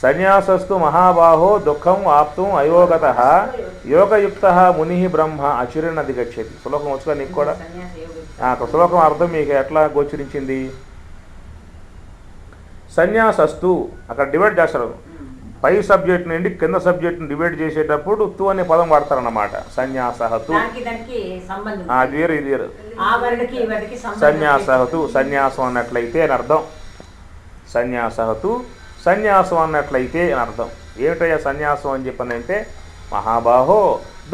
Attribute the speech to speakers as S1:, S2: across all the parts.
S1: సన్యాసస్తు మహాబాహో దుఃఖం ఆప్తం అయోగతః యోగయుక్తః ముని బ్రహ్మ అచిరన్నది గచ్చతి. శ్లోకం వచ్చుగా నీకు కూడా శ్లోకం అర్థం మీకు ఎట్లా గోచరించింది? సన్యాసస్తు అక్కడ డివైడ్ చేస్తారు. పై సబ్జెక్ట్ నుండి కింద సబ్జెక్ట్ని డివైడ్ చేసేటప్పుడు తు అనే పదం వాడతారన్నమాట. సన్యాసహతు అది వేరు ఇది వేరు. సన్యాసహతు సన్యాసం అన్నట్లయితే అని అర్థం. సన్యాసహతు సన్యాసం అన్నట్లయితే అని అర్థం. ఏమిటయ్యా సన్యాసం అని చెప్పనంటే మహాబాహో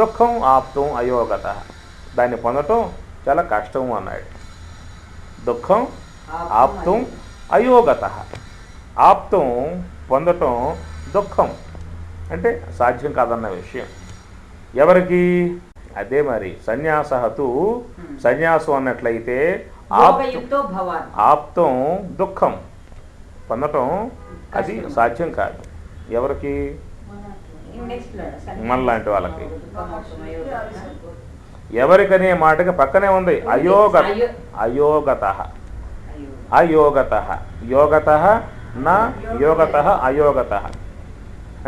S1: దుఃఖం ఆప్తం అయోగత, దాన్ని పొందటం చాలా కష్టం అన్నాడు. దుఃఖం ఆప్తం అయోగత, ఆప్తం పొందటం దుఃఖం అంటే సాధ్యం కాదన్న విషయం. ఎవరికి? అదే మరి సన్యాసహతు సన్యాసం అన్నట్లయితే ఆప్తం దుఃఖం పొందటం అది సాధ్యం కాదు. ఎవరికి? మనలాంటి వాళ్ళకి. ఎవరికనే మాటకి పక్కనే ఉంది అయోగత. అయోగతః అయోగతః యోగతః నా యోగతః అయోగతః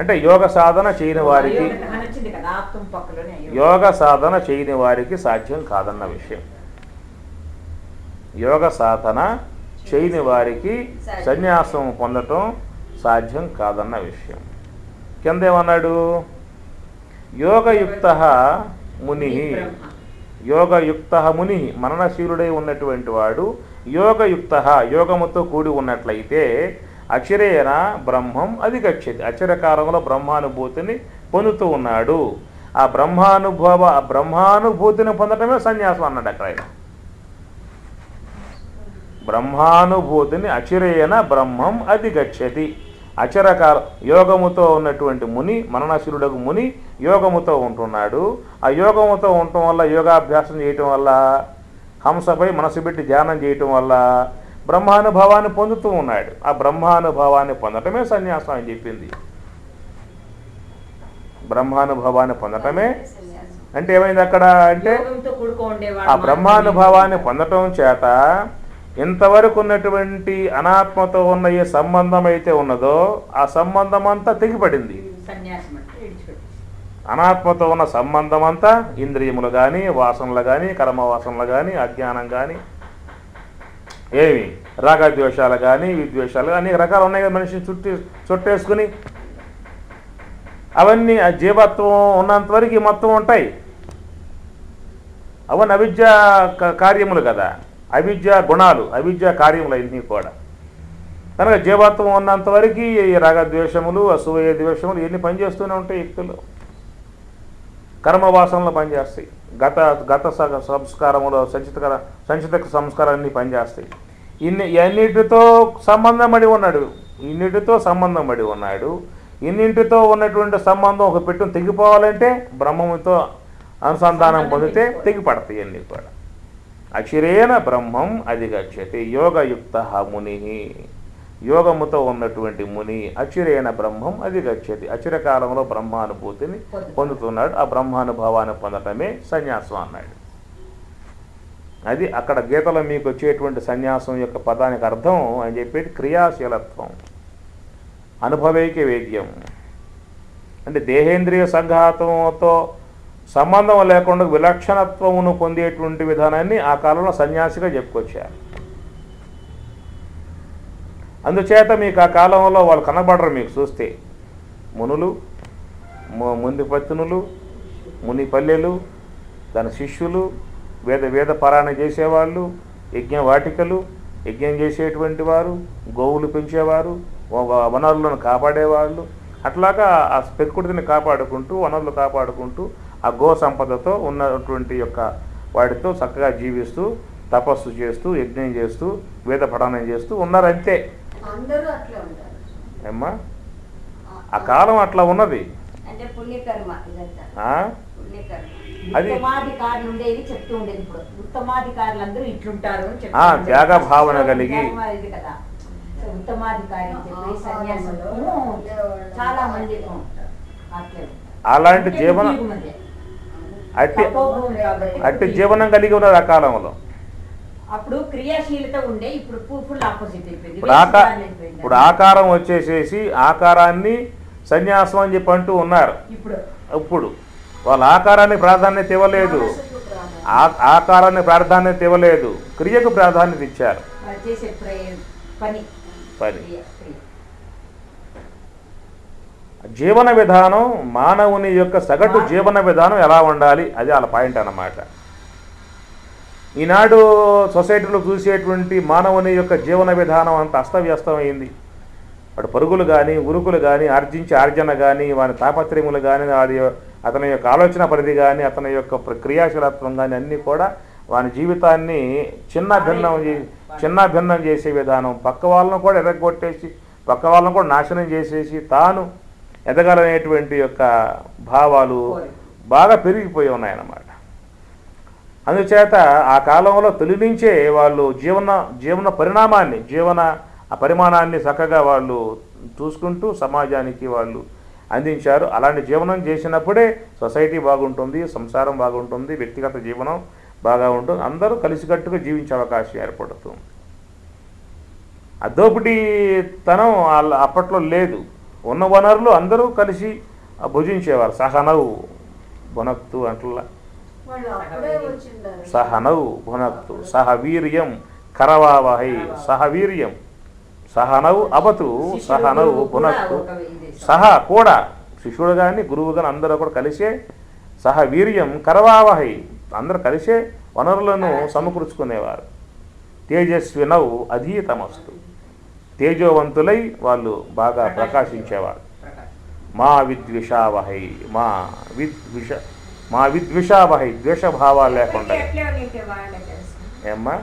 S1: అంటే యోగ సాధన చేయని వారికి, యోగ సాధన చేయని వారికి సాధ్యం కాదన్న విషయం. యోగ సాధన చేయని వారికి సన్యాసం పొందటం సాధ్యం కాదన్న విషయం. కిందేమన్నాడు? యోగయుక్తః ముని, యోగయుక్తః ముని మననశీలుడై ఉన్నటువంటి వాడు యోగయుక్తః యోగముతో కూడి ఉన్నట్లయితే అచిరేణ బ్రహ్మం అధిగచ్చతి, అచిరకాలంలో బ్రహ్మానుభూతిని పొందుతూ ఉన్నాడు. ఆ బ్రహ్మానుభూతిని పొందటమే సన్యాసం అన్నాడు అక్కడ. బ్రహ్మానుభూతిని అచిరేణ బ్రహ్మం అధిగచ్చతి, అచరకాల యోగముతో ఉన్నటువంటి ముని మననశీలుడకు ముని యోగముతో ఉంటున్నాడు. ఆ యోగముతో ఉండటం వల్ల, యోగాభ్యాసం చేయటం వల్ల, హంసపై మనసు పెట్టి ధ్యానం చేయటం వల్ల బ్రహ్మానుభవాన్ని పొందుతూ ఉన్నాడు. ఆ బ్రహ్మానుభవాన్ని పొందటమే సన్యాసం అని చెప్పింది. బ్రహ్మానుభవాన్ని పొందటమే అంటే ఏమైంది అక్కడ అంటే ఆ బ్రహ్మానుభవాన్ని పొందటం చేత ఇంతవరకు ఉన్నటువంటి అనాత్మతో ఉన్న ఏ సంబంధం అయితే ఉన్నదో ఆ సంబంధం అంతా తెగిపడింది. అనాత్మతో ఉన్న సంబంధం అంతా ఇంద్రియములు కానీ, వాసనలు కానీ, కర్మవాసనలు కానీ, అజ్ఞానం కానీ, ఏమి రాగద్వేషాలు కానీ, విద్వేషాలు అనేక రకాలు ఉన్నాయి కదా మనిషిని చుట్టేసుకుని. అవన్నీ ఆ జీవత్వం ఉన్నంతవరకు మొత్తం ఉంటాయి. అవన్నీ అవిద్యా కార్యములు కదా, అవిద్యా గుణాలు, అవిద్యా కార్యములు అన్నీ కూడా. కనుక జీవత్వం ఉన్నంతవరకు ఈ రాగద్వేషములు, అసూయ ద్వేషములు ఇవన్నీ పనిచేస్తూనే ఉంటాయి. వ్యక్తులు కర్మవాసనలు పనిచేస్తాయి. గత సంస్కారములు, సంచిత సంస్కారాలన్నీ పనిచేస్తాయి. ఇన్నిటితో సంబంధం పడి ఉన్నాడు. ఇన్నిటితో సంబంధం పడి ఉన్నాడు. ఇన్నింటితో ఉన్నటువంటి సంబంధం ఒక పెట్టును తెగిపోవాలంటే బ్రహ్మముతో అనుసంధానం పొందితే తెగిపడతాయి అన్నీ కూడా. అచిరేణ బ్రహ్మం అధిగచ్చతి యోగయుక్తః ముని, యోగముతో ఉన్నటువంటి ముని అచిరేణ బ్రహ్మం అధిగచ్చతి, అచిరకాలంలో బ్రహ్మానుభూతిని పొందుతున్నాడు. ఆ బ్రహ్మానుభవాన్ని పొందటమే సన్యాసం అన్నాడు. అది అక్కడ గీతలో మీకు వచ్చేటువంటి సన్యాసం యొక్క పదానికి అర్థం అని చెప్పేది క్రియాశీలత్వం, అనుభవైక వేద్యం. అంటే దేహేంద్రియ సంఘాతంతో సంబంధం లేకుండా విలక్షణత్వమును పొందేటువంటి విధానాన్ని ఆ కాలంలో సన్యాసిగా చెప్పుకొచ్చారు. అందుచేత మీకు ఆ కాలంలో వాళ్ళు కనబడరు. మీకు చూస్తే మునులు, ముందు పత్నులు, ముని పల్లెలు, దాని శిష్యులు, వేద పారాయణ చేసేవాళ్ళు, యజ్ఞవాటికలు, యజ్ఞం చేసేటువంటి వారు, గోవులు పెంచేవారు, వనరులను కాపాడేవాళ్ళు, అట్లాగా ఆ ప్రకృతిని కాపాడుకుంటూ, వనరులు కాపాడుకుంటూ, ఆ గో సంపదతో ఉన్నటువంటి యొక్క వాటితో చక్కగా జీవిస్తూ, తపస్సు చేస్తూ, యజ్ఞం చేస్తూ, వేద పఠనం చేస్తూ ఉన్నారంతే. ఏమ్మా ఆ కాలం అట్లా ఉన్నది. అది త్యాగ భావన కలిగి అలాంటి జీవనం అట్టి జీవనం కలిగి ఉన్నారు ఆ కాలంలో.
S2: అప్పుడు క్రియాశీలత ఉండే, ఇప్పుడు ఫుల్ ఆపోజిట్ అయిపోయింది.
S1: ఇప్పుడు ఆకారం వచ్చేసేసి ఆకారాన్ని సన్యాసం అని చెప్పి అంటూ ఉన్నారు. ఇప్పుడు వాళ్ళ ఆకారాన్ని ప్రాధాన్యత ఇవ్వలేదు, ఆకారాన్ని ప్రాధాన్యత ఇవ్వలేదు, క్రియకు ప్రాధాన్యత ఇచ్చారు.
S2: పని
S1: జీవన విధానం, మానవుని యొక్క సగటు జీవన విధానం ఎలా ఉండాలి, అది వాళ్ళ పాయింట్ అన్నమాట. ఈనాడు సొసైటీలో చూసేటువంటి మానవుని యొక్క జీవన విధానం అంత అస్తవ్యస్తమైంది. వాడు పరుగులు కానీ, ఉరుకులు కానీ, ఆర్జన కానీ, వాని తాపత్రయములు కానీ, అతని యొక్క ఆలోచన పరిధి కానీ, అతని యొక్క క్రియాశీలత్వం కానీ అన్నీ కూడా వాని జీవితాన్ని చిన్న భిన్నం చేసే విధానం, పక్క వాళ్ళను కూడా ఎరగొట్టేసి, పక్క వాళ్ళను కూడా నాశనం చేసేసి తాను ఎదగాలనేటువంటి యొక్క భావాలు బాగా పెరిగిపోయి ఉన్నాయన్నమాట. అందుచేత ఆ కాలంలో తొలి నుంచే వాళ్ళు జీవన పరిణామాన్ని, పరిమాణాన్ని చక్కగా వాళ్ళు చూసుకుంటూ సమాజానికి వాళ్ళు అందించారు. అలాంటి జీవనం చేసినప్పుడే సొసైటీ బాగుంటుంది, సంసారం బాగుంటుంది, వ్యక్తిగత జీవనం బాగా ఉంటుంది, అందరూ కలిసికట్టుగా జీవించే అవకాశం ఏర్పడుతుంది. ఆ దోపిడీతనం అప్పట్లో లేదు. ఉన్న వనరులు అందరూ కలిసి భుజించేవారు. సహనవు భునక్తు అంటలా, సహనవు భునక్తు, సహవీర్యం కరవావహై, సహవీర్యం, సహనవు అవతు, సహనవు భునక్తు, సహ కూడా శిష్యుడు కానీ గురువు కానీ అందరూ కూడా కలిసే సహవీర్యం కరవావహై, అందరూ కలిసే వనరులను సమకూర్చుకునేవారు. తేజస్వినవు అధీతమస్తు, తేజోవంతులై వాళ్ళు బాగా ప్రకాశించేవారు. మా విద్విషావహై, మా విద్విషావహై, ద్వేషభావాలు లేకుండా. ఏమ్మా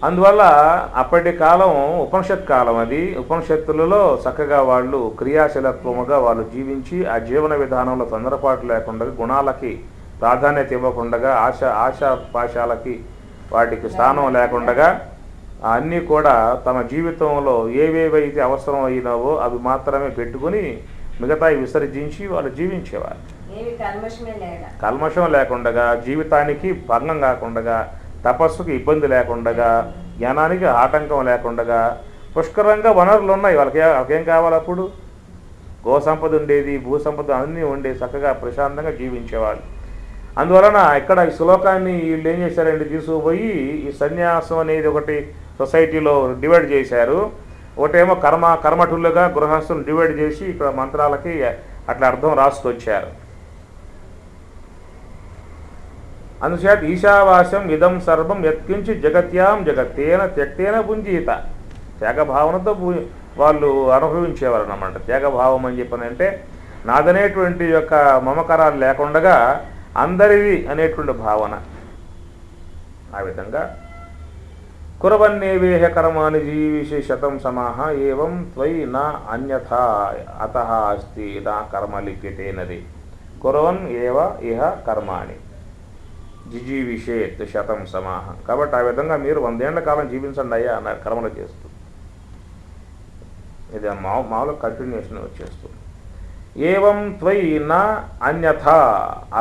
S1: అందువల్ల అప్పటి కాలం ఉపనిషత్ కాలం, అది ఉపనిషత్తులలో చక్కగా వాళ్ళు క్రియాశీలత్వముగా వాళ్ళు జీవించి ఆ జీవన విధానంలో తొందరపాటు లేకుండా, గుణాలకి ప్రాధాన్యత ఇవ్వకుండా, ఆశాపాశాలకి వాటికి స్థానం లేకుండా అన్నీ కూడా తమ జీవితంలో ఏవేవైతే అవసరం అయినావో అవి మాత్రమే పెట్టుకుని మిగతాయి విసర్జించి వాళ్ళు జీవించేవారు. కల్మషం లేకుండా, జీవితానికి భంగం కాకుండా, తపస్సుకి ఇబ్బంది లేకుండా, జ్ఞానానికి ఆటంకం లేకుండా, పుష్కరంగా వనరులు ఉన్నాయి వాళ్ళకేం కావాలి. అప్పుడు గో సంపద ఉండేది, భూ సంపద అన్నీ ఉండేది, చక్కగా ప్రశాంతంగా జీవించేవాళ్ళు. అందువలన ఇక్కడ ఈ శ్లోకాన్ని వీళ్ళు ఏం చేశారంటే తీసుకుపోయి ఈ సన్యాసం అనేది ఒకటి సొసైటీలో డివైడ్ చేశారు. ఒకటేమో కర్మఠులుగా గృహస్థులు డివైడ్ చేసి ఇక్కడ మంత్రాలకి అట్లా అర్థం రాసుకొచ్చారు. అందుచేత ఈశావాస్యం ఇదం సర్వం యత్కించి జగత్యాం జగత్తేన త్యక్తేన పుంజీత, త్యాగభావనతో వాళ్ళు అనుభవించేవారు అన్నమాట. త్యాగభావం అని చెప్పనంటే నాదనేటువంటి యొక్క మమకారాలు లేకుండా అందరిది అనేటువంటి భావన. ఆ విధంగా కురవన్నేవేహ కర్మాణి జీవిషే శతం సమాహ ఏవం త్వయి నా అన్యథా అతః అస్తి నా కర్మ లిప్యతేనది కురవన్ ఏవ ఇహ కర్మాణి జిజీవిషేత్ శతం సమాహ. కాబట్టి ఆ విధంగా మీరు 100 ఏళ్ల కాలం జీవించండి అయ్యా అన్నారు కర్మలు చేస్తూ. ఇది మామూలు కంటిన్యూషన్ వచ్చేస్తుంది. ఏవం త్వయి నా అన్యథా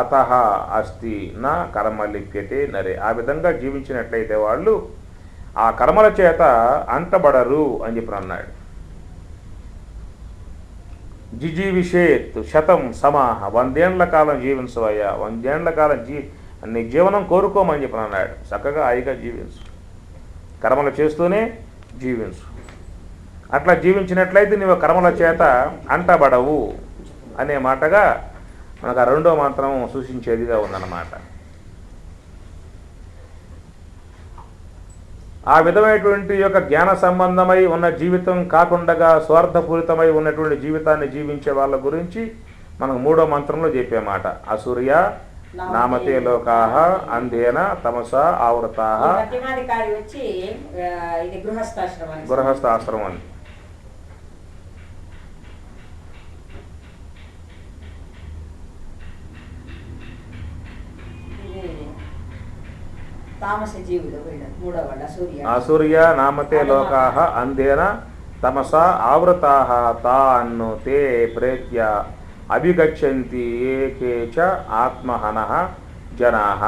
S1: అతః అస్తి నా కర్మ లిప్యతే నరే. ఆ విధంగా జీవించినట్లయితే వాళ్ళు ఆ కర్మల చేత అంటబడరు అని చెప్పి అన్నాడు. జిజీవిషేత్ శతం సమాహ, 100 ఏళ్ల కాలం జీవించవయ్యా, 100 ఏళ్ల కాలం నీ జీవనం కోరుకోమని చెప్పి అన్నాడు. చక్కగా హాయిగా జీవించు, కర్మలు చేస్తూనే జీవించు. అట్లా జీవించినట్లయితే నీవు కర్మల చేత అంటబడవు అనే మాటగా మనకు ఆ 2వ మంత్రం సూచించేదిగా ఉందన్నమాట. ఆ విధమైనటువంటి యొక్క జ్ఞాన సంబంధమై ఉన్న జీవితం కాకుండా స్వార్థపూరితమై ఉన్నటువంటి జీవితాన్ని జీవించే వాళ్ళ గురించి మనకు 3వ మంత్రంలో చెప్పే మాట. అసూర్య నామతే లోకాః అంధేన తమసా ఆవృతాః. గృహస్థాశ్రమం అని అసూర్య నామతే లోకాః అంధేన తమసా ఆవృతాః తాన్ తే ప్రేత్య అభిగచ్చంతి ఏకే చ ఆత్మహనః జనాః.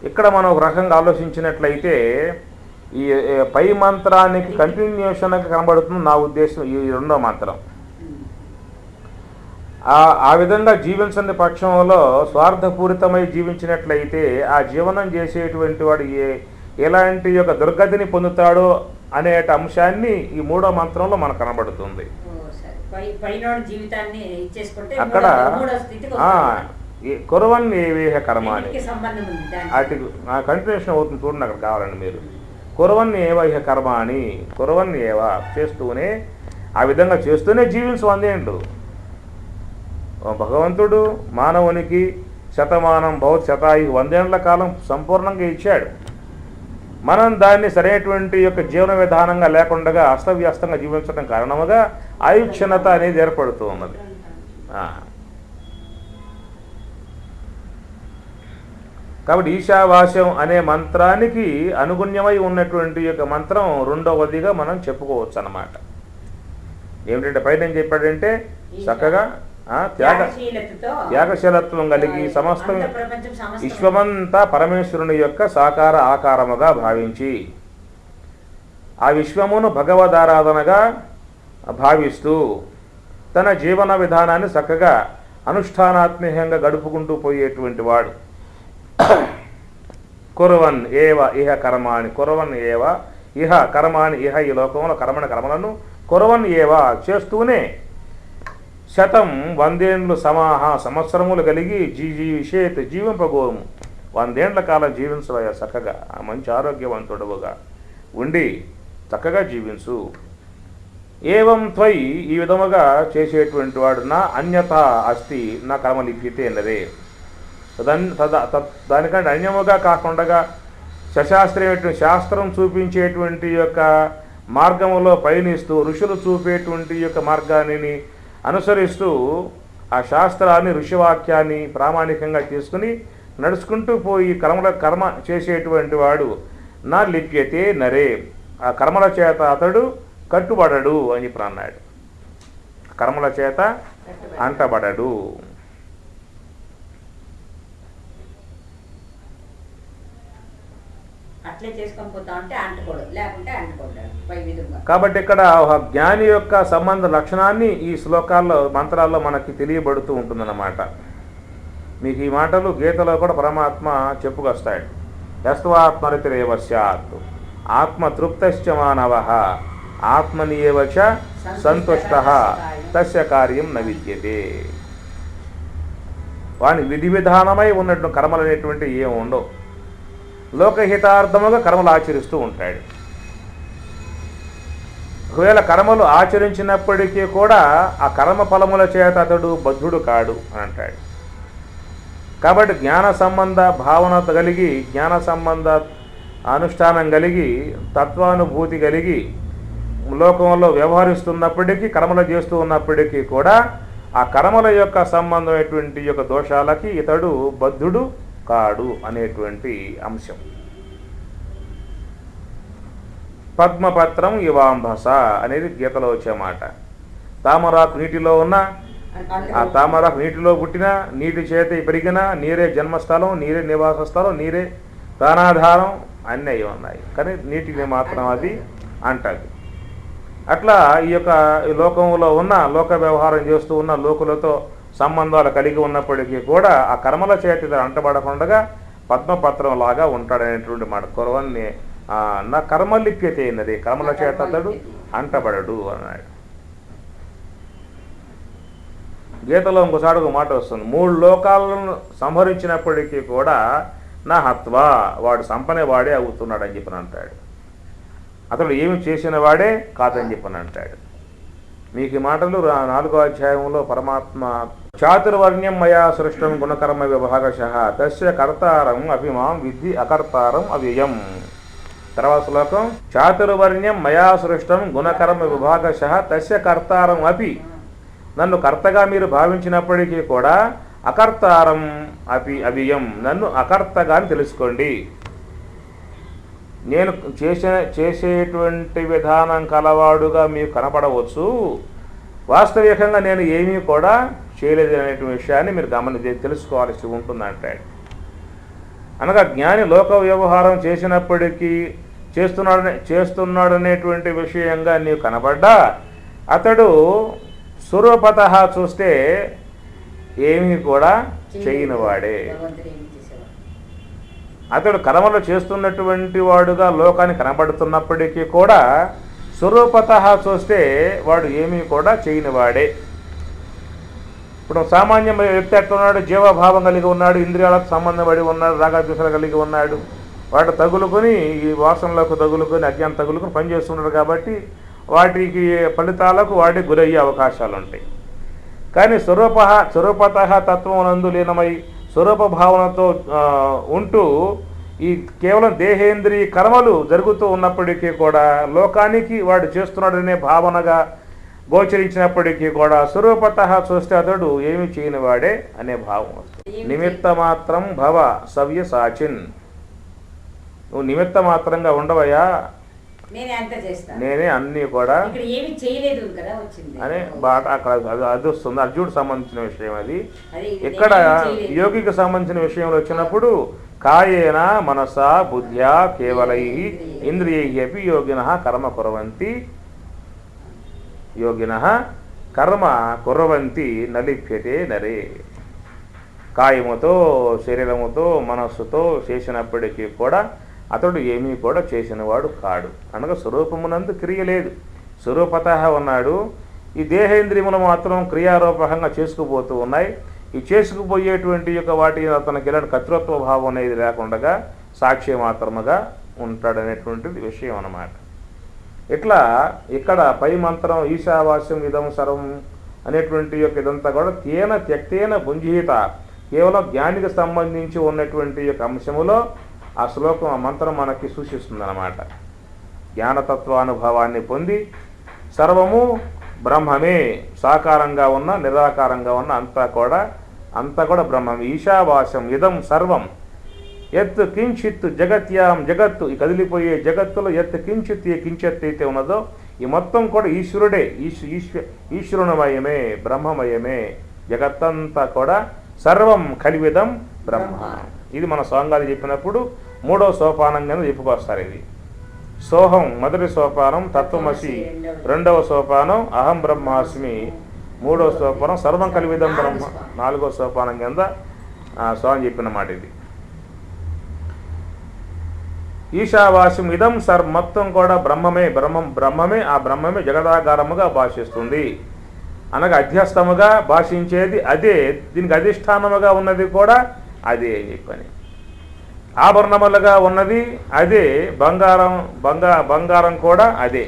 S1: ఇక్కడ మనం ఒక రకంగా ఆలోచించినట్లయితే ఈ పై మంత్రానికి కంటిన్యూషన్గా కనబడుతుంది నా ఉద్దేశం ఈ రెండో మంత్రం. ఆ విధంగా జీవించని పక్షంలో స్వార్థపూరితమై జీవించినట్లయితే ఆ జీవనం చేసేటువంటి వాడు ఎలాంటి యొక్క దుర్గతిని పొందుతాడో అనే అంశాన్ని ఈ మూడో మంత్రంలో మనకు కనబడుతుంది. అక్కడ కురవన్ ఏవేహ కర్మ అని వాటికి కంటిన్యూషన్ అవుతుంది చూడండి. అక్కడ కావాలండి మీరు కురవన్ ఏవహ కర్మ అని కురవన్ ఏవ చేస్తూనే ఆ విధంగా చేస్తూనే జీవించు 100 ఏండ్లు. భగవంతుడు మానవునికి శతమానం భవత్ శతాయు 100 ఏండ్ల కాలం సంపూర్ణంగా ఇచ్చాడు. మనం దాన్ని సరైనటువంటి యొక్క జీవన విధానంగా లేకుండా అస్తవ్యస్తంగా జీవించడం కారణముగా ఆయుక్షణత అనేది ఏర్పడుతూ ఉన్నది. కాబట్టి ఈశావాస్యం అనే మంత్రానికి అనుగుణ్యమై ఉన్నటువంటి యొక్క మంత్రం రెండవదిగా మనం చెప్పుకోవచ్చు అన్నమాట. ఏమిటంటే పైన ఏం చెప్పాడంటే చక్కగా త్యాగశీలత్వం కలిగి సమస్తం విశ్వమంతా పరమేశ్వరుని యొక్క సాకార ఆకారముగా భావించి ఆ విశ్వమును భగవదారాధనగా భావిస్తూ తన జీవన విధానాన్ని చక్కగా అనుష్ఠానాత్మకంగా గడుపుకుంటూ పోయేటువంటి వాడు. కురవన్ ఏవ ఇహ కర్మాణి కురవన్ ఏవ ఇహ కర్మాణి ఇహ ఈ లోకంలో కర్మలను కురవన్ ఏవ చేస్తూనే శతం 100 ఏండ్లు సమాహ సంవత్సరములు కలిగి జీవిషేత్ జీవింపగోము 100 ఏండ్ల కాలం జీవించవయ్యా చక్కగా మంచి ఆరోగ్యవంతుడుగా ఉండి చక్కగా జీవించు. ఏవం త్వయి ఈ విధముగా చేసేటువంటి వాడు నా అన్యత అస్తి నా కర్మ లిప్యతే అన్నదే. దానికంటే అన్యముగా కాకుండా సశాస్త్రీయమైనటువంటి శాస్త్రం చూపించేటువంటి యొక్క మార్గములో పయనిస్తూ ఋషులు చూపేటువంటి యొక్క మార్గాన్ని అనుసరిస్తూ ఆ శాస్త్రాన్ని ఋషివాక్యాన్ని ప్రామాణికంగా తీసుకుని నడుచుకుంటూ పోయి కర్మ చేసేటువంటి వాడు నా లిప్యతే నరే ఆ కర్మల చేత అతడు కట్టుబడడు అని చెప్పి అన్నాడు. కర్మల చేత అంటబడడు. కాబట్టి ఇక్కడ ఒక జ్ఞాని యొక్క సంబంధ లక్షణాన్ని ఈ శ్లోకాల్లో మంత్రాల్లో మనకి తెలియబడుతూ ఉంటుందన్నమాట. మీకు ఈ మాటలు గీతలో కూడా పరమాత్మ చెప్పుకొస్తాడు. యస్వాత్మరితిరేవ స్యాత్ ఆత్మతృప్తశ్చ మానవః ఆత్మనియేవచ సంతుష్టః తస్య కార్యం న విద్యతే. వాని విధి విధానమై ఉన్నటువంటి కర్మలు అనేటువంటి ఏమి ఉండవు. లోకహితార్థముగా కర్మలు ఆచరిస్తూ ఉంటాడు. ఒకవేళ కర్మలు ఆచరించినప్పటికీ కూడా ఆ కర్మ ఫలముల చేత అతడు బద్ధుడు కాడు అని అంటాడు. కాబట్టి జ్ఞాన సంబంధ భావన కలిగి జ్ఞాన సంబంధ అనుష్ఠానం కలిగి తత్వానుభూతి కలిగి లోకంలో వ్యవహరిస్తున్నప్పటికీ కర్మలు చేస్తూ ఉన్నప్పటికీ కూడా ఆ కర్మల యొక్క సంబంధమైనటువంటి యొక్క దోషాలకి ఇతడు బద్ధుడు కాడు అనేటువంటి అంశం. పద్మపత్రం ఇవాంభస అనేది గీతలో వచ్చే మాట. తామరాకు నీటిలో ఉన్న ఆ తామరాకు నీటిలో పుట్టిన నీటి చేత పెరిగిన నీరే జన్మస్థలం, నీరే నివాస స్థలం, నీరే ప్రాణాధారం అన్నీ అవి ఉన్నాయి. కానీ నీటిని మాత్రం అది అంటది. అట్లా ఈ యొక్క లోకంలో ఉన్న లోక వ్యవహారం చేస్తూ ఉన్న లోకులతో సంబంధాలు కలిగి ఉన్నప్పటికీ కూడా ఆ కర్మల చేతి అంటబడకుండా పద్మపత్రం లాగా ఉంటాడనేటువంటి మాట. కురవన్ని నా కర్మలిప్యత అయినది కర్మల చేత అతడు అంటబడడు అన్నాడు. గీతలో ఇంకోసారి ఒక మాట వస్తుంది. 3 లోకాలను సంహరించినప్పటికీ కూడా నా హత్వా వాడు సంపనే వాడే అవుతున్నాడు అని చెప్పని అంటాడు. అతడు ఏమి చేసిన వాడే కాదని చెప్పని అంటాడు. మీకు ఈ మాటలు 4వ అధ్యాయంలో పరమాత్మ చాతుర్వర్ణ్యం మయా సృష్టం గుణకర్మ విభాగశః తస్య కర్తారం అభిమాం విద్ధి అకర్తారం అవ్యయం. తర్వాత శ్లోకం చాతుర్వర్ణ్యం మయా సృష్టం గుణకర్మ విభాగశః తస్య కర్తారం అపి. నన్ను కర్తగా మీరు భావించినప్పటికీ కూడా అకర్తారం అపి అవ్యయం నన్ను అకర్తగా అని తెలుసుకోండి. నేను చేసేటువంటి విధానం కలవాడుగా మీకు కనపడవచ్చు, వాస్తవికంగా నేను ఏమీ కూడా చేయలేదు అనేటువంటి విషయాన్ని మీరు తెలుసుకోవాల్సి ఉంటుందంటాడు. అనగా జ్ఞాని లోక వ్యవహారం చేసినప్పటికీ చేస్తున్నాడనేటువంటి విషయంగా నీవు కనబడ్డా అతడు స్వరూపతః చూస్తే ఏమీ కూడా చేయనివాడే. అతడు కర్మలు చేస్తున్నటువంటి వాడుగా లోకానికి కనబడుతున్నప్పటికీ కూడా స్వరూపతః చూస్తే వాడు ఏమీ కూడా చేయనివాడే. ఇప్పుడు సామాన్యమైన వ్యక్తి ఎట్లున్నాడు, జీవభావం కలిగి ఉన్నాడు, ఇంద్రియాలకు సంబంధపడి ఉన్నాడు, రాగద్వేషాలు కలిగి ఉన్నాడు, వాటి తగులుకొని ఈ వాసనలకు తగులుకొని అజ్ఞానం తగులుకొని పనిచేస్తున్నాడు. కాబట్టి వాటికి ఫలితాలకు వాటికి గురయ్యే అవకాశాలు ఉంటాయి. కానీ స్వరూపతః తత్వమునందు లీనమై స్వరూప భావనతో ఉంటూ ఈ కేవలం దేహేంద్రియ కర్మలు జరుగుతూ ఉన్నప్పటికీ కూడా లోకానికి వాడు చేస్తున్నాడనే భావనగా గోచరించినప్పటికీ కూడా స్వరూపతః చూస్తే అతడు ఏమి చేయని వాడే అనే భావం వస్తుంది. నిమిత్త మాత్రం భవ సవ్య సాచిన్, నువ్వు నిమిత్త మాత్రంగా ఉండవయ్యా, నేనే అన్నీ కూడా అనే బాట అక్కడ అది వస్తుంది. అర్జునుడికి సంబంధించిన విషయం అది. ఇక్కడ యోగికి సంబంధించిన విషయంలో వచ్చినప్పుడు కాయేన మనసా బుద్ధ్యా కేవలై ఇంద్రియై అపి యోగినః కర్మ కుర్వంతి, యోగినః కర్మ కుర్వంతి నలిప్యతే నరే. కాయముతో శరీరముతో మనస్సుతో చేసినప్పటికీ కూడా అతడు ఏమీ కూడా చేసినవాడు కాడు. అనగా స్వరూపమునందు క్రియ లేదు, స్వరూపతః ఉన్నాడు. ఈ దేహేంద్రియములు మాత్రం క్రియారూపకంగా చేసుకుపోతూ ఉన్నాయి. ఈ చేసుకుపోయేటువంటి యొక్క వాటి అతనికి ఇలాంటి కర్తృత్వ భావం అనేది లేకుండా సాక్షి మాత్రముగా ఉంటాడనేటువంటిది విషయం అన్నమాట. ఇట్లా ఇక్కడ పై మంత్రం ఈశావాస్యం ఇదం సర్వం అనేటువంటి యొక్క ఇదంతా కూడా తేన త్యక్తేన భుంజీత, కేవలం జ్ఞానికి సంబంధించి ఉన్నటువంటి యొక్క అంశములో ఆ శ్లోకం ఆ మంత్రం మనకి సూచిస్తుంది అన్నమాట. జ్ఞానతత్వానుభవాన్ని పొంది సర్వము బ్రహ్మమే, సాకారంగా ఉన్న నిరాకారంగా ఉన్న అంతా కూడా బ్రహ్మం. ఈశావాస్యం ఇదం సర్వం ఎత్ కించిత్ జగత్యాం, జగత్తు ఈ కదిలిపోయే జగత్తులో ఎత్ కించిత్ ఏ కించిత్ అయితే ఉన్నదో ఈ మొత్తం కూడా ఈశ్వరుడే, ఈశ్వరునిమయమే, బ్రహ్మమయమే. జగత్తంతా కూడా సర్వం కలివిదం బ్రహ్మ. ఇది మన సోంగాలు చెప్పినప్పుడు 3వ సోపానంగా చెప్పుకొస్తారు. ఇది సోహం మొదటి సోపానం, తత్వమసి 2వ సోపానం, అహం బ్రహ్మాస్మి 3వ సోపానం, సర్వం కలివిదం బ్రహ్మ 4వ సోపానం కింద స్వామి చెప్పిన మాట ఇది. ఈశావాస్యం ఇదం మొత్తం కూడా బ్రహ్మమే, బ్రహ్మమే. ఆ బ్రహ్మమే జగదాగారముగా భాషిస్తుంది. అనగా అధ్యస్థముగా భాషించేది అదే, దీనికి అధిష్టానముగా ఉన్నది కూడా అదే అని చెప్పని. ఆభరణములుగా ఉన్నది అదే, బంగారం కూడా అదే.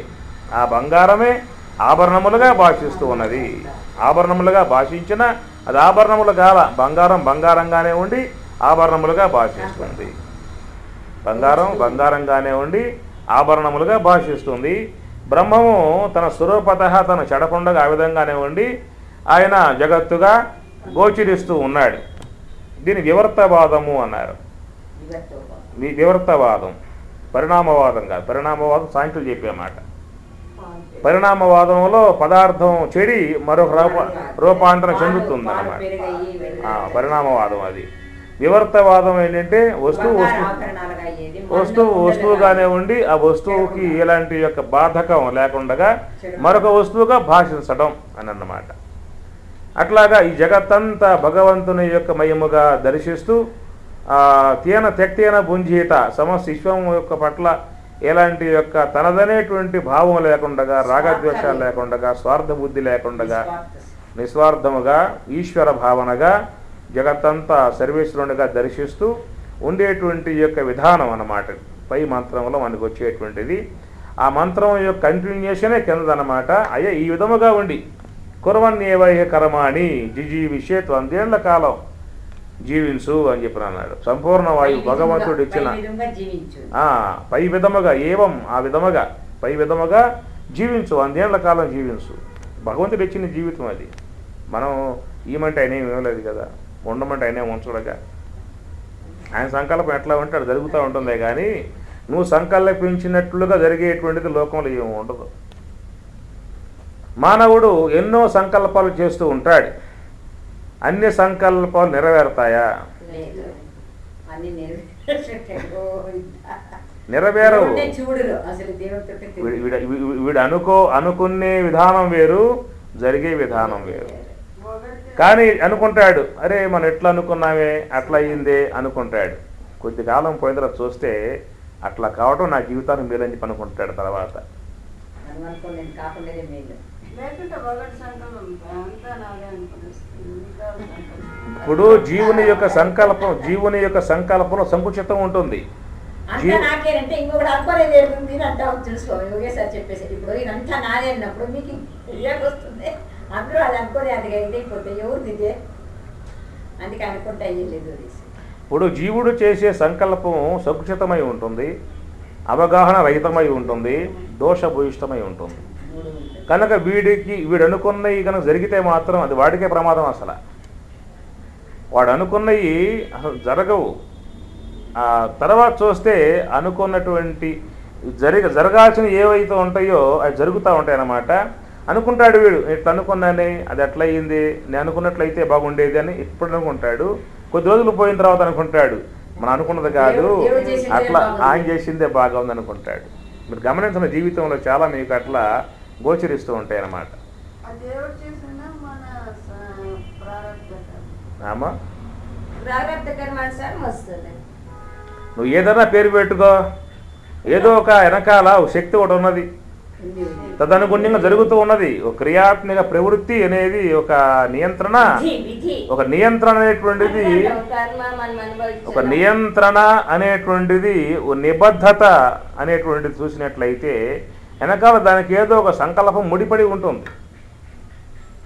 S1: ఆ బంగారమే ఆభరణములుగా భాషిస్తూ ఉన్నది. ఆభరణములుగా భాషించిన అది ఆభరణములు కాల, బంగారంగానే ఉండి ఆభరణములుగా భాషిస్తుంది. బంగారంగానే ఉండి ఆభరణములుగా భాషిస్తుంది. బ్రహ్మము తన స్వరూపతః తను చెడకుండా ఆ విధంగానే ఉండి ఆయన జగత్తుగా గోచరిస్తూ ఉన్నాడు. దీని వివర్తవాదము అన్నారు. వివర్తవాదం, పరిణామవాదం కాదు. పరిణామవాదం సాంఖ్యులు చెప్పేమాట. పరిణామవాదంలో పదార్థం చెడి మరొక రూపాంతరం చెందుతుంది అన్నమాట. పరిణామవాదం అది. వివర్తవాదం ఏంటంటే వస్తువుగానే ఉండి ఆ వస్తువుకి ఎలాంటి యొక్క బాధకం లేకుండా మరొక వస్తువుగా భాషించడం అని అన్నమాట. అట్లాగా ఈ జగత్తంతా భగవంతుని యొక్క మయముగా దర్శిస్తూ తేన త్యక్తేన భుంజీత, సమస్త విశ్వం యొక్క పట్ల ఎలాంటి యొక్క తనదనేటువంటి భావం లేకుండా, రాగద్వేషాలు లేకుండా, స్వార్థ బుద్ధి లేకుండా, నిస్వార్థముగా ఈశ్వర భావనగా జగత్తంతా సర్వేశ్వరునిగా దర్శిస్తూ ఉండేటువంటి యొక్క విధానం అన్నమాట. పై మంత్రంలో మనకు వచ్చేటువంటిది. ఆ మంత్రం యొక్క కంటిన్యూషనే కిందదన్నమాట. అయ్యా ఈ విధముగా ఉండి కుర్వన్యేవైహ కర్మాణి జిజీవిషేత్ 100 ఏళ్ల కాలం జీవించు అని చెప్పిన అన్నాడు. సంపూర్ణ వాయువు భగవంతుడు ఇచ్చిన పై విధముగా ఏవం ఆ విధముగా పై విధముగా జీవించు, 100 ఏళ్ల కాలం జీవించు. భగవంతుడు ఇచ్చిన జీవితం అది. మనం ఈమంటే ఆయన ఏమి ఇవ్వలేదు కదా, ఉండమంటే ఆయన ఉంచడగా. ఆయన సంకల్పం ఎట్లా ఉంటే అది జరుగుతూ ఉంటుందే కానీ నువ్వు సంకల్పించినట్లుగా జరిగేటువంటిది లోకంలో ఏమి ఉండదు. మానవుడు ఎన్నో సంకల్పాలు చేస్తూ ఉంటాడు. అన్ని సంకల్పాలు నెరవేరుతాయా?
S2: లేదు. అన్ని
S1: నెరవేరవు.
S2: చూడరు అసలు దేవుడితో.
S1: వీడు అనుకునే విధానం వేరు, జరిగే విధానం వేరు. కానీ అనుకుంటాడు, అరే మనం ఎట్లా అనుకున్నామే, అట్లా అయ్యిందే అనుకుంటాడు. కొద్ది కాలం పోయిన తర్వాత చూస్తే అట్లా కావటం నా జీవితానికి మేలని చెప్పి అనుకుంటాడు. తర్వాత ఇప్పుడు జీవుని యొక్క సంకల్పంలో సంకుచితం ఉంటుంది.
S2: అంతా నాకేనంటే ఇంకొకటి అనుకోలేదు ఏడుతుంది అంటా చూసుకోవాలి. ఒకేసారి చెప్పేసి ఇప్పుడు ఇదంతా నాదే అన్నప్పుడు మీకు ఏమొస్తుంది? అందరూ అది అనుకోని అది ఇదైపోతే ఎవరిది ఇదే? అందుకే అనుకుంటే అయ్యలేదు.
S1: ఇప్పుడు జీవుడు చేసే సంకల్పం సంకుచితమై ఉంటుంది, అవగాహన రహితమై ఉంటుంది, దోషభూయిష్టమై ఉంటుంది. కనుక వీడు అనుకున్నవి కనుక జరిగితే మాత్రం అది వాడికే ప్రమాదం. అసలు వాడు అనుకున్నవి అసలు జరగవు. తర్వాత చూస్తే అనుకున్నటువంటి జరగాల్సిన ఏవైతే ఉంటాయో అవి జరుగుతూ ఉంటాయి అన్నమాట. అనుకుంటాడు వీడు, ఇట్లా అనుకున్నానే, అది ఎట్లా అయ్యింది, నేను అనుకున్నట్లయితే బాగుండేది అని ఇప్పుడు అనుకుంటాడు. కొద్ది రోజులు పోయిన తర్వాత అనుకుంటాడు, మనం అనుకున్నది కాదు, అట్లా ఆయన చేసిందే బాగా ఉంది అనుకుంటాడు. మీరు గమనించిన జీవితంలో చాలా మీకు అట్లా గోచరిస్తూ ఉంటాయి అన్నమాట. నువ్వు ఏదైనా పేరు పెట్టుకో, ఏదో ఒక వెనకాల ఒక శక్తి ఒకటి ఉన్నది, తదనుగుణ్యంగా జరుగుతూ ఉన్నది. ఒక క్రియాత్మక ప్రవృత్తి అనేది ఒక నియంత్రణ అనేటువంటిది, ఒక నియంత్రణ అనేటువంటిది, నిబద్ధత అనేటువంటిది చూసినట్లయితే వెనకాల దానికి ఏదో ఒక సంకల్పం ముడిపడి ఉంటుంది.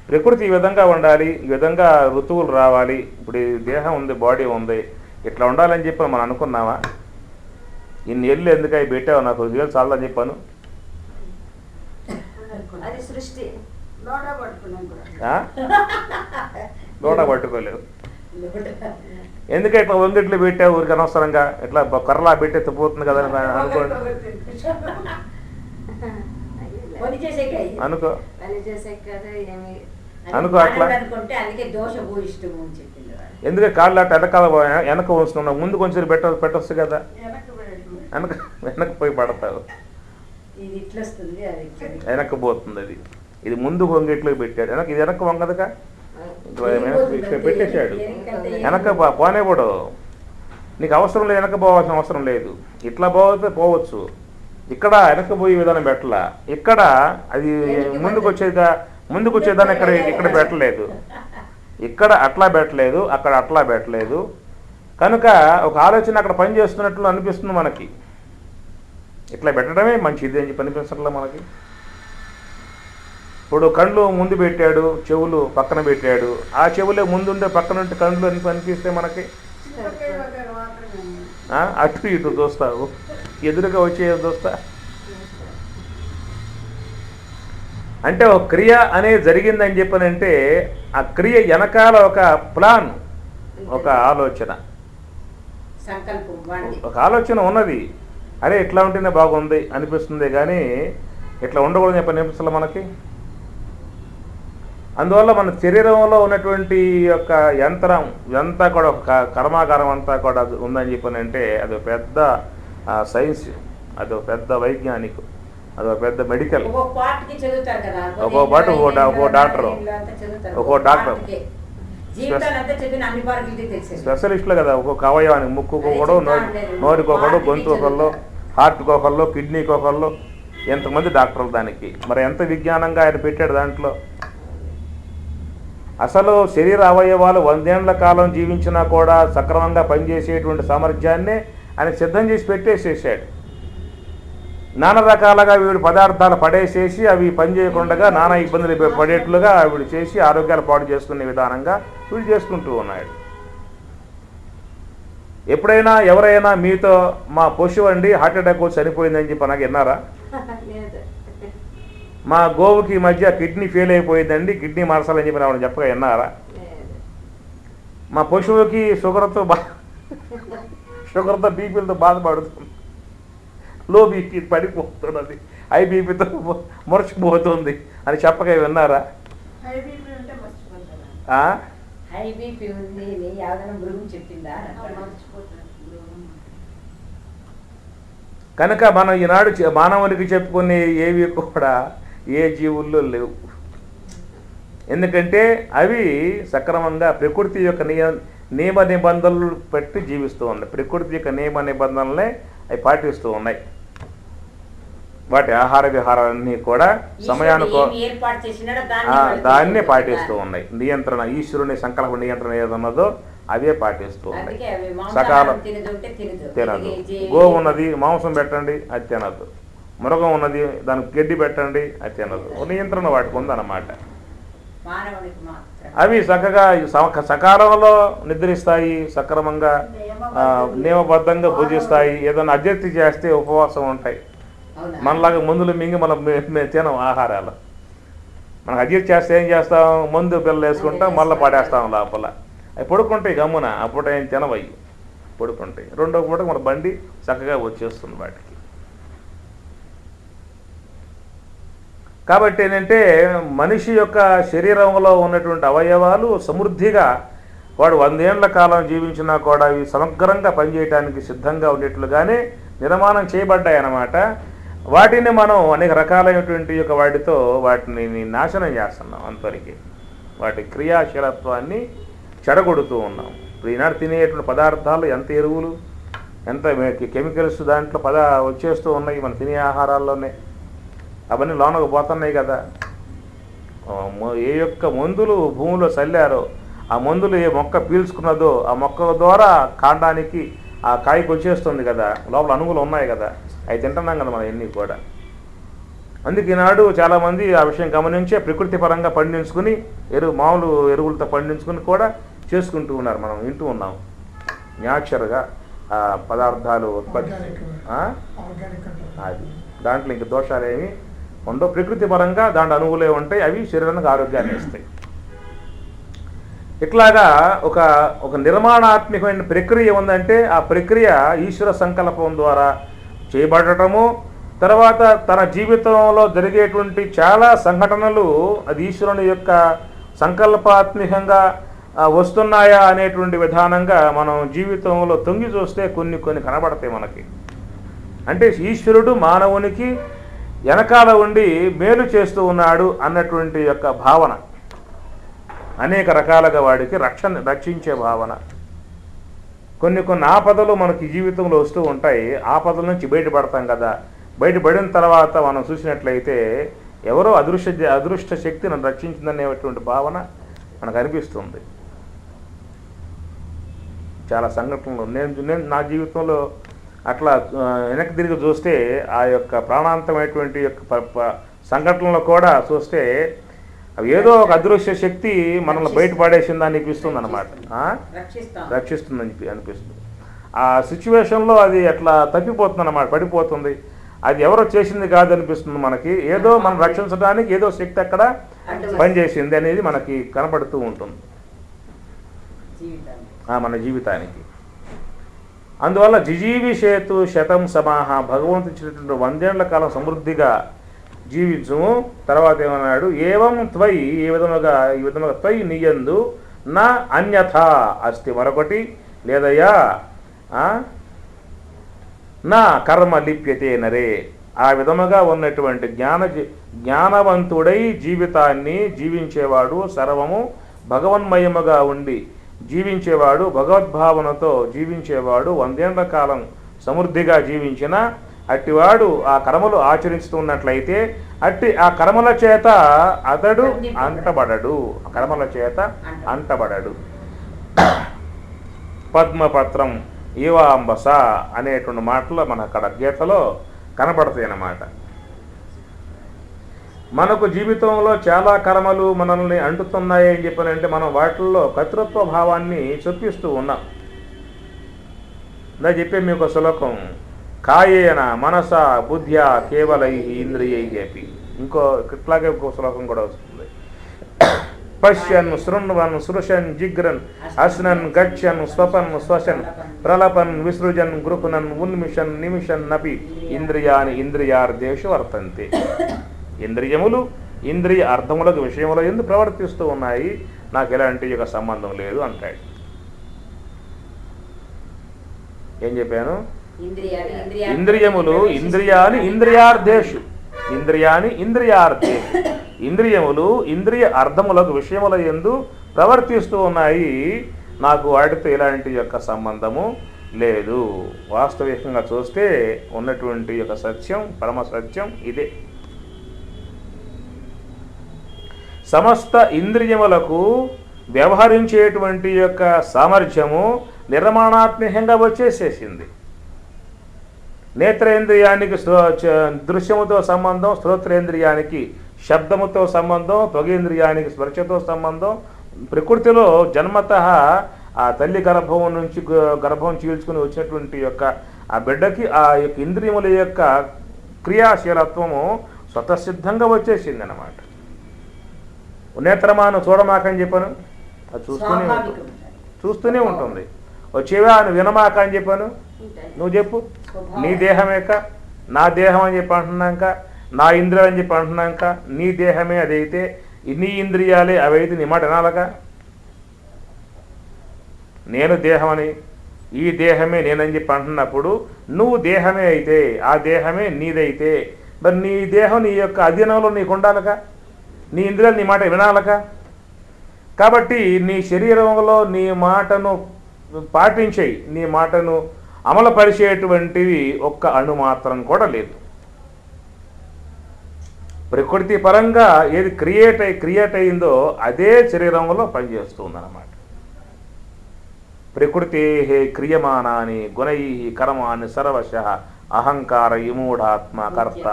S1: ప్రకృతి ఈ విధంగా ఉండాలి, ఈ విధంగా ఋతువులు రావాలి, ఇప్పుడు ఈ దేహం ఉంది, బాడీ ఉంది, ఇట్లా ఉండాలని చెప్పి మనం అనుకున్నావా? ఇన్ని ఏళ్ళు ఎందుకై పెట్టావు, నాకు 1000 వేలు చాలని చెప్పాను. లోడ పట్టుకోలేవు. ఎందుకు ఇట్లా వంగిట్లు పెట్టావు ఊరికి అనవసరంగా? ఇట్లా కర్రలా పెట్టేస్తే పోతుంది కదా అనుకోండి. అనుకో అట్లా. ఎందుకే కాళ్ళు అట్లా వెనక ఉంచుతున్నావు? ముందు కొంచెం పెట్టొచ్చు కదా, వెనక పోయి పడతావు, వెనక్కి పోతుంది. అది ఇది ముందు వంగిట్లో పెట్టాడు, ఇది వెనక్కి వంగదుగా, పెట్టేశాడు. వెనక పోనే కూడా నీకు అవసరం లేదు, వెనక పోవాల్సిన అవసరం లేదు. ఇట్లా పోతే పోవచ్చు, ఇక్కడ వెనక్కి పోయే విధానం పెట్టలా. ఇక్కడ అది ముందుకు వచ్చేదాన్ని ఇక్కడ పెట్టలేదు, ఇక్కడ అట్లా పెట్టలేదు, అక్కడ అట్లా పెట్టలేదు. కనుక ఒక ఆలోచన అక్కడ పని చేస్తున్నట్లు అనిపిస్తుంది మనకి. ఇట్లా పెట్టడమే మంచిది అని చెప్పి అనిపించట్లా మనకి. ఇప్పుడు కళ్ళు ముందు పెట్టాడు, చెవులు పక్కన పెట్టాడు. ఆ చెవులే ముందుండే పక్కనుంటే కళ్ళు అనిపిస్తే మనకి అటు ఇటు చూస్తావు, ఎదురుగా వచ్చే చూస్తా. అంటే ఒక క్రియ అనేది జరిగిందని చెప్పనంటే ఆ క్రియ వెనకాల ఒక ప్లాన్, ఒక ఆలోచన ఉన్నది. అరే ఇట్లా ఉంటేనే బాగుంది అనిపిస్తుంది, కానీ ఇట్లా ఉండకూడదని చెప్పని అనిపిస్తుంది మనకి. అందువల్ల మన శరీరంలో ఉన్నటువంటి యొక్క యంత్రం ఇదంతా కూడా ఒక కర్మాగారం అంతా కూడా ఉందని చెప్పనంటే అది ఒక పెద్ద సైన్స్, అది ఒక పెద్ద వైజ్ఞానికు, అదొక పెద్ద మెడికల్. ఒక్కో పాటు ఒక్కో డాక్టర్ స్పెషలిస్టులు కదా. ఒక్కొక్క అవయవానికి, ముక్కుకు ఒకడు, నోరికి ఒకడు, గొంతు ఒకళ్ళు, హార్ట్కి ఒకళ్ళు, కిడ్నీకి ఒకళ్ళు, ఎంతమంది డాక్టర్లు దానికి. మరి ఎంత విజ్ఞానంగా ఆయన పెట్టాడు దాంట్లో. అసలు శరీర అవయవాలు 100 ఏళ్ల కాలం జీవించినా కూడా సక్రమంగా పనిచేసేటువంటి సామర్థ్యాన్ని ఆయన సిద్ధం చేసి పెట్టేసేసాడు. నానా రకాలుగా వీడు పదార్థాలు పడేసేసి అవి పనిచేయకుండా నానా ఇబ్బందులు పడేట్లుగా వీడు చేసి ఆరోగ్యాలు పాడు చేసుకునే విధానంగా వీడు చేసుకుంటూ ఉన్నాడు. ఎప్పుడైనా ఎవరైనా మీతో మా పశువు అండి హార్ట్ అటాక్ వచ్చి చనిపోయిందని చెప్పి నాకు విన్నారా? మా గోవుకి ఈ మధ్య కిడ్నీ ఫెయిల్ అయిపోయిందండి, కిడ్నీ మార్చాలని చెప్పి రావడం చెప్పగా విన్నారా? మా పశువుకి షుగర్తో బీపీలతో బాధపడుతుంది లో బీపీ పడిపోతున్నది, హై బీపీతో మురచిపోతుంది అని చెప్పగా విన్నారా?
S2: హై బీపీ ఉంది యాదన మృగం చెప్పిందా?
S1: కనుక మనం ఈనాడు మానవునికి చెప్పుకునే ఏవి కూడా ఏ జీవుల్లో లేవు. ఎందుకంటే అవి సక్రమంగా ప్రకృతి యొక్క నియమ నిబంధనలు పెట్టి జీవిస్తూ ఉన్నాయి. ప్రకృతి యొక్క నియమ నిబంధనలనే అవి పాటిస్తూ ఉన్నాయి. వాటి ఆహార విహారాలన్నీ కూడా సమయానికి దాన్నే పాటిస్తూ ఉన్నాయి. నియంత్రణ, ఈశ్వరుని సంకల్ప నియంత్రణ ఏదన్నదో అవే పాటిస్తూ ఉన్నాయి. సకాలం తినదు. గోవు ఉన్నది మాంసం పెట్టండి అది తినదు, మృగం ఉన్నది దానికి గడ్డి పెట్టండి అది తినదు. నియంత్రణ వాటికి ఉందన్నమాట. అవి చక్కగా సకాలంలో నిద్రిస్తాయి, సక్రమంగా నియమబద్ధంగా భుజిస్తాయి. ఏదైనా అజెత్తి చేస్తే ఉపవాసం ఉంటాయి. మనలాగా మందులు మింగి మనం తినం ఆహారాలు. మనకు అజెత్తి చేస్తే ఏం చేస్తాం, మందు పిల్లలు వేసుకుంటాం, మళ్ళీ పడేస్తాం లోపల. అవి పడుకుంటాయి గమ్మున, అప్పుడు ఏం తినవయ్యి పడుకుంటాయి. రెండో పూట మన బండి చక్కగా వచ్చేస్తుంది వాటికి. కాబట్టి ఏంటంటే మనిషి యొక్క శరీరంలో ఉన్నటువంటి అవయవాలు సమృద్ధిగా వాడు 100 ఏళ్ల కాలం జీవించినా కూడా ఇవి సమగ్రంగా పనిచేయడానికి సిద్ధంగా ఉండేట్లుగానే నిర్మాణం చేయబడ్డాయి అన్నమాట. వాటిని మనం అనేక రకాలైనటువంటి యొక్క వాటితో వాటిని నాశనం చేస్తున్నాం. అంతవరకు వాటి క్రియాశీలత్వాన్ని చెడగొడుతూ ఉన్నాం. ఇప్పుడు ఈనాడు తినేటువంటి పదార్థాలు ఎంత ఎరువులు, ఎంత కెమికల్స్ దాంట్లో వచ్చేస్తూ ఉన్నాయి మన తినే ఆహారాల్లోనే. అవన్నీ లోనకు పోతున్నాయి కదా. ఏ యొక్క మందులు భూమిలో చల్లారో ఆ మందులు ఏ మొక్క పీల్చుకున్నదో ఆ మొక్క ద్వారా కాండానికి ఆ కాయకు వచ్చేస్తుంది కదా, లోపల అణువులు ఉన్నాయి కదా, అవి తింటున్నాం కదా మనం ఎన్ని కూడా. అందుకే ఈనాడు చాలామంది ఆ విషయం గమనించే ప్రకృతి పరంగా పండించుకుని మామూలు ఎరువులతో పండించుకుని కూడా చేసుకుంటూ ఉన్నారు. మనం వింటూ ఉన్నాం న్యాచురల్గా పదార్థాలు ఉత్పత్తి. అది దాంట్లో ఇంక దోషాలు ఏమి ఉండవు. ప్రకృతి పరంగా దాంట్లో అణువులే ఉంటాయి, అవి శరీరానికి ఆరోగ్యాన్ని ఇస్తాయి. ఇట్లాగా ఒక నిర్మాణాత్మకమైన ప్రక్రియ ఉందంటే ఆ ప్రక్రియ ఈశ్వర సంకల్పం ద్వారా చేయబడటము. తర్వాత తన జీవితంలో జరిగేటువంటి చాలా సంఘటనలు అది ఈశ్వరుని యొక్క సంకల్పాత్మకంగా వస్తున్నాయా అనేటువంటి విధానంగా మనం జీవితంలో తొంగి చూస్తే కొన్ని కనబడతాయి మనకి. అంటే ఈశ్వరుడు మానవునికి వెనకాల ఉండి మేలు చేస్తూ ఉన్నాడు అన్నటువంటి యొక్క భావన, అనేక రకాలుగా వాడికి రక్షించే భావన. కొన్ని ఆపదలు మనకి జీవితంలో వస్తూ ఉంటాయి. ఆపదల నుంచి బయటపడతాం కదా. బయటపడిన తర్వాత మనం చూసినట్లయితే ఎవరో అదృష్ట శక్తి నన్ను రక్షించిందనేటువంటి భావన మనకు అనిపిస్తుంది. చాలా సంఘటనలు నేను నా జీవితంలో అట్లా వెనక్కి తిరిగి చూస్తే ఆ యొక్క ప్రాణాంతమైనటువంటి యొక్క సంఘటనలు కూడా చూస్తే అవి ఏదో ఒక అదృశ్య శక్తి మనల్ని బయటపడేసింది అనిపిస్తుంది అన్నమాట. రక్షిస్తుందని అనిపిస్తుంది. ఆ సిచ్యువేషన్లో అది అట్లా తప్పిపోతుంది అన్నమాట, పడిపోతుంది. అది ఎవరో చేసింది కాదు అనిపిస్తుంది మనకి. ఏదో మనం రక్షించడానికి ఏదో శక్తి అక్కడ పనిచేసింది అనేది మనకి కనపడుతూ ఉంటుంది మన జీవితానికి. అందువల్ల జిజీవిషేతు శతం సమాహ, భగవంతుడు ఇచ్చినటువంటి 100 ఏళ్ల కాలం సమృద్ధిగా జీవించుము. తర్వాత ఏమన్నాడు, ఏవం త్వయి, ఈ విధముగా త్వయి నీయందు నా అన్యథా అస్తి, మరొకటి లేదయ్యా నా కర్మ లిప్యతే నరే. ఆ విధముగా ఉన్నటువంటి జ్ఞానవంతుడై జీవితాన్ని జీవించేవాడు, సర్వము భగవన్మయముగా ఉండి జీవించేవాడు, భగవద్భావనతో జీవించేవాడు, 100 ఏళ్ల కాలం సమృద్ధిగా జీవించిన అట్టివాడు ఆ కర్మలు ఆచరిస్తున్నట్లయితే ఆ కర్మల చేత అతడు అంటబడడు. కర్మల చేత అంటబడడు. పద్మపత్రం ఈవాంబస అనేటువంటి మాటలు మన అక్కడ గీతలో కనపడతాయి అన్నమాట. మనకు జీవితంలో చాలా కర్మలు మనల్ని అంటుతున్నాయి అని చెప్పానంటే మనం వాటిల్లో కర్తృత్వ భావాన్ని చొప్పిస్తూ ఉన్నాం. నా చెప్పే మీకు శ్లోకం, కాయేన మనస బుద్ధ్యా కేవలై ఇంద్రియై చెప్పి, ఇట్లాగే ఇంకో శ్లోకం కూడా వస్తుంది. పశ్యన్ శృణ్వన్ సృశన్ జిగ్రన్ అశ్నన్ గచ్చన్ స్వపన్ శ్వసన్ ప్రలపన్ విసృజన్ గృపునన్ ఉన్మిషన్ నిమిషన్ నపి ఇంద్రియాని ఇంద్రియార్థేషు వర్తంతే. ఇంద్రియములు ఇంద్రియ అర్థములకు విషయముల యందు ప్రవర్తిస్తూ ఉన్నాయి, నాకు ఎలాంటి యొక్క సంబంధం లేదు అంటాడు. ఏం చెప్పాను? ఇంద్రియములు ఇంద్రియాని ఇంద్రియార్థేషు, ఇంద్రియాని ఇంద్రియార్థేషు, ఇంద్రియములు ఇంద్రియ అర్థములకు విషయముల యందు ప్రవర్తిస్తూ ఉన్నాయి, నాకు వాటితో ఎలాంటి యొక్క సంబంధము లేదు. వాస్తవికంగా చూస్తే ఉన్నటువంటి యొక్క సత్యం, పరమ సత్యం ఇదే. సమస్త ఇంద్రియములకు వ్యవహరించేటువంటి యొక్క సామర్థ్యము నిర్మాణాత్మకంగా వచ్చేసేసింది. నేత్రేంద్రియానికి దృశ్యముతో సంబంధం, శ్రోత్రేంద్రియానికి శబ్దముతో సంబంధం, త్వగేంద్రియానికి స్పర్శతో సంబంధం. ప్రకృతిలో జన్మతః ఆ తల్లి గర్భం నుంచి గర్భం చీల్చుకుని వచ్చినటువంటి యొక్క ఆ బిడ్డకి ఆ యొక్క ఇంద్రియముల యొక్క క్రియాశీలత్వము స్వతసిద్ధంగా వచ్చేసింది అన్నమాట. నేత్రమాను చూడమాకని చెప్పాను, అది చూస్తూనే ఉంటుంది. వచ్చేవా అని వినమాక అని చెప్పాను, నువ్వు చెప్పు. నీ దేహమేక నా దేహం అని చెప్పి అంటున్నాక, నా ఇంద్రియాలు అని చెప్పి అంటున్నాక, నీ దేహమే అదైతే నీ ఇంద్రియాలే అవైతే నీ మాట వినాలక. నేను దేహమని, ఈ దేహమే నేనని చెప్పి అంటున్నప్పుడు నువ్వు దేహమే అయితే, ఆ దేహమే నీదైతే, మరి నీ దేహం నీ యొక్క అధీనంలో నీకు ఉండాలక, నీ ఇంద్రియాలు నీ మాట వినాలక. కాబట్టి నీ శరీరంలో నీ మాటను పాటించేయి, నీ మాటను అమలుపరిచేటువంటివి ఒక్క అణు మాత్రం కూడా లేదు. ప్రకృతి పరంగా ఏది క్రియేట్ అయిందో అదే శరీరంలో పనిచేస్తుందన్నమాట. ప్రకృతే క్రియమానాని గుణై కర్మాని సర్వశ అహంకార విమూఢాత్మ కర్త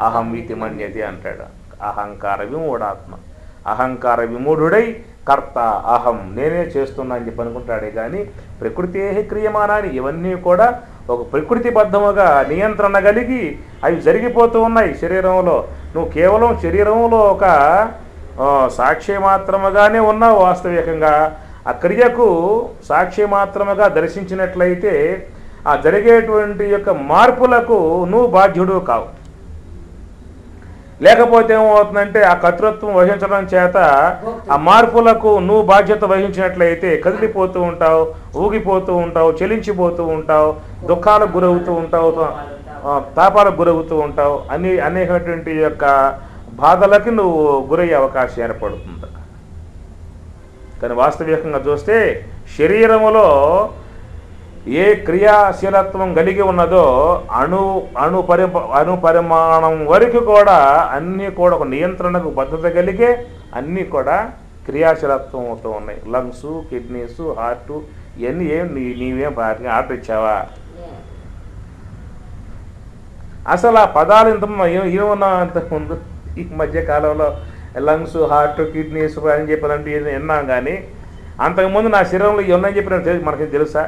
S1: అహం ఇతి మన్యతే అంటాడు. అహంకార విమూఢాత్మ, అహంకార విమూఢుడై కర్త అహం నేనే చేస్తున్నా అని చెప్పి అనుకుంటాడే కానీ ప్రకృతి క్రియమానాన్ని ఇవన్నీ కూడా ఒక ప్రకృతిబద్ధముగా నియంత్రణ కలిగి అవి జరిగిపోతూ ఉన్నాయి శరీరంలో. నువ్వు కేవలం శరీరంలో ఒక సాక్షి మాత్రముగానే ఉన్నావు. వాస్తవికంగా ఆ క్రియకు సాక్షి మాత్రముగా దర్శించినట్లయితే ఆ జరిగేటువంటి యొక్క మార్పులకు నువ్వు బాధ్యుడు కావు. లేకపోతే ఏమవుతుందంటే ఆ కర్తృత్వం వహించడం చేత ఆ మార్పులకు నువ్వు బాధ్యత వహించినట్లయితే కదిలిపోతూ ఉంటావు, ఊగిపోతూ ఉంటావు, చెలించిపోతూ ఉంటావు, దుఃఖాలకు గురవుతూ ఉంటావు, తాపాలకు గురవుతూ ఉంటావు, అనేకటువంటి యొక్క బాధలకి నువ్వు గురయ్యే అవకాశం ఏర్పడుతుంది. కానీ వాస్తవికంగా చూస్తే శరీరములో ఏ క్రియాశీలత్వం కలిగి ఉన్నదో అణు పరిమాణం వరకు కూడా అన్నీ కూడా ఒక నియంత్రణకు భద్రత కలిగే అన్నీ కూడా క్రియాశీలత్వంతో ఉన్నాయి. లంగ్స్, కిడ్నీస్, హార్ట్ ఇవన్నీ నీవేం ఆర్డర్ ఇచ్చావా? అసలు ఆ పదాలు ఏమన్నా అంతకుముందు ఈ మధ్య కాలంలో లంగ్స్, హార్ట్, కిడ్నీస్ అని చెప్పాలంటే విన్నాం. కానీ అంతకుముందు నా శరీరంలో ఇవన్నీ చెప్పిన మనకి తెలుసా?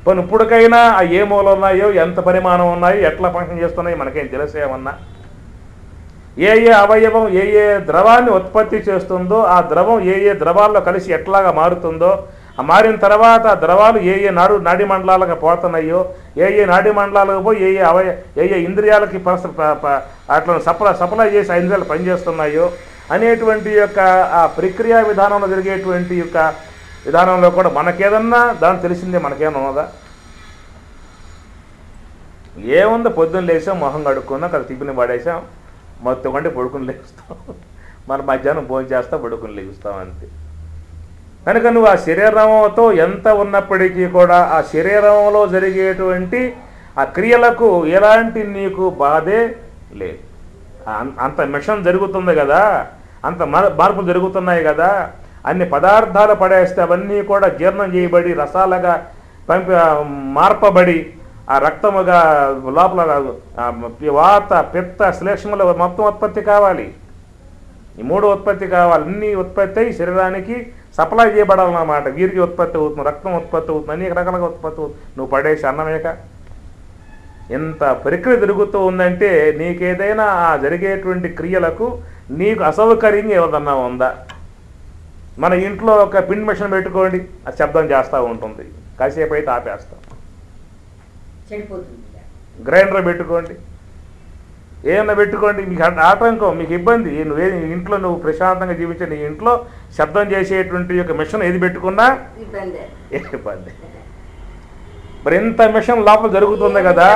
S1: పోనీ ఇప్పటికైనా ఆ ఏ మూల ఉన్నాయో, ఎంత పరిమాణం ఉన్నాయో, ఎట్లా ఫంక్షన్ చేస్తున్నాయో మనకేం తెలిసేమన్నా? ఏ అవయవం ఏ ద్రవాన్ని ఉత్పత్తి చేస్తుందో, ఆ ద్రవం ఏ ద్రవాల్లో కలిసి ఎట్లాగా మారుతుందో, ఆ మారిన తర్వాత ఆ ద్రవాలు ఏ నాడి మండలాలకు పోతున్నాయో, ఏ నాడి మండలాలకు పోయి ఏ ఇంద్రియాలకి అట్లా సప్లై చేసి ఆ ఇంద్రియాలు పనిచేస్తున్నాయో అనేటువంటి యొక్క ఆ ప్రక్రియా విధానంలో జరిగేటువంటి యొక్క విధానంలో కూడా మనకేదన్నా దాన్ని తెలిసిందే మనకేమన్నా ఉన్నదా? ఏముందో, పొద్దున్న లేసాం, మొహం కడుక్కున్నాం, అక్కడ తిప్పిని పడేసాం, మొత్తం కంటే పడుకుని లేస్తాం, మన మధ్యాహ్నం భోజనం చేస్తాం, పడుకుని లేస్తాం అంతే. కనుక నువ్వు ఆ శరీరంతో ఎంత ఉన్నప్పటికీ కూడా ఆ శరీరంలో జరిగేటువంటి ఆ క్రియలకు ఎలాంటి నీకు బాధే లేదు. అంత మిషన్ జరుగుతుంది కదా, అంత మార్పులు జరుగుతున్నాయి కదా, అన్ని పదార్థాలు పడేస్తే అవన్నీ కూడా జీర్ణం చేయబడి రసాలుగా మార్పబడి ఆ రక్తముగా లోపల వాత, పిత్త, శ్లేష్మల మొత్తం ఉత్పత్తి కావాలి. ఈ మూడు ఉత్పత్తి కావాలి. అన్ని ఉత్పత్తి అయి శరీరానికి సప్లై చేయబడాలన్నమాట. వీరికి ఉత్పత్తి అవుతుంది, రక్తం ఉత్పత్తి అవుతుంది, అనేక రకాలుగా ఉత్పత్తి అవుతుంది. నువ్వు పడేసి అన్నమేక ఎంత ప్రక్రియ జరుగుతూ ఉందంటే నీకేదైనా ఆ జరిగేటువంటి క్రియలకు నీకు అసౌకర్యంగా ఏదన్నా ఉందా? మన ఇంట్లో ఒక పిండి మిషన్ పెట్టుకోండి, అది శబ్దం చేస్తూ ఉంటుంది, కాసేపు అయితే ఆపేస్తాం.
S2: చెడిపోతుంది.
S1: గ్రైండర్ పెట్టుకోండి, ఏమన్నా పెట్టుకోండి, మీకు ఆటంకం, మీకు ఇబ్బంది. ఇంట్లో నువ్వు ప్రశాంతంగా జీవించే నీ ఇంట్లో శబ్దం చేసేటువంటి యొక్క మిషన్ ఏది పెట్టుకున్నా ఇబ్బంది. మరి ఇంత మిషన్ లోపల జరుగుతుంది కదా,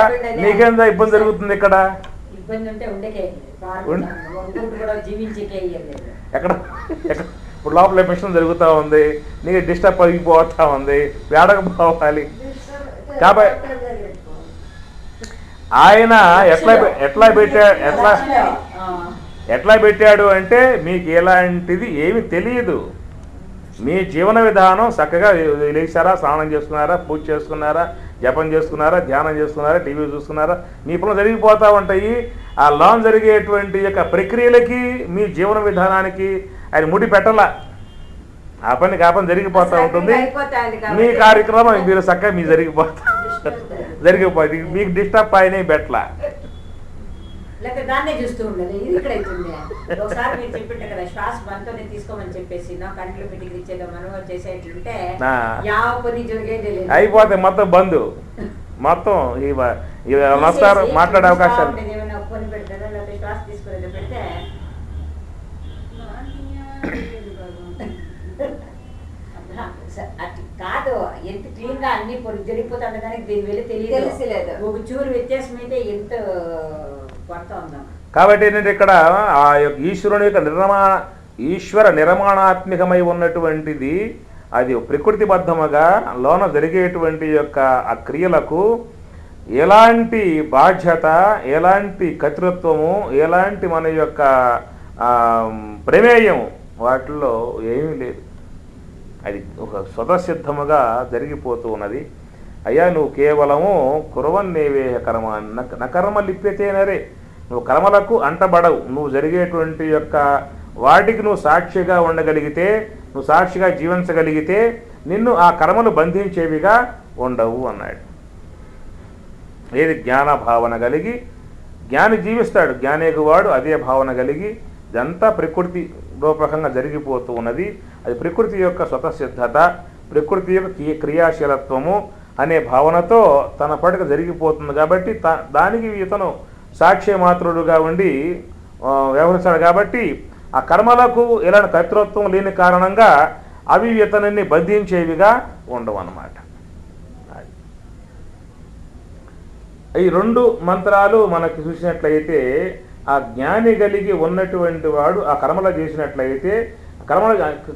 S1: నీకేంత ఇబ్బంది జరుగుతుంది ఇక్కడ?
S2: ఇబ్బంది ఉంటే
S1: ఎక్కడ ఇప్పుడు లోపల మిషన్ జరుగుతూ ఉంది, నీకు డిస్టర్బ్ అయిపోతూ ఉంది, వేడకపోవాలి. కాబట్టి ఆయన ఎట్లా పెట్టాడు అంటే మీకు ఎలాంటిది ఏమి తెలియదు. మీ జీవన విధానం చక్కగా లేచారా, స్నానం చేసుకున్నారా, పూజ చేసుకున్నారా, జపం చేసుకున్నారా, ధ్యానం చేసుకున్నారా, టీవీ చూసుకున్నారా, మీ పనులు జరిగిపోతూ ఉంటాయి. ఆ లోన్ జరిగేటువంటి యొక్క ప్రక్రియలకి మీ జీవన విధానానికి ఆయన ముడి పెట్టాల. ఆ పని జరిగిపోతూ ఉంటుంది. మీ కార్యక్రమం మీరు చక్కగా మీ జరిగిపోతుంది. మీకు డిస్టర్బ్ అయినా పెట్టలా.
S2: లేకపోతే దాన్నే చూస్తూ ఉండాలి. ఇది ఇక్కడ అవుతుంది. ఒకసారి మీరు చెప్పింటే కదా, శ్వాస మనతోనే తీసుకోమని చెప్పేసి నా కంట్లో పెట్టి ఇచ్చేదో మనం చేసేట్లుంటే యావ పని జరిగేది లేదు,
S1: అయిపోతే మొత్తం బంద్, మొత్తం వస్తారు, మాట్లాడే అవకాశాలు.
S2: ఏమైనా పని పెడతారో లేకపోతే శ్వాస తీసుకునేది పెడితే కాదు, ఎంత క్లీన్ గా అన్ని జరిగిపోతుంది. దానికి దీని వెళ్ళి తెలియలేదు. ఒక చూరు వ్యత్యాసం అయితే ఎంత కొడతా ఉందాం.
S1: కాబట్టి ఏంటంటే ఇక్కడ ఆ యొక్క ఈశ్వరుని యొక్క ఈశ్వర నిర్మాణాత్మకమై ఉన్నటువంటిది అది ప్రకృతిబద్ధముగా లోన జరిగేటువంటి యొక్క ఆ క్రియలకు ఎలాంటి బాధ్యత, ఎలాంటి కర్తృత్వము, ఎలాంటి మన యొక్క ప్రమేయం వాటిల్లో ఏమీ లేదు. అది ఒక స్వతసిద్ధముగా జరిగిపోతూ ఉన్నది. అయ్యా నువ్వు కేవలము కురవన్నేవే కర్మ నకర్మ లిప్యతేనరే, నువ్వు కర్మలకు అంటబడవు. నువ్వు జరిగేటువంటి యొక్క వాటికి నువ్వు సాక్షిగా ఉండగలిగితే, నువ్వు సాక్షిగా జీవించగలిగితే నిన్ను ఆ కర్మలు బంధించేవిగా ఉండవు అన్నాడు. ఏది జ్ఞాన భావన కలిగి జ్ఞాని జీవిస్తాడు, జ్ఞానేగువాడు అదే భావన కలిగి ఇదంతా ప్రకృతి రూపకంగా జరిగిపోతూ ఉన్నది. అది ప్రకృతి యొక్క స్వతసిద్ధత, ప్రకృతి యొక్క క్రియాశీలత్వము అనే భావనతో తన పడక జరిగిపోతుంది. కాబట్టి దానికి ఇతను సాక్ష్య మాత్రుడుగా ఉండి వ్యవహరిస్తాడు. కాబట్టి ఆ కర్మలకు ఎలాంటి కర్తృత్వం లేని కారణంగా అవి ఇతనిని బంధించేవిగా ఉండవు అన్నమాట. ఈ రెండు మంత్రాలు మనకి చూసినట్లయితే ఆ జ్ఞాని కలిగి ఉన్నటువంటి వాడు ఆ కర్మలు చేసినట్లయితే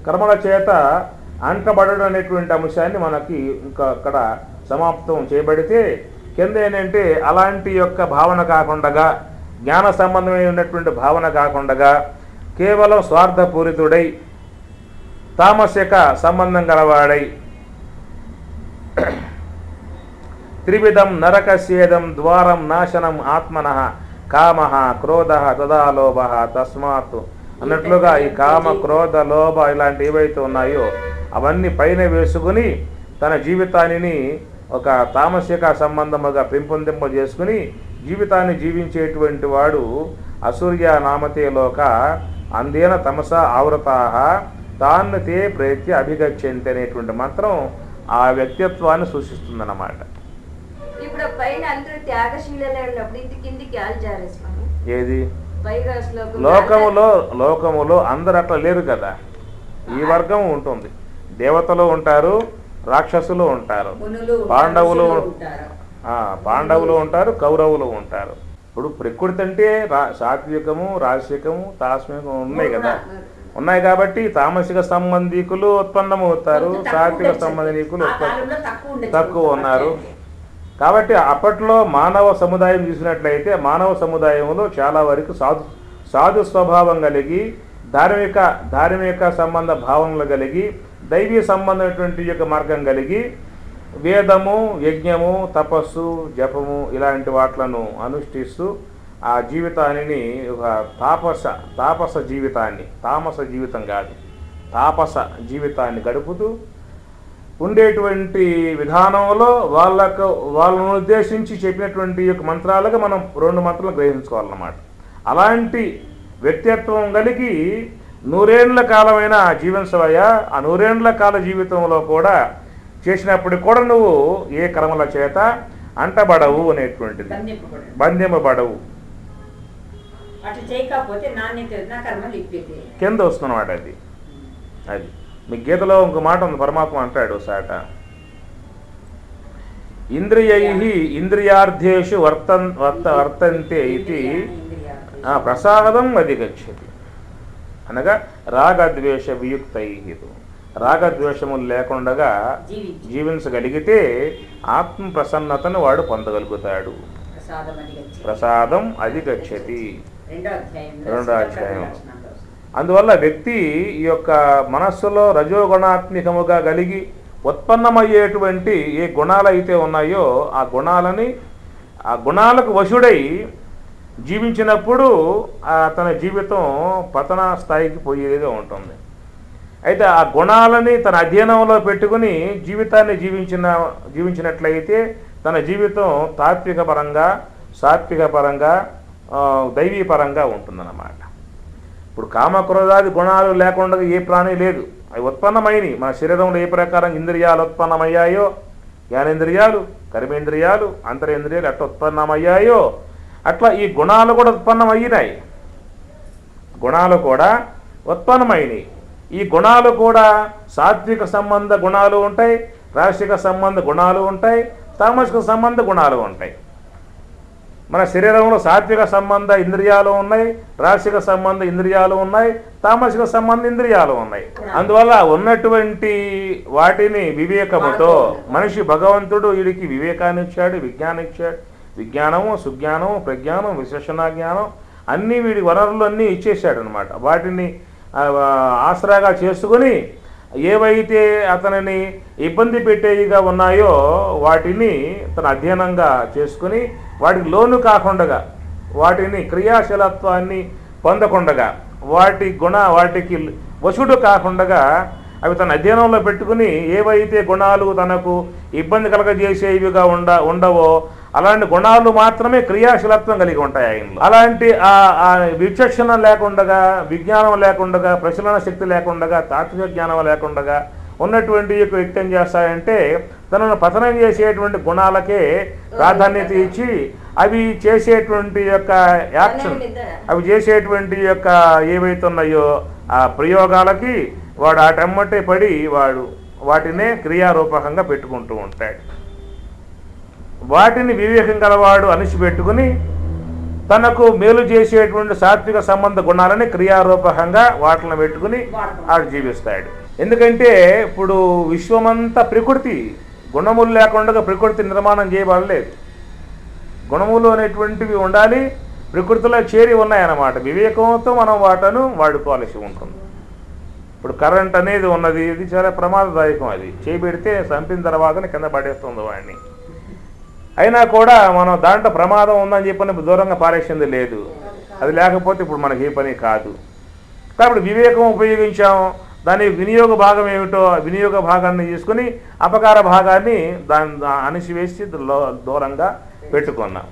S1: కర్మల చేత అంటబడడం అనేటువంటి అంశాన్ని మనకి ఇంకా అక్కడ సమాప్తం చేయబడితే కింద ఏంటంటే అలాంటి యొక్క భావన కాకుండా, జ్ఞాన సంబంధమై ఉన్నటువంటి భావన కాకుండా కేవలం స్వార్థపూరితుడై తామసిక సంబంధం గలవాడై త్రివిధం నరకస్యేదం ద్వారం నాశనం ఆత్మనః కామ క్రోధ తదా లోభ తస్మాత్ అన్నట్లుగా ఈ కామ క్రోధ లోభ ఇలాంటి ఏవైతే ఉన్నాయో అవన్నీ పైన వేసుకుని తన జీవితాన్ని ఒక తామసిక సంబంధముగా పెంపొందింప చేసుకుని జీవితాన్ని జీవించేటువంటి వాడు అసూర్య నామతే లోక అందేన తమస ఆవృతాః తాన్ని తే ప్రేత్య అభిగచ్చంతి అనేటువంటి మంత్రం ఆ వ్యక్తిత్వాన్ని సూచిస్తుందన్నమాట.
S3: ఇప్పుడు పైన అందరూ త్యాగశీలలే ఉన్నప్పుడు ఇంత కిందికి ఆల్జారేస్తాము.
S1: ఏది లోకములో అందరు అట్లా లేరు కదా. ఈ వర్గం ఉంటుంది, దేవతలు ఉంటారు, రాక్షసులు ఉంటారు, పాండవులు ఉంటారు, కౌరవులు ఉంటారు. ఇప్పుడు ప్రకృతి అంటే సాత్వికము, రాజసికము, తాస్మికము ఉన్నాయి కదా. ఉన్నాయి కాబట్టి తామసిక సంబంధికులు ఉత్పన్నమవుతారు, సాత్విక సంబంధికులు తక్కువ ఉన్నారు. కాబట్టి అప్పట్లో మానవ సముదాయం చూసినట్లయితే మానవ సముదాయంలో చాలా వరకు సాధు స్వభావం కలిగి ధార్మిక సంబంధ భావనలు కలిగి దైవీ సంబంధమైనటువంటి యొక్క మార్గం కలిగి వేదము, యజ్ఞము, తపస్సు, జపము ఇలాంటి వాట్లను అనుష్ఠిస్తూ ఆ జీవితాన్ని ఒక తామస జీవితం కాదు, తాపస జీవితాన్ని గడుపుతూ ఉండేటువంటి విధానంలో వాళ్ళను ఉద్దేశించి చెప్పినటువంటి యొక్క మంత్రాలుగా మనం 2 మంత్రాలు గ్రహించుకోవాలన్నమాట. అలాంటి వ్యక్తిత్వం కలిగి 100 ఏళ్ల కాలమైనా జీవించవయ్యా. ఆ 100 ఏళ్ల కాల జీవితంలో కూడా చేసినప్పుడు కూడా నువ్వు ఏ కర్మల చేత అంటబడవు అనేటువంటిది,
S2: బంధింపబడడు.
S1: బంధింపబడవు.
S2: అట్లా చేయకపోతే నాణ్యత నా కర్మలు ఇప్పేది
S1: కింద వస్తున్నమాట అది. అది మీ గీతలో ఇంకో మాట ఉంది, పరమాత్మ అంటాడు సాట, ఇంద్రియై ఇంద్రియార్థేషు వర్తంతే ఇది ప్రసాదం అధిగచ్చతి. అనగా రాగద్వేష వియుక్తై, రాగద్వేషములు లేకుండా జీవించగలిగితే ఆత్మ ప్రసన్నతను వాడు పొందగలుగుతాడు. ప్రసాదం అధిగచ్చతి, 2వ అధ్యాయం. అందువల్ల వ్యక్తి ఈ యొక్క మనస్సులో రజోగుణాత్మికముగా కలిగి ఉత్పన్నమయ్యేటువంటి ఏ గుణాలు అయితే ఉన్నాయో ఆ గుణాలకు వశుడై జీవించినప్పుడు తన జీవితం పతన స్థాయికి పోయేదిగా ఉంటుంది. అయితే ఆ గుణాలని తన అధ్యయనంలో పెట్టుకుని జీవితాన్ని జీవించినట్లయితే తన జీవితం తాత్విక పరంగా, సాత్విక పరంగా, దైవీ పరంగా ఉంటుందన్నమాట. ఇప్పుడు కామక్రోధాది గుణాలు లేకుండా ఏ ప్రాణి లేదు. అవి ఉత్పన్నమైనవి మన శరీరంలో ఏ ప్రకారం ఇంద్రియాలు ఉత్పన్నమయ్యాయో, జ్ఞానేంద్రియాలు, కర్మేంద్రియాలు, అంతరేంద్రియాలు ఎట్లా ఉత్పన్నమయ్యాయో అట్లా ఈ గుణాలు కూడా ఉత్పన్నమయ్యినాయి. గుణాలు కూడా ఉత్పన్నమైనవి. ఈ గుణాలు కూడా సాత్విక సంబంధ గుణాలు ఉంటాయి, రాశిక సంబంధ గుణాలు ఉంటాయి, తామసిక సంబంధ గుణాలు ఉంటాయి. మన శరీరంలో సాత్విక సంబంధ ఇంద్రియాలు ఉన్నాయి, రాశిక సంబంధ ఇంద్రియాలు ఉన్నాయి, తామసిక సంబంధ ఇంద్రియాలు ఉన్నాయి. అందువల్ల ఉన్నటువంటి వాటిని వివేకముతో మనిషి భగవంతుడు వీడికి వివేకాన్ని ఇచ్చాడు, విజ్ఞానం ఇచ్చాడు. విజ్ఞానము, సుజ్ఞానము, ప్రజ్ఞానం, విశేషణ జ్ఞానం అన్నీ వీడి వనరులు అన్నీ ఇచ్చేసాడు అనమాట. వాటిని ఆసరాగా చేసుకుని ఏవైతే అతనిని ఇబ్బంది పెట్టేవిగా ఉన్నాయో వాటిని తన అధ్యయనంగా చేసుకుని వాటికి లోను కాకుండా, వాటిని క్రియాశీలత్వాన్ని పొందకుండా, వాటికి వశుడు కాకుండా అవి తన అధ్యయనంలో పెట్టుకుని ఏవైతే గుణాలు తనకు ఇబ్బంది కలగజేసేవిగా ఉండవో అలాంటి గుణాలు మాత్రమే క్రియాశీలత్వం కలిగి ఉంటాయి ఆయనలో. అలాంటి ఆ విచక్షణ లేకుండా, విజ్ఞానం లేకుండా, ప్రచలన శక్తి లేకుండా, తాత్విక జ్ఞానం లేకుండా ఉన్నటువంటి వ్యక్తి ఏం చేస్తాయంటే తనను పతనం చేసేటువంటి గుణాలకే ప్రాధాన్యత ఇచ్చి అవి చేసేటువంటి యొక్క యాక్షన్, అవి చేసేటువంటి యొక్క ఏవైతే ఉన్నాయో ఆ ప్రయోగాలకి వాడు ఆటమ్మటే పడి వాటినే క్రియారూపకంగా పెట్టుకుంటూ ఉంటాడు. వాటిని వివేకం గలవాడు అణిచిపెట్టుకుని తనకు మేలు చేసేటువంటి సాత్విక సంబంధ గుణాలని క్రియారూపకంగా వాటిని పెట్టుకుని ఆడు జీవిస్తాడు. ఎందుకంటే ఇప్పుడు విశ్వమంతా ప్రకృతి, గుణములు లేకుండా ప్రకృతి నిర్మాణం చేయబడలేదు. గుణములు అనేటువంటివి ఉండాలి, ప్రకృతిలో చేరి ఉన్నాయన్నమాట. వివేకంతో మనం వాటను వాడుకోవాల్సి ఉంటుంది. ఇప్పుడు కరెంట్ అనేది ఉన్నది, ఇది చాలా ప్రమాదదాయకం. అది చేపెడితే చంపిన తర్వాతనే కింద పడేస్తుంది వాడిని. అయినా కూడా మనం దాంట్లో ప్రమాదం ఉందని చెప్పని దూరంగా పారేసింది లేదు. అది లేకపోతే ఇప్పుడు మనకి ఏ పని కాదు. కాబట్టి వివేకం ఉపయోగించాం, దాని వినియోగ భాగం ఏమిటో వినియోగ భాగాన్ని తీసుకుని అపకార భాగాన్ని దాన్ని అణిసివేసి దూరంగా పెట్టుకున్నాం.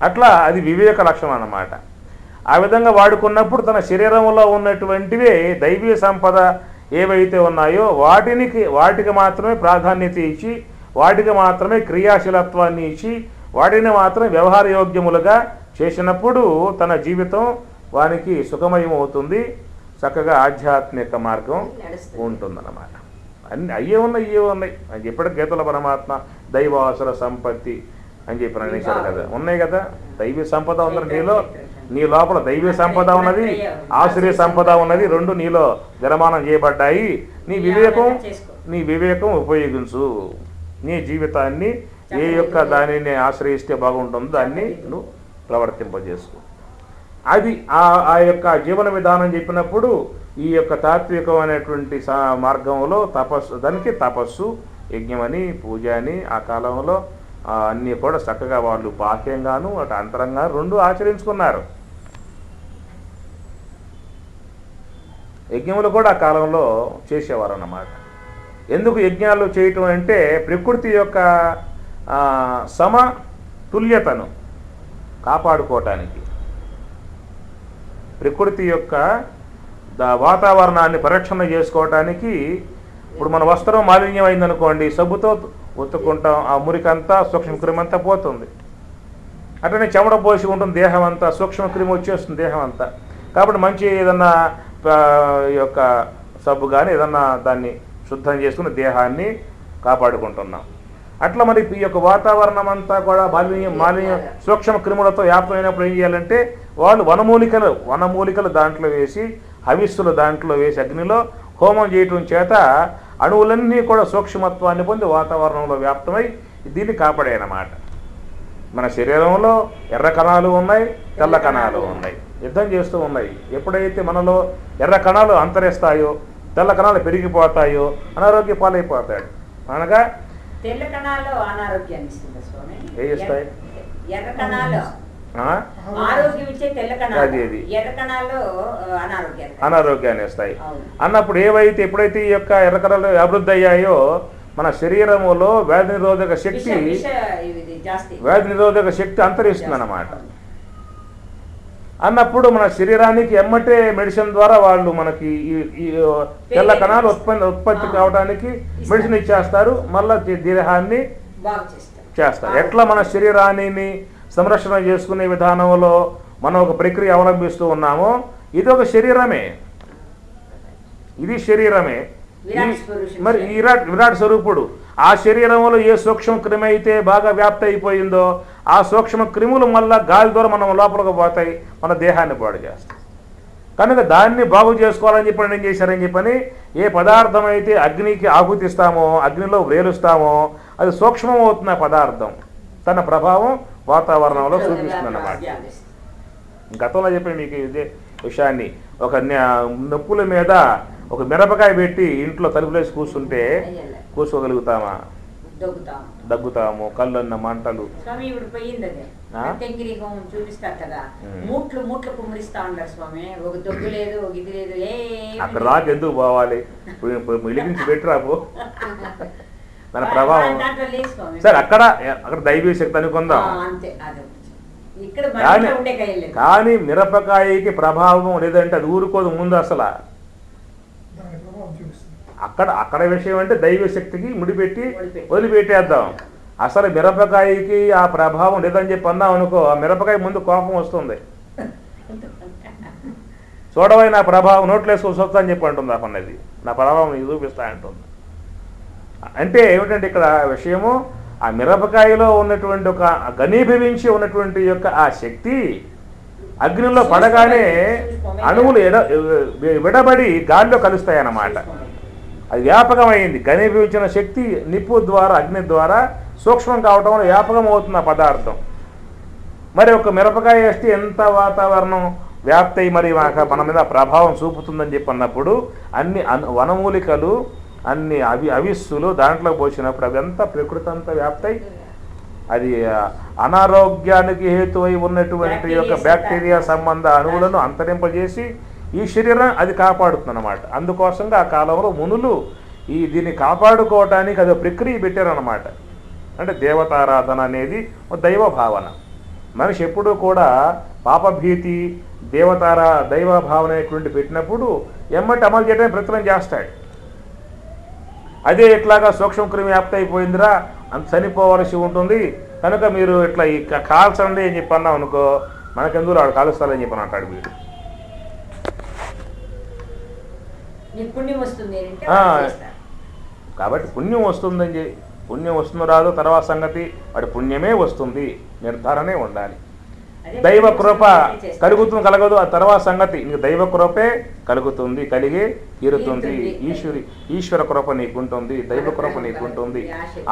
S1: అట్లా అది వివేక లక్షణం అన్నమాట. ఆ విధంగా వాడుకున్నప్పుడు తన శరీరంలో ఉన్నటువంటివే దైవీ సంపద ఏవైతే ఉన్నాయో వాటికి మాత్రమే ప్రాధాన్యత ఇచ్చి, వాటికి మాత్రమే క్రియాశీలత్వాన్ని ఇచ్చి, వాటిని మాత్రమే వ్యవహారయోగ్యములుగా చేసినప్పుడు తన జీవితం వానికి సుఖమయం అవుతుంది, చక్కగా ఆధ్యాత్మిక మార్గం ఉంటుందన్నమాట. అన్ని ఇవే ఉన్నాయి అని చెప్పాడు గీతల పరమాత్మ. దైవాసుర సంపత్తి అని చెప్పి అనేసాడు కదా, ఉన్నాయి కదా. దైవీ సంపద ఉన్నది నీ లోపల దైవీ సంపద ఉన్నది, ఆసురీ సంపద ఉన్నది, రెండు నీలో విరమానం చేయబడ్డాయి. నీ వివేకం ఉపయోగించు. నీ జీవితాన్ని ఏ యొక్క దానిని ఆశ్రయిస్తే బాగుంటుందో దాన్ని నువ్వు ప్రవర్తింపజేసుకో. అది ఆ యొక్క జీవన విధానం చెప్పినప్పుడు ఈ యొక్క తాత్వికమైనటువంటి మార్గంలో దానికి తపస్సు, యజ్ఞమని, పూజ అని ఆ కాలంలో అన్నీ కూడా చక్కగా వాళ్ళు బాహ్యంగాను అటు అంతరంగా రెండు ఆచరించుకున్నారు. యజ్ఞములు కూడా ఆ కాలంలో చేసేవారు అన్నమాట. ఎందుకు యజ్ఞాలు చేయటం అంటే ప్రకృతి యొక్క సమతుల్యతను కాపాడుకోవటానికి. ప్రకృతి యొక్క వాతావరణాన్ని పరిరక్షణ చేసుకోవటానికి ఇప్పుడు మన వస్త్రం మాలిన్యం అయిందనుకోండి, సబ్బుతో ఉత్తుకుంటాం, ఆ మురికంతా సూక్ష్మక్రిమి అంతా పోతుంది. అట్లనే చెమట పోసి ఉంటుంది దేహం అంతా, సూక్ష్మక్రిమి వచ్చేస్తుంది దేహం అంతా. కాబట్టి మంచి ఏదన్నా యొక్క సబ్బు కానీ ఏదన్నా దాన్ని శుద్ధం చేసుకుని దేహాన్ని కాపాడుకుంటున్నాం. అట్లా మరి ఈ యొక్క వాతావరణం అంతా కూడా మాలిన్యం సూక్ష్మ క్రిములతో వ్యాప్తమైనప్పుడు ఏం చేయాలంటే వాళ్ళు వనమూలికలు దాంట్లో వేసి, హవిస్సులు దాంట్లో వేసి అగ్నిలో హోమం చేయటం చేత అణువులన్నీ కూడా సూక్ష్మత్వాన్ని పొంది వాతావరణంలో వ్యాప్తమై దీన్ని కాపాడాయన్నమాట. మన శరీరంలో ఎర్ర కణాలు ఉన్నాయి, తెల్ల కణాలు ఉన్నాయి, యుద్ధం చేస్తూ ఉన్నాయి. ఎప్పుడైతే మనలో ఎర్ర కణాలు అంతరిస్తాయో, తెల్ల కణాలు పెరిగిపోతాయో అనారోగ్య పాలైపోతాడు. అనగా
S2: తెల్ల కణాలు అనారోగ్యాన్ని ఇస్తుంది స్వామి.
S1: ఇస్తాయి
S2: ఎర్ర కణాలు ఆరోగ్యం ఇచ్చే తెల్ల కణాలు, ఎర్ర కణాలు అనారోగ్యాన్ని ఇస్తాయి
S1: అన్నప్పుడు ఎప్పుడైతే ఈ యొక్క ఎర్ర కణాలు అభివృద్ధి అయ్యాయో మన శరీరములో వ్యాధి నిరోధక శక్తి అంతరిస్తుంది అన్నమాట. అన్నప్పుడు మన శరీరానికి ఎమ్మటే మెడిసిన్ ద్వారా వాళ్ళు మనకి ఈ తెల్ల కణాలు ఉత్పత్తి కావడానికి మెడిసిన్ ఇచ్చేస్తారు, మళ్ళా దేహాన్ని చేస్తారు. ఎట్లా మన శరీరాన్ని సంరక్షణ చేసుకునే విధానంలో మనం ఒక ప్రక్రియ అవలంబిస్తూ ఉన్నామో ఇది ఒక శరీరమే, ఇది శరీరమే. మరి విరాట్ స్వరూపుడు ఆ శరీరంలో ఏ సూక్ష్మ క్రిమి అయితే బాగా వ్యాప్తి అయిపోయిందో ఆ సూక్ష్మ క్రిములు మళ్ళా గాలి ద్వారా మనం లోపలికి పోతాయి, మన దేహాన్ని పాడు చేస్తాయి. కనుక దాన్ని బాగు చేసుకోవాలని చెప్పని ఏం చేశారని చెప్పని ఏ పదార్థం అయితే అగ్నికి ఆహుతిస్తామో, అగ్నిలో వేలుస్తామో అది సూక్ష్మం అవుతున్న పదార్థం తన ప్రభావం వాతావరణంలో చూపిస్తుంది అన్నమాట. గతంలో చెప్పి మీకు ఇదే విషయాన్ని, ఒక నొప్పుల మీద ఒక మిరపకాయ పెట్టి ఇంట్లో తలుపులేసి కూర్చోగలుగుతామా? దగ్గుతాము, కళ్ళన్న మంటలు.
S2: స్వామి ఇప్పుడు పోయింది చూపిస్తారు కదా, మూట్లు కుమ్మరిస్తా ఉంటారు స్వామి. ఒక దగ్గు లేదు, ఒక ఇది లేదు.
S1: అక్కడ రాకు ఎందుకు పోవాలి, మిలిగించి పెట్టిరాపు మన ప్రభావం. సరే అక్కడ దైవీ శక్తి అనుకుందాం. కానీ మిరపకాయకి ప్రభావం లేదంటే అది ఊరుకోదు ముందు. అసలు అక్కడ విషయం అంటే దైవ శక్తికి ముడిపెట్టి వదిలిపెట్టేద్దాం. అసలు మిరపకాయకి ఆ ప్రభావం లేదని చెప్పి అన్నాం అనుకో, ఆ మిరపకాయ ముందు కోపం వస్తుంది. చూడవై నా ప్రభావం నోట్లో వేసుకొని చూస్తా అని చెప్పి అంటుంది. ఆ పన్నది నా ప్రభావం నీకు చూపిస్తా అంటుంది. అంటే ఏమిటంటే ఇక్కడ విషయము ఆ మిరపకాయలో ఉన్నటువంటి ఒక ఘనీభవించి ఉన్నటువంటి యొక్క ఆ శక్తి అగ్నిలో పడగానే అణువులు విడబడి గాలిలో కలుస్తాయి అన్నమాట. అది వ్యాపకమైంది. ఘనీభవించిన శక్తి నిప్పు ద్వారా, అగ్ని ద్వారా సూక్ష్మం కావటంలో వ్యాపకం అవుతుంది ఆ పదార్థం. మరి ఒక మిరపకాయ వేస్తే ఎంత వాతావరణం వ్యాప్తి అయి మరి మన మీద ప్రభావం చూపుతుందని చెప్పి అన్నప్పుడు అన్ని వనమూలికలు, అన్ని అవిస్సులు దాంట్లో పోసినప్పుడు అదంతా ప్రకృతి అంతా వ్యాప్తి అది అనారోగ్యానికి హేతువై ఉన్నటువంటి యొక్క బ్యాక్టీరియా సంబంధ అణువులను అంతరింపజేసి ఈ శరీరం అది కాపాడుతుంది అన్నమాట. అందుకోసంగా ఆ కాలంలో మునులు దీన్ని కాపాడుకోవటానికి అది ప్రక్రియ పెట్టారన్నమాట. అంటే దేవతారాధన అనేది దైవ భావన. మనిషి ఎప్పుడూ కూడా పాపభీతి దైవ భావన అనేటువంటి పెట్టినప్పుడు ఎమ్మటి అమలు చేయడానికి ప్రయత్నం చేస్తాడు. అదే ఇట్లాగా సూక్ష్మక్రిమి వ్యాప్తి అయిపోయిందిరా, అంత చనిపోవలసి ఉంటుంది కనుక మీరు ఇట్లా కాల్చండి అని చెప్పి అన్నాం అనుకో, మనకెందుకు వాడు కాలుస్తారని చెప్పని అంటాడు వీడు. కాబట్టి పుణ్యం వస్తుందని పుణ్యం వస్తుందో రాదో తర్వాత సంగతి, వాడి పుణ్యమే వస్తుంది, నిర్ధారణే ఉండాలి. దైవ కృప కలుగుతుంది కలగదు ఆ తర్వాత సంగతి. ఇంక దైవ కృపే కలుగుతుంది, కలిగే తీరుతుంది. ఈశ్వర కృప నీకుంటుంది, దైవ కృప నీకుంటుంది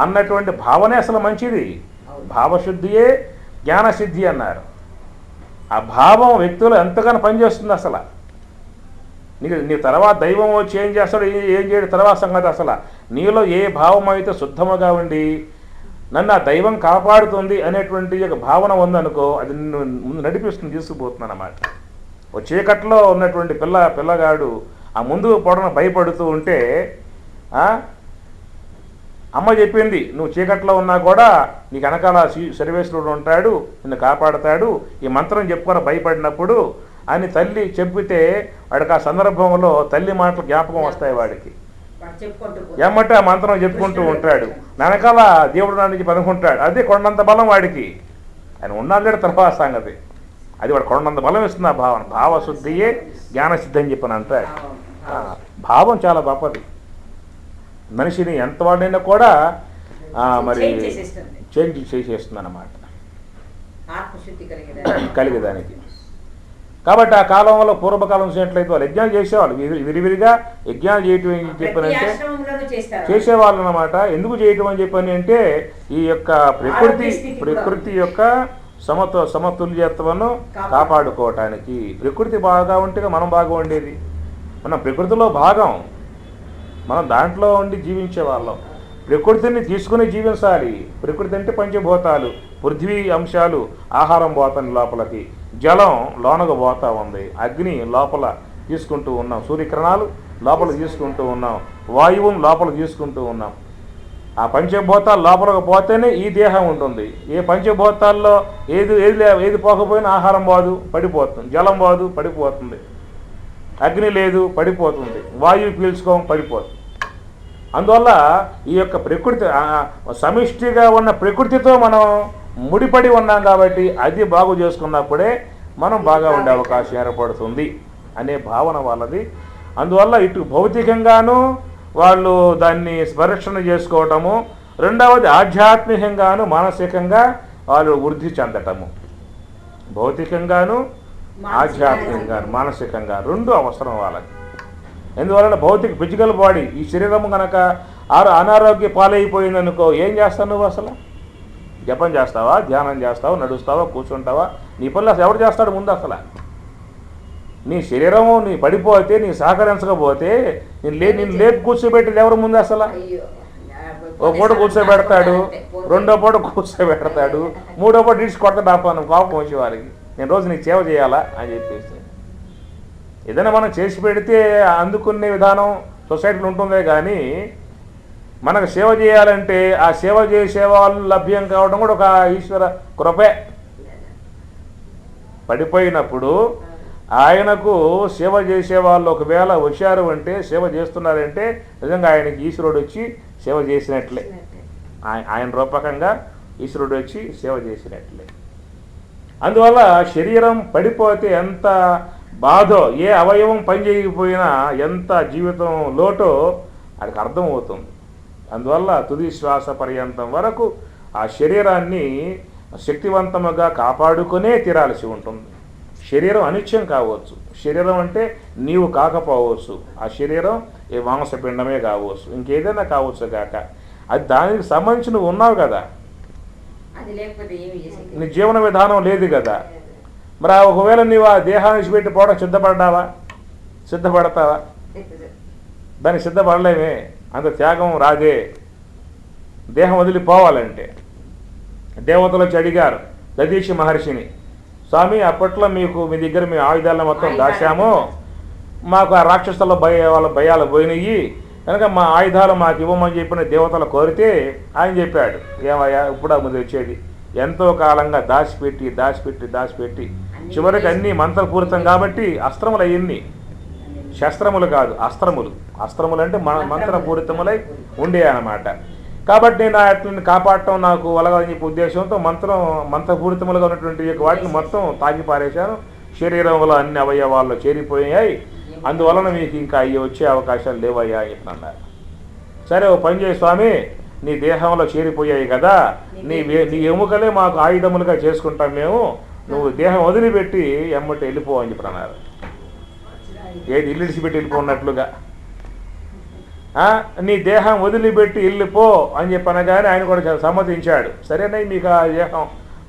S1: అన్నటువంటి భావనే అసలు మంచిది. భావశుద్ధియే జ్ఞానసిద్ధి అన్నారు. ఆ భావం వ్యక్తులు ఎంతగానో పనిచేస్తుంది. అసలు నీ తర్వాత దైవం వచ్చి ఏం చేస్తాడు, ఏం చేయడు తర్వాత సంగతి. అసలు నీలో ఏ భావం అయితే శుద్ధముగా ఉండి నన్ను ఆ దైవం కాపాడుతుంది అనేటువంటి భావన ఉందనుకో, అది నిన్ను ముందు నడిపిస్తుంది, తీసుకుపోతుంది అన్నమాట. ఓ చీకట్లో ఉన్నటువంటి పిల్లగాడు ఆ ముందు పొడన భయపడుతూ ఉంటే అమ్మ చెప్పింది, నువ్వు చీకట్లో ఉన్నా కూడా నీకు వెనకాల సర్వేశ్వరుడు ఉంటాడు, నిన్ను కాపాడుతాడు, ఈ మంత్రం చెప్పుకొని భయపడినప్పుడు అని తల్లి చెప్పితే వాడికి ఆ సందర్భంలో తల్లి మాటలు జ్ఞాపకం వస్తాయి వాడికి.
S2: వాడు చెప్పుకుంటూ
S1: ఏమంటే ఆ మంత్రం చెప్పుకుంటూ ఉంటాడు, వెనకాల దేవుడు నా నుంచి పనుకుంటాడు. అదే కొండంత బలం వాడికి. ఆయన ఉన్నాడు తర్వాత సంగతి, అది వాడు కొండంత బలం ఇస్తుంది ఆ భావన. భావశుద్ధియే జ్ఞానసిద్ధి అని చెప్పని అంటాడు. భావం చాలా గొప్పది. మనిషిని ఎంత వాడినైనా కూడా మరి చేంజ్ చేసేస్తుంది అన్నమాట
S2: ఆత్మశుద్ధి
S1: కలిగేదానికి. కాబట్టి ఆ కాలంలో పూర్వకాలం చేసినట్లయితే వాళ్ళు యజ్ఞాలు చేసేవాళ్ళు, విరివిరిగా యజ్ఞాలు చేయటం అని చెప్పనంటే చేసేవాళ్ళు అన్నమాట. ఎందుకు చేయటం అని చెప్పని అంటే ఈ యొక్క ప్రకృతి యొక్క సమతుల్యతను కాపాడుకోవటానికి. ప్రకృతి బాగా ఉంటే మనం బాగా ఉండేది. మనం ప్రకృతిలో భాగం, మనం దాంట్లో ఉండి జీవించే వాళ్ళం. ప్రకృతిని తీసుకుని జీవించాలి. ప్రకృతి అంటే పంచభూతాలు, పృథ్వీ అంశాలు ఆహారం పోతాను లోపలికి, జలం లోనగా పోతా ఉంది, అగ్ని లోపల తీసుకుంటూ ఉన్నాం, సూర్యకిరణాలు లోపల తీసుకుంటూ ఉన్నాం, వాయువు లోపల తీసుకుంటూ ఉన్నాం. ఆ పంచభూతాలు లోపలికి పోతేనే ఈ దేహం ఉంటుంది. ఏ పంచభూతాల్లో ఏది పోకపోయినా ఆహారం పోదు, పడిపోతుంది. జలం పోదు, పడిపోతుంది. అగ్ని లేదు, పడిపోతుంది. వాయువు పీల్చుకోం, పడిపోతుంది. అందువల్ల ఈ యొక్క ప్రకృతి సమిష్టిగా ఉన్న ప్రకృతితో మనం ముడిపడి ఉన్నాం కాబట్టి అది బాగు చేసుకున్నప్పుడే మనం బాగా ఉండే అవకాశం ఏర్పడుతుంది అనే భావన వాళ్ళది. అందువల్ల ఇటు భౌతికంగాను వాళ్ళు దాన్ని స్పరిక్షణ చేసుకోవటము, రెండవది ఆధ్యాత్మికంగాను మానసికంగా వాళ్ళు వృద్ధి చెందటము. భౌతికంగాను ఆధ్యాత్మికంగాను మానసికంగా రెండు అవసరం వాళ్ళకి. ఎందువలన భౌతిక ఫిజికల్ బాడీ ఈ శరీరము కనుక అనారోగ్య పాలైపోయిందనుకో ఏం చేస్తావు నువ్వు? అసలు జపం చేస్తావా, ధ్యానం చేస్తావా, నడుస్తావా, కూర్చుంటావా? నీ పనులు అసలు ఎవరు చేస్తాడు ముందు? అసలు నీ శరీరము నీ పడిపోతే, నీ సహకరించకపోతే నేను లేపు కూర్చోబెట్టేది ఎవరు ముందు? అసలు ఓ పూట కూర్చోబెడతాడు, రెండో పూట కూర్చోబెడతాడు, మూడో పూట ఇడిచి కొడతాడు. ఆపాను కోపం వచ్చే వారికి, నేను రోజు నీకు సేవ చేయాలా అని చెప్పేసి. ఏదైనా మనం చేసి పెడితే అందుకునే విధానం సొసైటీలో ఉంటుందే కానీ మనకు సేవ చేయాలంటే ఆ సేవ చేసే వాళ్ళు లభ్యం కావడం కూడా ఒక ఈశ్వర కృపే. పడిపోయినప్పుడు ఆయనకు సేవ చేసే వాళ్ళు ఒకవేళ వచ్చారు అంటే, సేవ చేస్తున్నారంటే నిజంగా ఆయనకి ఈశ్వరుడు వచ్చి సేవ చేసినట్లే. ఆయన రూపకంగా ఈశ్వరుడు వచ్చి సేవ చేసినట్లే. అందువల్ల శరీరం పడిపోతే ఎంత బాధో, ఏ అవయవం పనిచేయకపోయినా ఎంత జీవితం లోటో అది అర్థమవుతుంది. అందువల్ల తుది శ్వాస పర్యంతం వరకు ఆ శరీరాన్ని శక్తివంతముగా కాపాడుకునే తీరాల్సి ఉంటుంది. శరీరం అనిత్యం కావచ్చు, శరీరం అంటే నీవు కాకపోవచ్చు, ఆ శరీరం ఏ మాంసపిండమే కావచ్చు, ఇంకేదైనా కావచ్చు కాక, అది దానికి సంబంధించి నువ్వు ఉన్నావు కదా, నీ జీవన విధానం లేదు కదా. మరి ఒకవేళ నీవు ఆ దేహాన్ని పెట్టి పోవడం సిద్ధపడతావా? దానికి సిద్ధపడలేమే, అంత త్యాగం రాదే. దేహం వదిలిపోవాలంటే దేవతలు వచ్చి అడిగారు దధీచి మహర్షిని, స్వామి అప్పట్లో మీ దగ్గర మీ ఆయుధాలను మొత్తం దాచాము, మాకు ఆ రాక్షసుల వాళ్ళ భయాలు పోయినాయి కనుక మా ఆయుధాలు మాకు ఇవ్వమని చెప్పిన దేవతలు కోరితే ఆయన చెప్పాడు, ఏమయ్యా ఇప్పుడు ముందు వచ్చేది ఎంతో కాలంగా దాచిపెట్టి చివరికి అన్నీ మంత్రపూరితం కాబట్టి అస్త్రములు అయ్యింది, శస్త్రములు కాదు అస్త్రములు అంటే మంత్రపూరితములై ఉండే అన్నమాట. కాబట్టి నేను వాటిని కాపాడటం నాకు వలగదని చెప్పే ఉద్దేశంతో మంత్రపూరితములుగా ఉన్నటువంటి వాటిని మొత్తం తాగి పారేశాను, శరీరంలో అన్ని అవయవాల్లో చేరిపోయాయి, అందువలన మీకు ఇంకా అయ్యి వచ్చే అవకాశాలు లేవయ్యా అని చెప్పి అన్నారు. సరే ఓ పని చేయి స్వామి, నీ దేహంలో చేరిపోయాయి కదా, నీ ఎముకలే మాకు ఆయుధములుగా చేసుకుంటాం మేము, నువ్వు దేహం వదిలిపెట్టి ఎమ్మటి వెళ్ళిపో అని చెప్పి అన్నారు. ఏది ఇల్లు విడిచిపెట్టి వెళ్ళిపోన్నట్లుగా నీ దేహం వదిలిపెట్టి వెళ్ళిపో అని చెప్పనగానే ఆయన కూడా సమ్మతించాడు. సరేనా, మీకు ఆ దేహం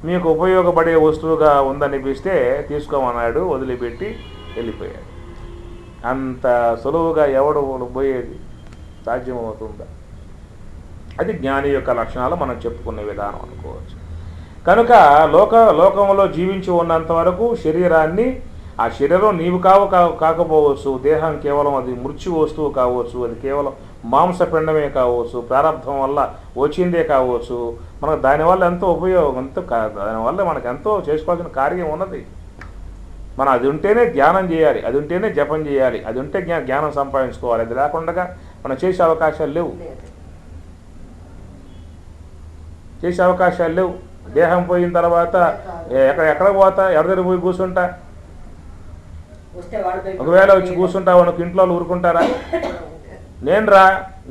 S1: మీకు ఉపయోగపడే వస్తువుగా ఉందనిపిస్తే తీసుకోమన్నాడు, వదిలిపెట్టి వెళ్ళిపోయాడు. అంత సులువుగా ఎవడు పోయేది సాధ్యమవుతుందా? అది జ్ఞాని యొక్క లక్షణాలు మనం చెప్పుకునే విధానం అనుకోవచ్చు. కనుక లోకంలో జీవించి ఉన్నంత వరకు శరీరాన్ని, ఆ శరీరం నీవు కాకపోవచ్చు, దేహం కేవలం అది మృత్యు వస్తువు కావచ్చు, అది కేవలం మాంసపిండమే కావచ్చు, ప్రారంభం వల్ల వచ్చిందే కావచ్చు, మనకు దానివల్ల ఎంతో ఉపయోగం, దానివల్ల మనకు ఎంతో చేసుకోవాల్సిన కార్యం ఉన్నది. మనం అది ఉంటేనే ధ్యానం చేయాలి, అది ఉంటేనే జపం చేయాలి, అది ఉంటే జ్ఞానం సంపాదించుకోవాలి. అది లేకుండా మనం చేసే అవకాశాలు లేవు, చేసే అవకాశాలు లేవు. దేహం పోయిన తర్వాత ఎక్కడ పోతా, ఎవరి దగ్గర పోయి కూర్చుంటా? ఒకవేళ వచ్చి కూర్చుంటావు అనుకో, ఇంట్లో ఊరుకుంటారా? నేను రా,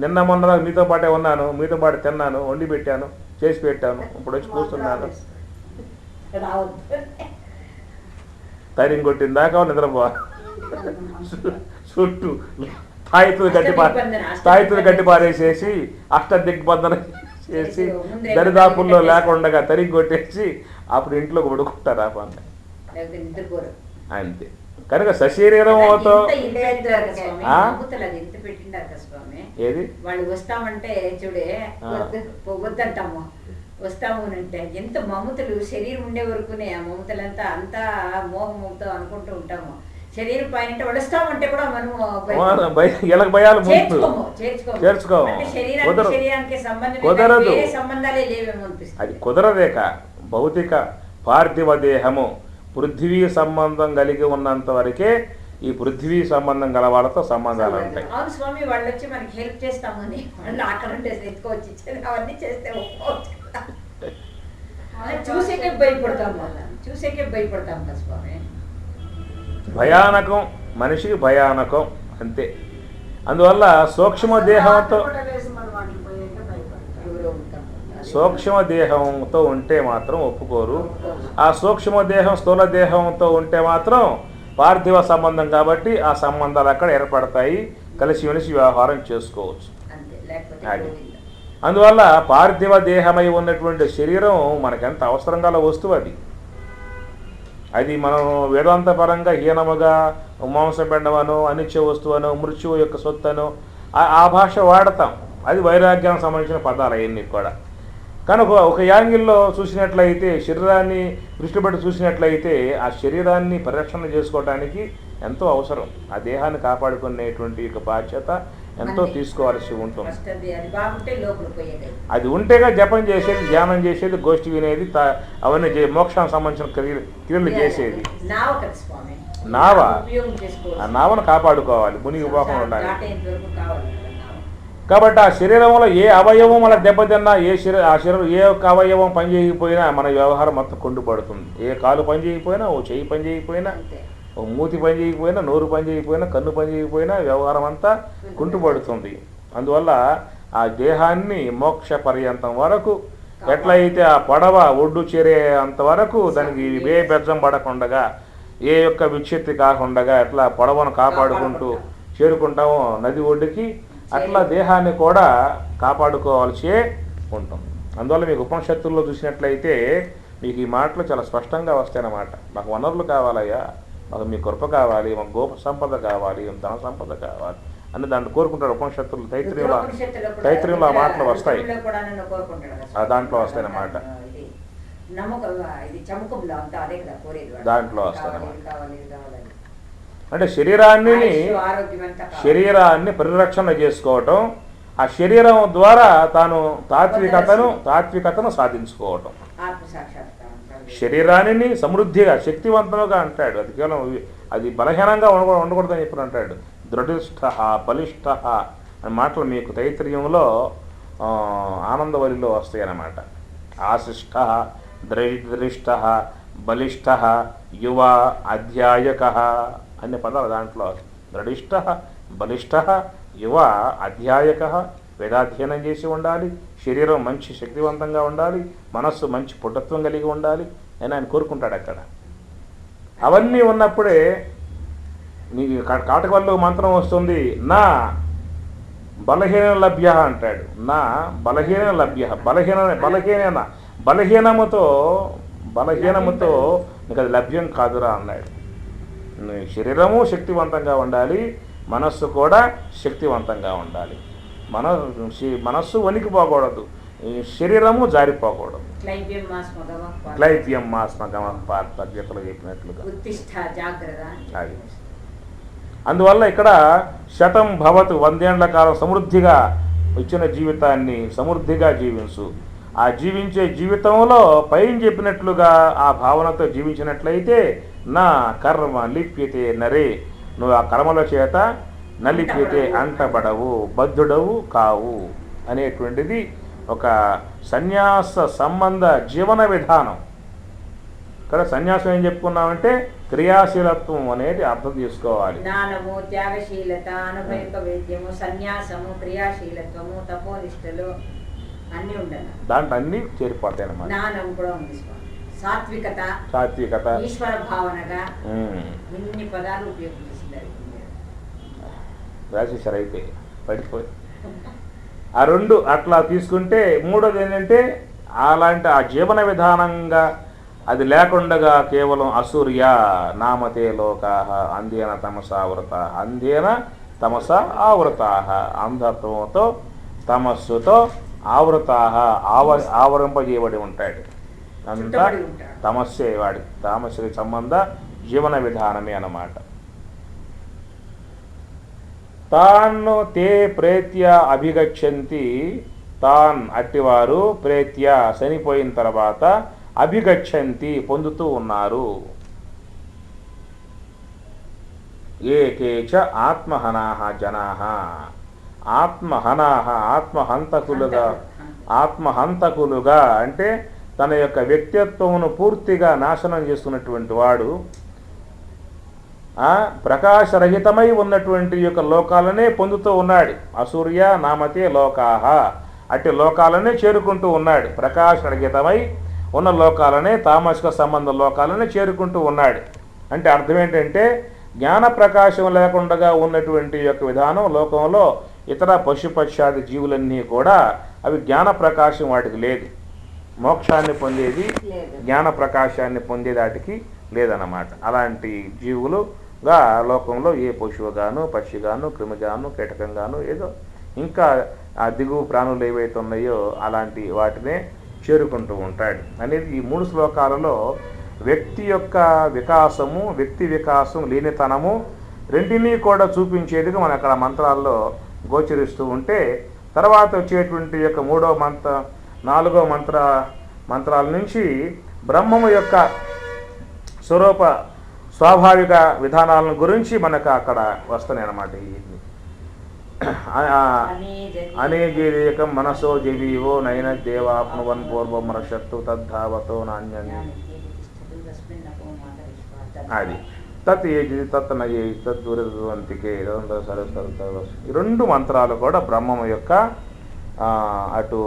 S1: నిన్న మొన్న మీతో పాటే ఉన్నాను, మీతో పాటు తిన్నాను, వండి పెట్టాను, చేసి పెట్టాను, ఇప్పుడు వచ్చి కూర్చున్నాను. తైరింగ్ కొట్టిన దాకా నిద్రపో, చుట్టూ తాయితులు గట్టి పారేసేసి అష్టదిగ్బంధన చేసి దరిదాపుల్లో లేకుండా తరిగి కొట్టేసి అప్పుడు ఇంట్లో పడుకుంటారు ఆ పని. అంతే. కనుక సశరీరంతో ఏది
S2: వాళ్ళు వస్తామంటే చూడే వద్దంటాము, వస్తాము అంటే ఎంత మమతలు శరీరం ఉండే వరకునే ఆ మమతలంతా అంతా మోహంతో అనుకుంటూ ఉంటాము. శరీరం పైన వడుస్తామంటే కూడా మనము
S1: చేర్చుకోము,
S2: శరీరానికి సంబంధాలే లేవేమో అనిపిస్తుంది.
S1: అది కుదరదేక. భౌతిక పార్థివ దేహము పృథ్వీ సంబంధం కలిగి ఉన్నంత వరకే ఈ పృథ్వీ సంబంధం గల వాళ్ళతో సంబంధాలు ఉంటాయి.
S2: అవును స్వామి, వాళ్ళు వచ్చి మనకి హెల్ప్ చేస్తామని వాళ్ళు అక్కడ ఉంటే ఎత్తుకోవచ్చు, ఇచ్చేది అవన్నీ చేస్తే చూసేకే భయపడతాం, చూసేకే భయపడతాం కదా స్వామి.
S1: భయానకం, మనిషికి భయానకం అంతే. అందువల్ల సూక్ష్మ దేహంతో ఉంటే మాత్రం ఒప్పుకోరు. ఆ సూక్ష్మ దేహం స్థూల దేహంతో ఉంటే మాత్రం పార్థివ సంబంధం కాబట్టి ఆ సంబంధాలు అక్కడ ఏర్పడతాయి, కలిసిమెలిసి వ్యవహారం చేసుకోవచ్చు. అది అందువల్ల పార్థివ దేహమై ఉన్నటువంటి శరీరం మనకెంత అవసరం గల వస్తువు అది. అది మనం వేదాంతపరంగా హీనముగా మాంసపిండమను, అనిత్య వస్తువును, మృత్యువు యొక్క సొత్తను ఆ భాష వాడతాం. అది వైరాగ్యానికి సంబంధించిన పదాలు అవన్నీ కూడా. కనుక ఒక యాంగిల్లో చూసినట్లయితే, శరీరాన్ని దృష్టి పెట్టి చూసినట్లయితే ఆ శరీరాన్ని పరిరక్షణ చేసుకోవడానికి ఎంతో అవసరం. ఆ దేహాన్ని కాపాడుకునేటువంటి యొక్క బాధ్యత ఎంతో తీసుకోవాల్సి ఉంటుంది. అది ఉంటేగా జపం చేసేది, ధ్యానం చేసేది, గోష్ఠి వినేది, అవన్నీ మోక్షానికి సంబంధించిన క్రియలు చేసేది. నావ, ఆ నావను కాపాడుకోవాలి, మునిగిపోకుండా ఉండాలి. కాబట్టి ఆ శరీరంలో ఏ అవయవం అలా దెబ్బతిన్నా, ఆ శరీరం ఏ ఒక్క అవయవం పని చేయకపోయినా మన వ్యవహారం మొత్తం కొండుపడుతుంది. ఏ కాలు పని చేయకపోయినా, ఓ చెయ్యి పని చేయకపోయినా, ఓ మూతి పని చేయకపోయినా, నోరు పని చేయకపోయినా, కన్ను పని చేయకపోయినా వ్యవహారం అంతా కుంటుపడుతుంది. అందువల్ల ఆ దేహాన్ని మోక్ష పర్యంతం వరకు ఎట్లయితే ఆ పడవ ఒడ్డు చేరే అంతవరకు దానికి ఏ బెజ్జం పడకుండా, ఏ యొక్క విక్షిప్తి కాకుండా ఎట్లా పడవను కాపాడుకుంటూ చేరుకుంటామో నది ఒడ్డుకి, అట్లా దేహాన్ని కూడా కాపాడుకోవాల్సి ఉంటుంది. అందువల్ల మీకు ఉపనిషత్తుల్లో చూసినట్లయితే మీకు ఈ మాటలు చాలా స్పష్టంగా వస్తాయన్నమాట. మాకు వనరులు కావాలయ్యా, మాకు మీ కృప కావాలి, మాకు గోప సంపద కావాలి, ధన సంపద కావాలి అని దాంట్లో కోరుకుంటాడు ఉపనిషత్తులు. తైత్రీయంలో ఆ మాటలు వస్తాయి, దాంట్లో వస్తాయన్నమాట. దాంట్లో వస్తాయన్నమాట. అంటే శరీరాన్ని పరిరక్షణ చేసుకోవటం, ఆ శరీరం ద్వారా తాను తాత్వికతను సాధించుకోవటం, శరీరాన్ని సమృద్ధిగా శక్తివంతంగా అంటాడు. అది కేవలం అది బలహీనంగా ఉండకూడదని చెప్పి అంటాడు. దృఢిష్ట బలిష్ట అనే మాటలు మీకు తైత్రీయంలో ఆనందవలిలో వస్తాయి అన్నమాట. ఆశిష్ట, దృఢిష్ట, బలిష్ట, యువ, అధ్యాయక అనే పదాలు దాంట్లో. దృఢిష్ట, బలిష్ట, యువ, అధ్యాయక, వేదాధ్యయనం చేసి ఉండాలి, శరీరం మంచి శక్తివంతంగా ఉండాలి, మనస్సు మంచి పుట్టత్వం కలిగి ఉండాలి అని ఆయన కోరుకుంటాడు అక్కడ. అవన్నీ ఉన్నప్పుడే నీకు కాటకవల్లో మంత్రం వస్తుంది, నా బలహీన లభ్య అంటాడు. నా బలహీన లభ్య, బలహీనముతో నీకు అది లభ్యం కాదురా అన్నాడు. శరీరము శక్తివంతంగా ఉండాలి, మనస్సు కూడా శక్తివంతంగా ఉండాలి. మనస్సు వణికిపోకూడదు, శరీరము జారిపోకూడదు. క్లైబ్యం మాస్మగమ గీతలు చెప్పినట్లుగా అది. అందువల్ల ఇక్కడ శతం భవతు, 100 ఏళ్ల కాలం సమృద్ధిగా ఇచ్చిన జీవితాన్ని సమృద్ధిగా జీవించు. ఆ జీవించే జీవితంలో పైన చెప్పినట్లుగా ఆ భావనతో జీవించినట్లయితే నా కర్మ లిప్యతే నరే, నువ్వు ఆ కర్మల చేత నలిప్యతే అంటబడవు, బద్ధుడవు కావు అనేటువంటిది ఒక సన్యాస సంబంధ జీవన విధానం. ఇక్కడ సన్యాసం ఏం చెప్పుకున్నామంటే క్రియాశీలత్వం అనేది అర్థం చేసుకోవాలి.
S2: జ్ఞానము, త్యాగశీలత, అనుభవిక వేద్యము, సన్యాసము, క్రియాశీలత్వము, తపోనిష్టలు అన్నీ ఉండాలి.
S1: దాంట్లో అన్నీ చేరిపోతాయి అన్నమాట.
S2: జ్ఞానం కూడా ఉంది, సాత్వికత,
S1: సాత్వికత,
S2: ఈశ్వర భావనగా ఇన్ని పదాలు ఉపయోగించారు.
S1: రాసేసారు అయితే పడిపోయి. ఆ రెండు అట్లా తీసుకుంటే మూడోది ఏంటంటే అలాంటి ఆ జీవన విధానంగా అది లేకుండగా కేవలం అసూర్య నామతే లోకా అంధేన తమసావృత, అంధేన తమస ఆవృతా, అంధత్వంతో తమస్సుతో ఆవృతా ఆవరింపజేయబడి ఉంటాడు. అంతా తమస్సే వాడి తామస్సుకి సంబంధ జీవన విధానమే అన్నమాట. తాను తే ప్రేత్య అభిగచ్చంతి, తాన్ అట్టివారు ప్రేత్య చనిపోయిన తర్వాత అభిగచ్చంతి పొందుతూ ఉన్నారు. ఏకేచ ఆత్మహనాహ జనాహ, ఆత్మహనాహ ఆత్మహంతకులుగా అంటే తన యొక్క వ్యక్తిత్వమును పూర్తిగా నాశనం చేసుకున్నటువంటి వాడు ప్రకాశరహితమై ఉన్నటువంటి యొక్క లోకాలనే పొందుతూ ఉన్నాడు. అసూర్య నామతే లోకాహ, అట్టి లోకాలనే చేరుకుంటూ ఉన్నాడు. ప్రకాశరహితమై ఉన్న లోకాలనే, తామసిక సంబంధ లోకాలనే చేరుకుంటూ ఉన్నాడు. అంటే అర్థం ఏంటంటే జ్ఞాన ప్రకాశం లేకుండా ఉన్నటువంటి యొక్క విధానం లోకంలో ఇతర పశుపక్షాది జీవులన్నీ కూడా అవి జ్ఞాన ప్రకాశం వాటికి లేదు. మోక్షాన్ని పొందేది జ్ఞాన ప్రకాశాన్ని పొందేది వాటికి లేదన్నమాట. అలాంటి జీవులుగా లోకంలో ఏ పశువుగాను, పక్షిగాను, క్రిమిగాను, కీటకంగాను ఏదో ఇంకా ఆ దిగువ ప్రాణులు ఏవైతే ఉన్నాయో అలాంటి వాటినే చేరుకుంటూ ఉంటాడు అనేది ఈ 3 శ్లోకాలలో వ్యక్తి యొక్క వికాసము, వ్యక్తి వికాసం, లేనితనము రెంటినీ కూడా చూపించేదిగా మన అక్కడ మంత్రాల్లో గోచరిస్తూ ఉంటే, తర్వాత వచ్చేటువంటి యొక్క 3వ మంత్ర 4వ మంత్రాల నుంచి బ్రహ్మము యొక్క స్వరూప స్వాభావిక విధానాలను గురించి మనకు అక్కడ వస్తున్నాయి అన్నమాట. అనేజేకం మనసో జవీవో నైన దేవాప్నువన్ పూర్వమరషత్తు తద్ధావతో నాణ్యని, అది తత్ ఏజి తత్ నయే తద్దూరవంతికే ఈ 2 మంత్రాలు కూడా బ్రహ్మము యొక్క అటు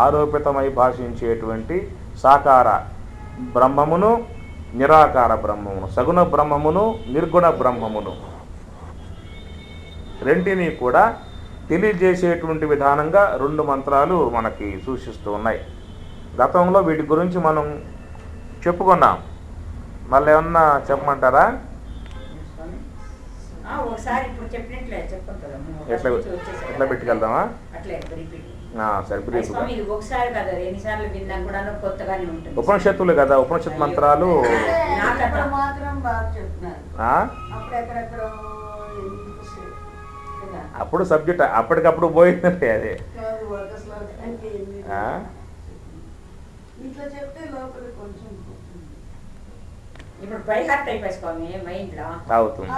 S1: ఆరోపితమై భాషించేటువంటి సాకార బ్రహ్మమును, నిరాకార బ్రహ్మమును, సగుణ బ్రహ్మమును, నిర్గుణ బ్రహ్మమును రెంటినీ కూడా తెలియజేసేటువంటి విధానంగా 2 మంత్రాలు మనకి సూచిస్తూ ఉన్నాయి. గతంలో వీటి గురించి మనం చెప్పుకున్నాం. మళ్ళీ ఏమన్నా చెప్పమంటారా? ఎట్లా పెట్టుకెళ్దామా? సరే, ఉపనిషత్తులు కదా, ఉపనిషత్ మంత్రాలు అప్పుడు సబ్జెక్ట్ అప్పటికప్పుడు పోయిందంటే అదే
S2: ఇప్పుడు బైహార్ట్ అయిపోయి మైండ్ లో
S1: అవుతుంది.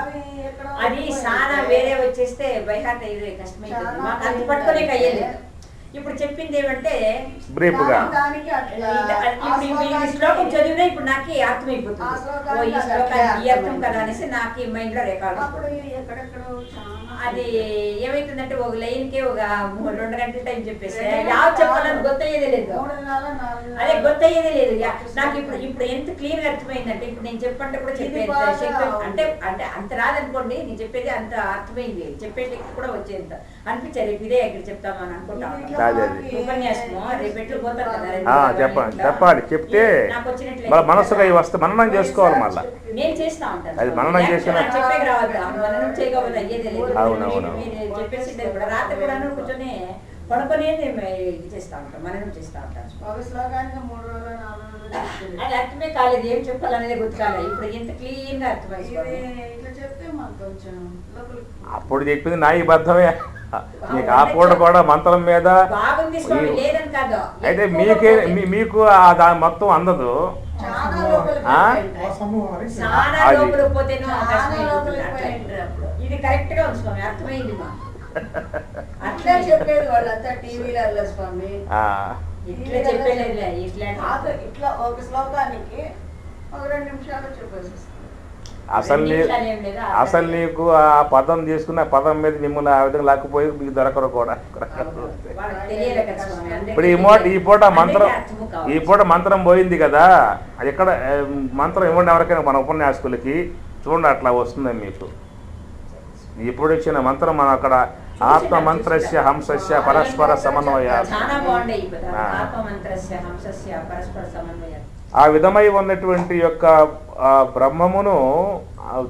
S2: అది చాలా వేరే వచ్చేస్తే బైహార్ట్ అయ్యేది కష్టమైంది. మాకు అది పట్టుకునే అయ్యేది. ఇప్పుడు చెప్పింది ఏమంటే
S1: బ్రీఫ్గా
S2: శ్లోకం చదివినా ఇప్పుడు నాకు అర్థమైపోతుంది. ఈ శ్లోకానికి ఈ అర్థం కదా అనేసి నాకు మైండ్ లో రికార్డ్. అది ఏమైతుందంటే ఒక లైన్ కి ఒక 2 గంటల టైం చెప్పేసి చెప్పాలని గొత్తయ్యేదే లేదు. అదే గొత్తయ్యేదే లేదు. నాకు ఇప్పుడు ఎంత క్లియర్ గా అర్థమైందంటే ఇప్పుడు నేను చెప్పంటే కూడా చెప్పేది అంటే అంటే అంత రాదనుకోండి, నేను చెప్పేది అంత అర్థమైంది, చెప్పే శక్తి కూడా వచ్చేంత అనిపించారు. రేపు ఇదే ఇక్కడ చెప్తామని అనుకుంటాను. ఉపన్యాసము రేపు ఎట్లు పోతారు కదా,
S1: చెప్పాలి. చెప్తే మనసుగా వస్తే మననం చేసుకోవాలి. మళ్ళీ
S2: నేను చేస్తా ఉంటాను.
S1: అది మననం చేసిన
S2: చెప్పేకి రావద్దు, మననం చేయకపోతే అయ్యేదే లేదు. చెప్పేసి రాత్రి కూడా కూర్చొని పడుకొని ఇది చేస్తూ ఉంటాం, మనం చేస్తూ ఉంటాం.
S3: ఒక శ్లోకానికి 3 రోజులు 4 రోజులు చెప్తుంది.
S2: అది అర్థమే కాలేదు, ఏం చెప్పాలనేది గుర్తుకాలేదు. ఇప్పుడు ఇంత క్లీన్గా అర్థమైంది.
S3: ఇట్లా చెప్తే మాకు కొంచెం లోపలికి
S1: అప్పుడు చెప్పింది న్యాయబద్ధమే. మీకు ఆ పూట కూడా మంత్రం మీద
S2: బాగుంది స్వామి, లేదని కాదు.
S1: అయితే మీకు దాని మొత్తం అందదు.
S3: చాలా లోపలికి
S1: ఆ?
S3: పోయింది.
S2: చాలా
S1: అది.
S2: లోపలికి పోతేనో
S3: చాలా లోపలికి పోయింది అప్పుడు.
S2: ఇది కరెక్ట్ గా ఉంది స్వామి, అర్థమైంది మా.
S3: అట్లా చెప్పేది వాళ్ళంతా టీవీలలో స్వామి.
S1: ఆ,
S2: ఇట్లా చెప్పేలేదులే, ఇట్లా
S3: ఇట్లా ఒక శ్లోకానికి ఒక 2 నిమిషాలు చెప్పేసి
S1: అసలు నీకు ఆ పదం తీసుకున్న పదం మీద మిమ్మల్ని ఆ విధంగా లేకపోయి మీకు దొరకరు కూడా. ఇప్పుడు ఈ పూట మంత్రం పోయింది కదా, అది ఎక్కడ మంత్రం ఇవ్వండి ఎవరికైనా మన ఉపన్యాసకులకి, చూడండి అట్లా వస్తుంది మీకు. ఇప్పుడు ఇచ్చిన మంత్రం మనం అక్కడ ఆత్మ మంత్రస్య హంసస్య పరస్పర సమన్వయ, ఆ విధమై ఉన్నటువంటి యొక్క బ్రహ్మమును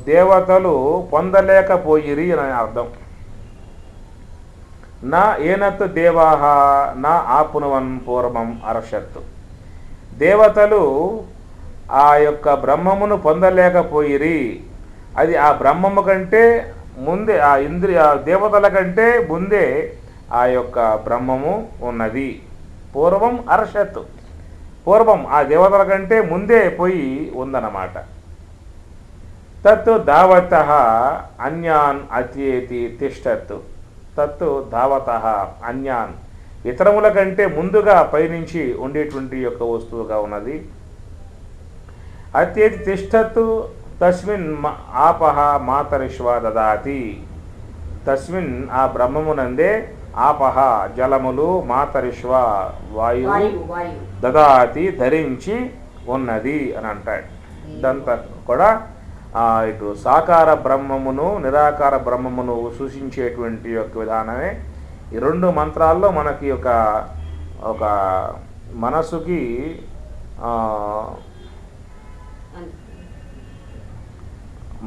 S1: దేవతలు పొందలేకపోయిరి అని అర్థం. నా ఏనత్తు దేవాహ నా ఆపునవన్ పూర్వం అర్షత్తు. దేవతలు ఆ యొక్క బ్రహ్మమును పొందలేకపోయిరి. అది ఆ బ్రహ్మము కంటే ముందే, ఆ దేవతల కంటే ముందే ఆ యొక్క బ్రహ్మము ఉన్నది. పూర్వం అర్షత్తు, పూర్వం ఆ దేవతల కంటే ముందే పోయి ఉందన్నమాట. తత్తు ధావత అన్యాన్ అత్యేతి తిష్టత్తు. తత్తు ధావత అన్యాన్, ఇతరముల కంటే ముందుగా పైనుంచి ఉండేటువంటి యొక్క వస్తువుగా ఉన్నది. అత్యేతి తిష్టత్తు తస్మిన్ ఆపహ మాతరిష్వ దదాతి. తస్మిన్ ఆ బ్రహ్మమునందే ఆపహ జలములు, మాతరిష్వ వాయువు, దదాతి ధరించి ఉన్నది అని అంటాడు. ఇదంతా కూడా ఇటు సాకార బ్రహ్మమును నిరాకార బ్రహ్మమును సూచించేటువంటి యొక్క విధానమే ఈ 2 మంత్రాల్లో మనకి ఒక మనసుకి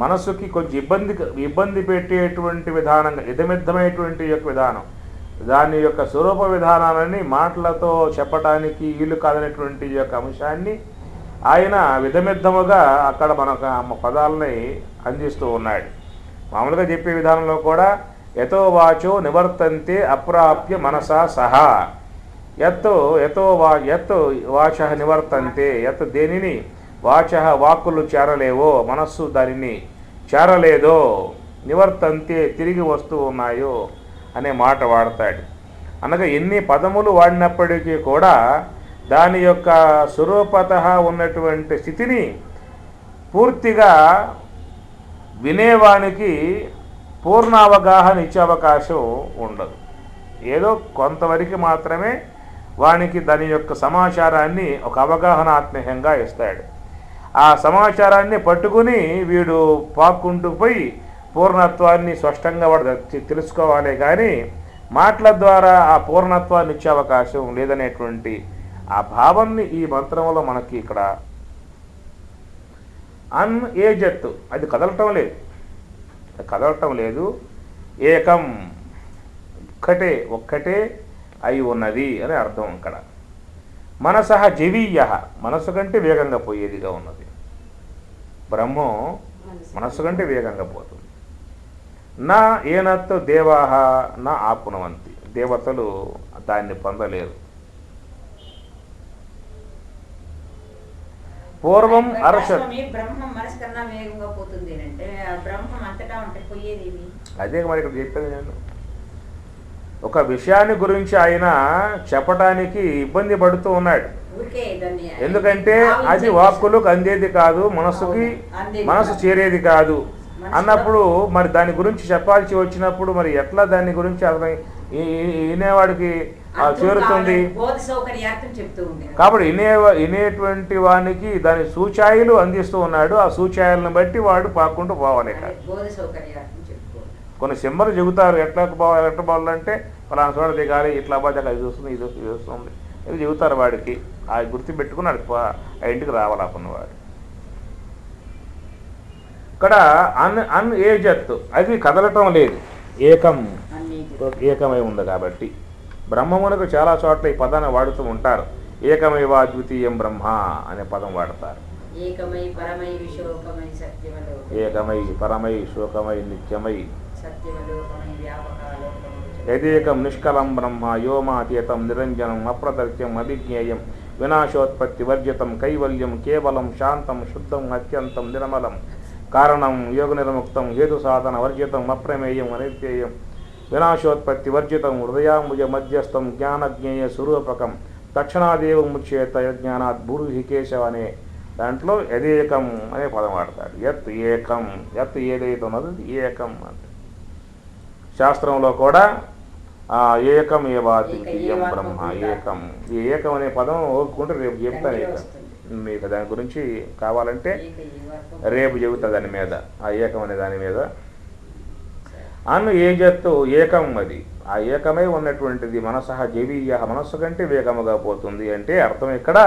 S1: మనసుకి కొంచెం ఇబ్బంది పెట్టేటువంటి విధానంగా ఇదమిద్దమైనటువంటి యొక్క విధానం, దాని యొక్క స్వరూప విధానాలని మాటలతో చెప్పడానికి వీలు కాదనేటువంటి యొక్క అంశాన్ని ఆయన విధమిద్దముగా అక్కడ మనకు పదాలని అందిస్తూ ఉన్నాడు. మామూలుగా చెప్పే విధానంలో కూడా యతో వాచో నివర్తంతే అప్రాప్య మనసా సహా. యత్ వాచ నివర్తంతే, యత్ దేనిని వాచ వాక్కులు చేరలేవో, మనస్సు దానిని చేరలేదో, నివర్తంతే తిరిగి వస్తూ ఉన్నాయో అనే మాట వాడతాడు. అనగా ఎన్ని పదములు వాడినప్పటికీ కూడా దాని యొక్క స్వరూపత ఉన్నటువంటి స్థితిని పూర్తిగా వినేవానికి పూర్ణ అవగాహన ఇచ్చే అవకాశం ఉండదు. ఏదో కొంతవరకు మాత్రమే వానికి దాని యొక్క సమాచారాన్ని ఒక అవగాహనాత్మకంగా ఇస్తాడు. ఆ సమాచారాన్ని పట్టుకుని వీడు పాక్కుంటూ పోయి పూర్ణత్వాన్ని స్పష్టంగా వాడు తెలుసుకోవాలి, కానీ మాటల ద్వారా ఆ పూర్ణత్వాన్ని ఇచ్చే అవకాశం లేదనేటువంటి ఆ భావాన్ని ఈ మంత్రంలో మనకి ఇక్కడ ఏజత్తు, అది కదలటం లేదు, ఏకం ఒక్కటే అయి ఉన్నది అని అర్థం. ఇక్కడ మనసహ జవీయ, మనసు కంటే వేగంగా పోయేదిగా ఉన్నది. బ్రహ్మం మనస్సు కంటే వేగంగా పోతుంది. నా ఏనత్తు దేవాహ నా ఆపునవంతి, దేవతలు దాన్ని పొందలేరు. పూర్వం
S2: బ్రహ్మం మనసు కన్నా వేగంగా పోతుంది అంటే బ్రహ్మం అంతటా ఉంటే పోయేది.
S1: అదే మరి ఇక్కడ చెప్పేది. నేను ఒక విషయాన్ని గురించి ఆయన చెప్పటానికి ఇబ్బంది పడుతూ ఉన్నాడు. ఎందుకంటే అది వాక్కులకు అందేది కాదు, మనసు చేరేది కాదు అన్నప్పుడు మరి దాని గురించి చెప్పాల్సి వచ్చినప్పుడు మరి ఎట్లా దాని గురించి అసలు వినేవాడికి చేరుతుంది. కాబట్టి వినేటువంటి వానికి దాని సూచాయిలు అందిస్తూ ఉన్నాడు. ఆ సూచాయిలను బట్టి వాడు పాక్కుంటూ పోవాలి. కొన్ని సింబలు చెబుతారు ఎట్లా పోవాలంటే ఫలానా చోట దిగాలి, ఇట్లా పోతే అది చూస్తుంది, ఇది చూస్తుంది, ఇది చెబుతారు. వాడికి ఆ గుర్తు పెట్టుకుని ఆ ఇంటికి రావాలనుకున్నవాడు. ఇక్కడ ఏజత్తు, అది కదలటం లేదు, ఏకమై ఉంది కాబట్టి బ్రహ్మమునకు చాలా చోట్ల ఈ పదాన్ని వాడుతూ ఉంటారు. ఏకమైవ అద్వితీయం బ్రహ్మ అనే పదం వాడతారు.
S2: ఏకమై పరమై విశోకమై సత్యమలో
S1: ఏకమై పరమై శోకమై నిత్యమై
S2: సత్యమలోకమై వ్యాపకాలోకమై
S1: యదేకం నిష్కలం బ్రహ్మ వ్యోమాతీతం నిరంజనం అప్రదర్శ్యం అభిజ్ఞేయం వినాశోత్పత్తి వర్జితం కైవల్యం కేవలం శాంతం శుద్ధం అత్యంతం నిర్మలం కారణం యోగ నిర్ముక్తం హేతు సాధన వర్జితం అప్రమేయం అనిత్యేయం వినాశోత్పత్తి వర్జితం హృదయాముజ మధ్యస్థం జ్ఞానజ్ఞేయ స్వరూపకం తక్షణాదేవం ముచ్చేత యజ్ఞానాత్ భూరి కేశవ అనే దాంట్లో యదేకం అనే పదం వాడతాడు. యత్ ఏకం, యత్ ఏదైతే ఉన్నదో ఏకం అంటే శాస్త్రంలో కూడా ఏకం ఏవాద్వితీయం బ్రహ్మ ఏకం. ఈ ఏకం అనే పదం ఓపుకుంటే రేపు చెప్తాను. మీకు దాని గురించి కావాలంటే రేపు చెబుతా దాని మీద, ఆ ఏకం అనే దాని మీద. అన్ను ఏజత్తు ఏకం, అది ఆ ఏకమై ఉన్నటువంటిది మనసహ జవీయ, మనస్సు కంటే వేగముగా పోతుంది అంటే అర్థం ఇక్కడ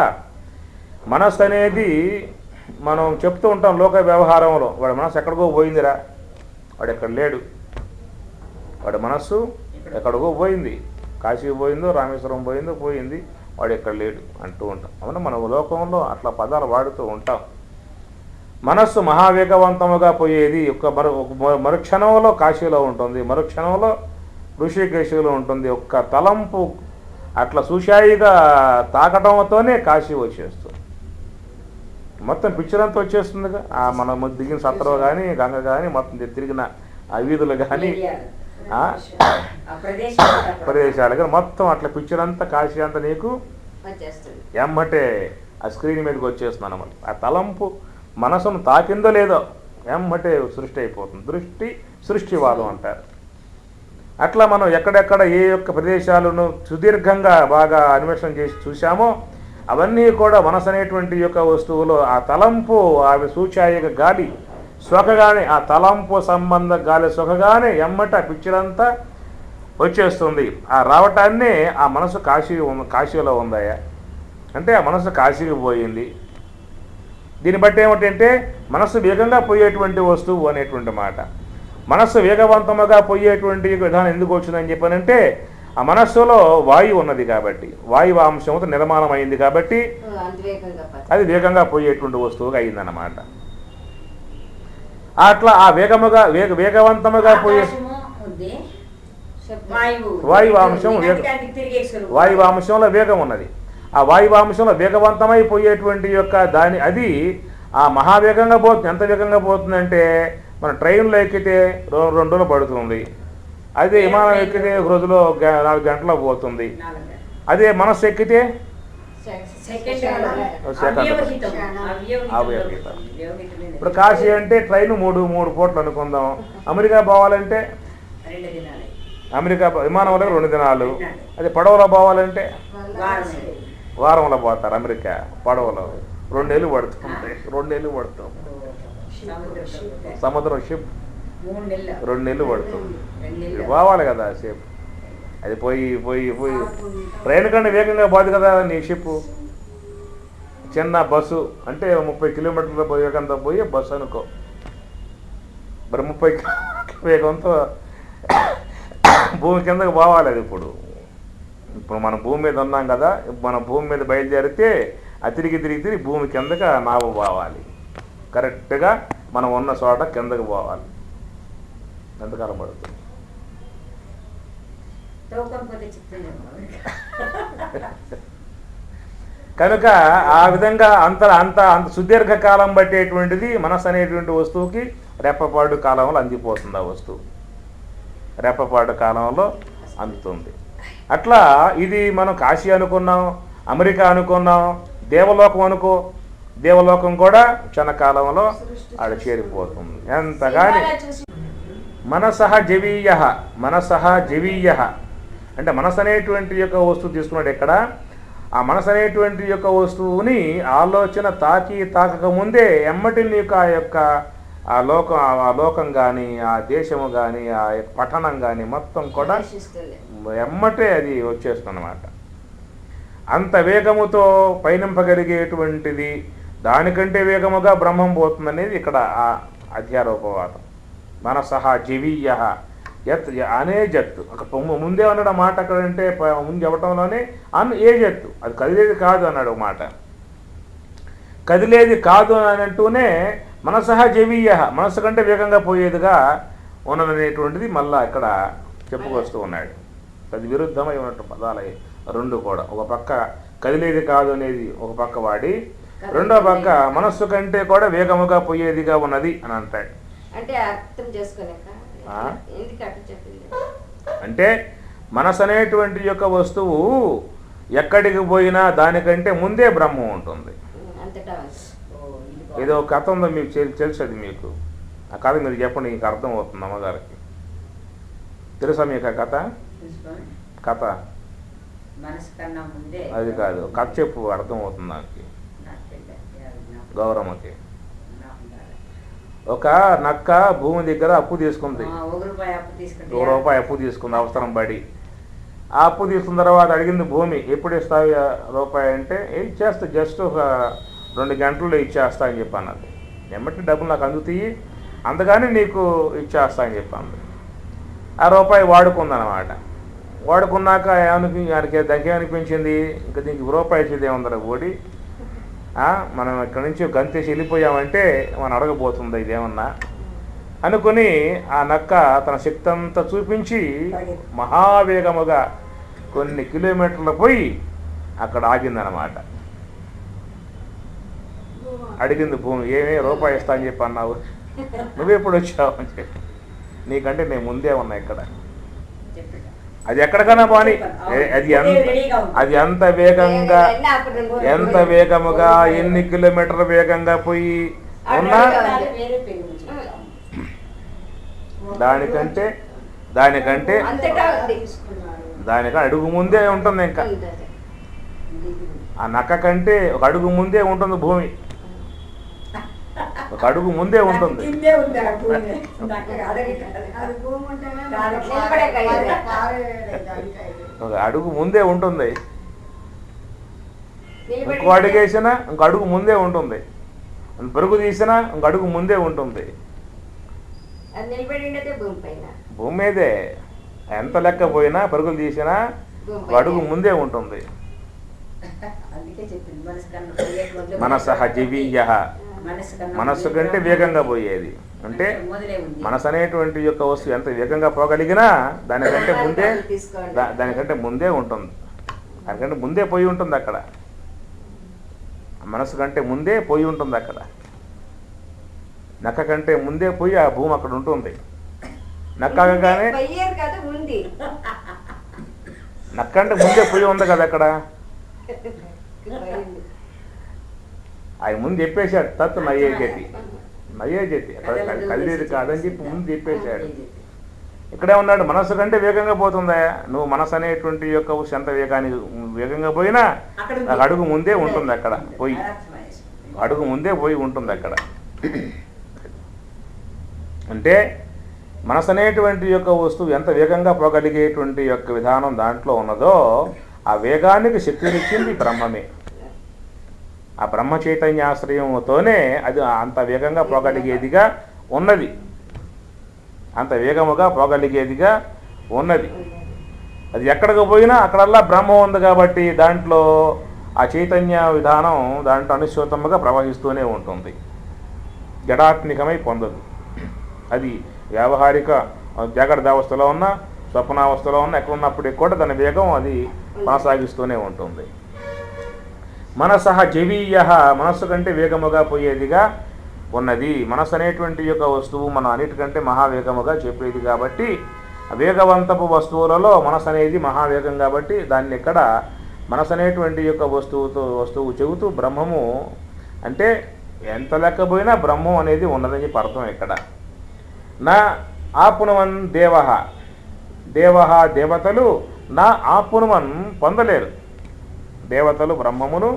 S1: మనస్సు అనేది మనం చెప్తూ ఉంటాం లోక వ్యవహారంలో, వాడి మనస్సు ఎక్కడికో పోయిందిరా, వాడు ఎక్కడ లేడు, వాడి మనస్సు ఎక్కడికో పోయింది, కాశీ పోయిందో రామేశ్వరం పోయిందో పోయింది, వాడు ఎక్కడ లేడు అంటూ ఉంటాం. అవును, మన లోకంలో అట్లా పదాలు వాడుతూ ఉంటాం. మనస్సు మహావేగవంతముగా పోయేది మరుక్షణంలో కాశీలో ఉంటుంది, మరుక్షణంలో ఋషికేశంలో ఉంటుంది. ఒక్క తలంపు అట్లా సుషాయిగా తాకటంతోనే కాశీ వచ్చేస్తుంది, మొత్తం పిక్చర్ అంతా వచ్చేస్తుందిగా. మనం దిగిన సత్రం కానీ గంగ కానీ మొత్తం తిరిగిన ఆ వీధులు కానీ ప్రదేశాలు కానీ మొత్తం అట్లా పిక్చర్ అంతా కాశీ అంతా నీకు ఎమ్మటే ఆ స్క్రీన్ మీదకి వచ్చేస్తుంది అన్నమాట. ఆ తలంపు మనసును తాకిందో లేదో ఎమ్మటే సృష్టి అయిపోతుంది. సృష్టివాదం అంటారు. అట్లా మనం ఎక్కడెక్కడ ఏ యొక్క ప్రదేశాలను సుదీర్ఘంగా బాగా అన్వేషణ చేసి చూసామో అవన్నీ కూడా మనసు అనేటువంటి యొక్క వస్తువులో ఆ తలంపు అవి సూచాయిక గాలి సొకగానే, ఆ తలంపు సంబంధ గాలి సొకగానే ఎమ్మట పిక్చర్ అంతా వచ్చేస్తుంది. ఆ రావటాన్నే ఆ మనసు కాశీలో ఉందాయా అంటే ఆ మనసు కాశీకి పోయింది. దీన్ని బట్టి ఏమిటంటే మనస్సు వేగంగా పోయేటువంటి వస్తువు అనేటువంటి మాట. మనస్సు వేగవంతముగా పోయేటువంటి విధానం ఎందుకు వచ్చిందని చెప్పానంటే ఆ మనస్సులో వాయువు ఉన్నది కాబట్టి, వాయువు అంశంతో నిర్మాణం అయింది కాబట్టి అది వేగంగా పోయేటువంటి వస్తువుగా అయిందన్నమాట. అట్లా ఆ వేగవంతముగా పోయే వాయువు అంశంలో వేగం ఉన్నది. ఆ వాయువు అంశంలో వేగవంతమైపోయేటువంటి యొక్క దాని అది ఆ మహావేగంగా పోతుంది. ఎంత వేగంగా పోతుందంటే మన ట్రైన్లో ఎక్కితే 2 రోజులు పడుతుంది, అదే విమానం ఎక్కితే 1 రోజులో 4 గంటల్లో పోతుంది. అదే మనస్సు ఎక్కితే ఇప్పుడు కాశీ అంటే ట్రైన్ 3 పూటలు అనుకుందాం. అమెరికా పోవాలంటే అమెరికా విమానంలో 2 దినాలు. అదే పడవలో పోవాలంటే వారంలో పోతారు. అమెరికా పడవలో 2 నెలలు పడుతుంది. 2 నెలలు పడుతుంది. సముద్రం షిప్ 2 నెలలు పడుతుంది. పోవాలి కదా షిప్. అది పోయి ట్రైన్ కన్నా వేగంగా పోదు కదా నీ షిప్. చిన్న బస్సు అంటే 30 కిలోమీటర్ల వేగంతో పోయి బస్సు అనుకో, మరి 30 కిలోమీటర్ల వేగంతో భూమి కిందకు పోవాలి. అది ఇప్పుడు మనం భూమి మీద ఉన్నాం కదా, మన భూమి మీద బయలుదేరితే ఆ తిరిగి భూమి కిందకి నావ పోవాలి. కరెక్ట్గా మనం ఉన్న చోట కిందకు పోవాలి. ఎంతకాలం పడుతుంది? కనుక ఆ విధంగా అంత సుదీర్ఘకాలం పట్టేటువంటిది మనసు అనేటువంటి వస్తువుకి రెప్పపాటు కాలంలో అందిపోతుంది. ఆ వస్తువు రెప్పపాటు కాలంలో అందుతుంది. అట్లా ఇది మనం కాశీ అనుకున్నాం, అమెరికా అనుకున్నాం, దేవలోకం దేవలోకం కూడా క్షణకాలంలో ఆడ చేరిపోతుంది. ఎంతగాని మనసహ జవీయ అంటే మనసు అనేటువంటి యొక్క వస్తువు తీసుకున్నాడు. ఇక్కడ ఆ మనసు అనేటువంటి యొక్క వస్తువుని ఆలోచన తాకకముందే ఎమ్మటి నీకు ఆ యొక్క ఆ లోకం కానీ ఆ దేశము కానీ ఆ పట్టణం కానీ మొత్తం కూడా ఎమ్మటే అది వచ్చేస్తుంది అన్నమాట. అంత వేగముతో పయనింపగలిగేటువంటిది, దానికంటే వేగముగా బ్రహ్మం పోతుందనేది ఇక్కడ ఆ అధ్యారోపవాదం. మనసహ జవీయ ఎత్ అనే జత్తు అక్కడ ముందే అన్నాడు ఆ మాట అక్కడ అంటే ముందు చెప్పటంలోనే ఏ జత్తు అది కదిలేది కాదు అన్నాడు ఒక మాట. కదిలేది కాదు అని అంటూనే మనసహ జవీయ మనస్సు కంటే వేగంగా పోయేదిగా ఉన్నదనేటువంటిది మళ్ళా ఇక్కడ చెప్పుకొస్తూ ఉన్నాడు. అది విరుద్ధమై ఉన్నట్టు పదాలు రెండు కూడా, ఒక పక్క కదిలేది కాదు అనేది ఒక పక్క వాడి, రెండో పక్క మనస్సు కంటే కూడా వేగముగా పోయేదిగా ఉన్నది అని అంటాడు.
S3: అంటే అర్థం చేసుకోలేక ఎందుకు అట్లా చెప్పింది
S1: అంటే మనసు అనేటువంటి యొక్క వస్తువు ఎక్కడికి పోయినా దానికంటే ముందే బ్రహ్మం ఉంటుంది. ఏదో కథ ఉందో మీకు తెలుసు, అది మీకు ఆ కథ మీరు చెప్పండి, మీకు అర్థం అవుతుంది అమ్మగారికి. తెలుసా మీకు ఆ కథ? కథ అది కాదు, కథ చెప్పు, అర్థం అవుతుంది నాకు. గౌరమ్మకి ఒక నక్క భూమి దగ్గర అప్పు తీసుకుంది, ₹1 అప్పు తీసుకుంది అవసరం పడి. ఆ అప్పు తీసుకున్న తర్వాత అడిగింది భూమి, ఎప్పుడు ఇస్తావు రూపాయి అంటే ఇచ్చేస్తా, జస్ట్ ఒక 2 గంటల్లో ఇచ్చేస్తా అని చెప్పాను. అది ఎమ్మటి డబ్బులు నాకు అందుతాయి, అందుకని నీకు ఇచ్చేస్తా అని చెప్పాను. ఆ రూపాయి వాడుకుందనమాట. వాడుకున్నాక ఆయనకి దగ్గర అనిపించింది, ఇంకా దీనికి రూపాయి ఇచ్చేది ఏముందరా ఓడి, మనం ఇక్కడ నుంచి గంతేసి వెళ్ళిపోయామంటే మనం అడగబోతుంది ఇదేమన్నా అనుకుని ఆ నక్క తన శక్తి అంతా చూపించి మహావేగముగా కొన్ని కిలోమీటర్లు పోయి అక్కడ ఆగిందనమాట. అడిగింది భూమి, ఏమే రూపాయి ఇస్తా అని చెప్పి అన్నావు, నువ్వెప్పుడు వచ్చావు అని చెప్పి. నీకంటే నేను ముందే ఉన్నా ఇక్కడ. అది ఎక్కడికైనా పోనీ, అది ఎంత వేగంగా ఎంత వేగముగా ఎన్ని కిలోమీటర్ల వేగంగా పోయి ఉన్నా దానికంటే అడుగు ముందే ఉంటుంది. ఇంకా ఆ నక్క కంటే ఒక అడుగు ముందే ఉంటుంది భూమి, ఒక అడుగు ముందే ఉంటుంది. ఒక అడుగు ముందే ఉంటుంది, ఇంకో అడుగు వేసినా ఇంకో అడుగు ముందే ఉంటుంది, పరుగు తీసినా ఇంకో అడుగు ముందే ఉంటుంది. భూమి మీదే ఎంత లెక్క పోయినా పరుగులు తీసినా అడుగు ముందే ఉంటుంది. మనసహ జవీయ మనస్సు కంటే వేగంగా పోయేది. అంటే మనసు అనేటువంటి యొక్క వస్తువు ఎంత వేగంగా పోగలిగినా దానికంటే ముందే ఉంటుంది, దానికంటే ముందే పోయి ఉంటుంది అక్కడ. మనసు కంటే ముందే పోయి ఉంటుంది అక్కడ. నక్క కంటే ముందే పోయి ఆ భూమి అక్కడ ఉంటుంది. నక్క అనగానే నక్క అంటే ముందే పోయి ఉంది కదా అక్కడ. ఆయన ముందు చెప్పేశాడు, తత్తు నయ్యే జతి కదిలేది కాదని చెప్పి ముందు చెప్పేశాడు. ఇక్కడే ఉన్నాడు, మనస్సు కంటే వేగంగా పోతుందా, నువ్వు మనసు అనేటువంటి యొక్క ఎంత వేగంగా పోయినా నాకు అడుగు ముందే ఉంటుంది అక్కడ, పోయి అడుగు ముందే పోయి ఉంటుంది అక్కడ. అంటే మనసు అనేటువంటి యొక్క వస్తువు ఎంత వేగంగా పోగలిగేటువంటి యొక్క విధానం దాంట్లో ఉన్నదో ఆ వేగానికి శక్తినిచ్చింది బ్రహ్మమే. ఆ బ్రహ్మ చైతన్యాశ్రయంతోనే అది అంత వేగంగా పోగలిగేదిగా ఉన్నది, అంత వేగముగా పోగలిగేదిగా ఉన్నది. అది ఎక్కడికి పోయినా అక్కడల్లా బ్రహ్మం ఉంది కాబట్టి దాంట్లో ఆ చైతన్య విధానం దాంట్లో అనుశ్యూతముగా ప్రవహిస్తూనే ఉంటుంది, జడాత్మికమై పొందదు. అది వ్యావహారిక జాగ్రత్త అవస్థలో ఉన్న స్వప్నావస్థలో ఉన్న ఎక్కడ ఉన్నప్పటికీ కూడా దాని వేగం అది కొనసాగిస్తూనే ఉంటుంది. మనసహ జవీయ మనస్సు కంటే వేగముగా పోయేదిగా ఉన్నది. మనస్సు అనేటువంటి యొక్క వస్తువు మనం అన్నిటికంటే మహావేగముగా చెప్పేది కాబట్టి వేగవంతపు వస్తువులలో మనసు అనేది మహావేగం కాబట్టి దాన్ని ఇక్కడ మనసు అనేటువంటి యొక్క వస్తువు చెబుతూ బ్రహ్మము అంటే ఎంత లెక్కపోయినా బ్రహ్మం అనేది ఉన్నదని చెప్పి అర్థం. ఇక్కడ నా ఆపునవన్ దేవతలు నా ఆపునవన్ పొందలేరు, దేవతలు బ్రహ్మమును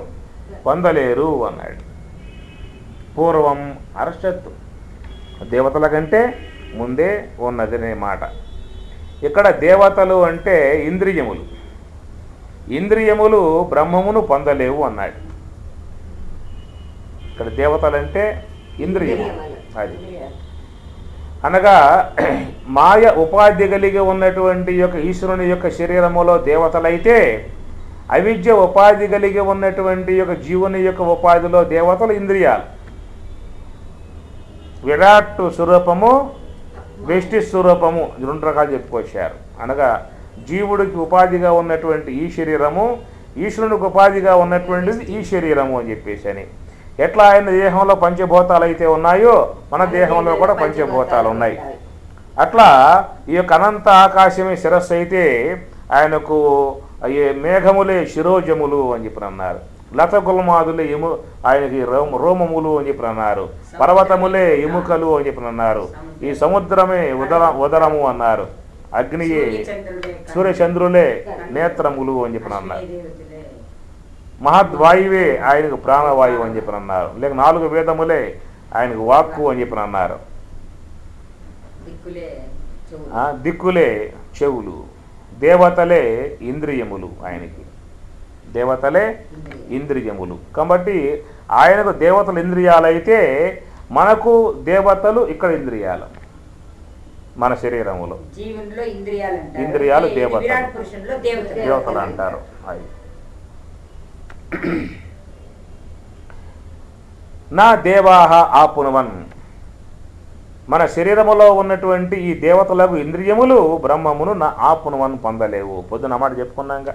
S1: పొందలేరు అన్నాడు. పూర్వం అర్షత్తు దేవతల కంటే ముందే ఉన్నదనే మాట. ఇక్కడ దేవతలు అంటే ఇంద్రియములు, ఇంద్రియములు బ్రహ్మమును పొందలేవు అన్నాడు. ఇక్కడ దేవతలంటే ఇంద్రియములు. అది అనగా మాయ ఉపాధి కలిగి ఉన్నటువంటి యొక్క ఈశ్వరుని యొక్క శరీరములో దేవతలైతే అవిద్య ఉపాధి కలిగి ఉన్నటువంటి యొక్క జీవుని యొక్క ఉపాధిలో దేవతలు ఇంద్రియాలు. విరాట్ స్వరూపము, వ్యష్టి స్వరూపము, 2 రకాలు చెప్పుకొచ్చారు. అనగా జీవుడికి ఉపాధిగా ఉన్నటువంటి ఈ శరీరము, ఈశ్వరునికి ఉపాధిగా ఉన్నటువంటిది ఈ శరీరము అని చెప్పేసి అని. ఎట్లా ఆయన దేహంలో పంచభూతాలు అయితే ఉన్నాయో మన దేహంలో కూడా పంచభూతాలు ఉన్నాయి. అట్లా ఈ యొక్క అనంత ఆకాశమే శిరస్సు అయితే ఆయనకు మేఘములే శిరోజములు అని చెప్పి అన్నారు. లతగుల్మాదులే ఆయనకి రోమములు అని చెప్పి అన్నారు. పర్వతములే ఎముకలు అని చెప్పి అన్నారు. ఈ సముద్రమే ఉదరము అన్నారు. అగ్నియే సూర్యచంద్రులే నేత్రములు అని చెప్పి అన్నారు. మహద్వాయువే ఆయనకు ప్రాణవాయువు అని చెప్పి అన్నారు. లేక 4 వేదములే ఆయనకు వాక్కు అని చెప్పి అన్నారు. దిక్కులే చెవులు, దేవతలే ఇంద్రియములు, ఆయనకి దేవతలే ఇంద్రియములు. కాబట్టి ఆయనకు దేవతలు ఇంద్రియాలైతే మనకు దేవతలు ఇక్కడ ఇంద్రియాలు. మన శరీరములో ఇంద్రియాలు దేవతలు అంటారు. నా దేవాహ ఆపునవన్, మన శరీరములో ఉన్నటువంటి ఈ దేవతలకు ఇంద్రియములు బ్రహ్మమును నా ఆపునవన్ పొందలేవు. పొద్దున మాట చెప్పుకున్నాక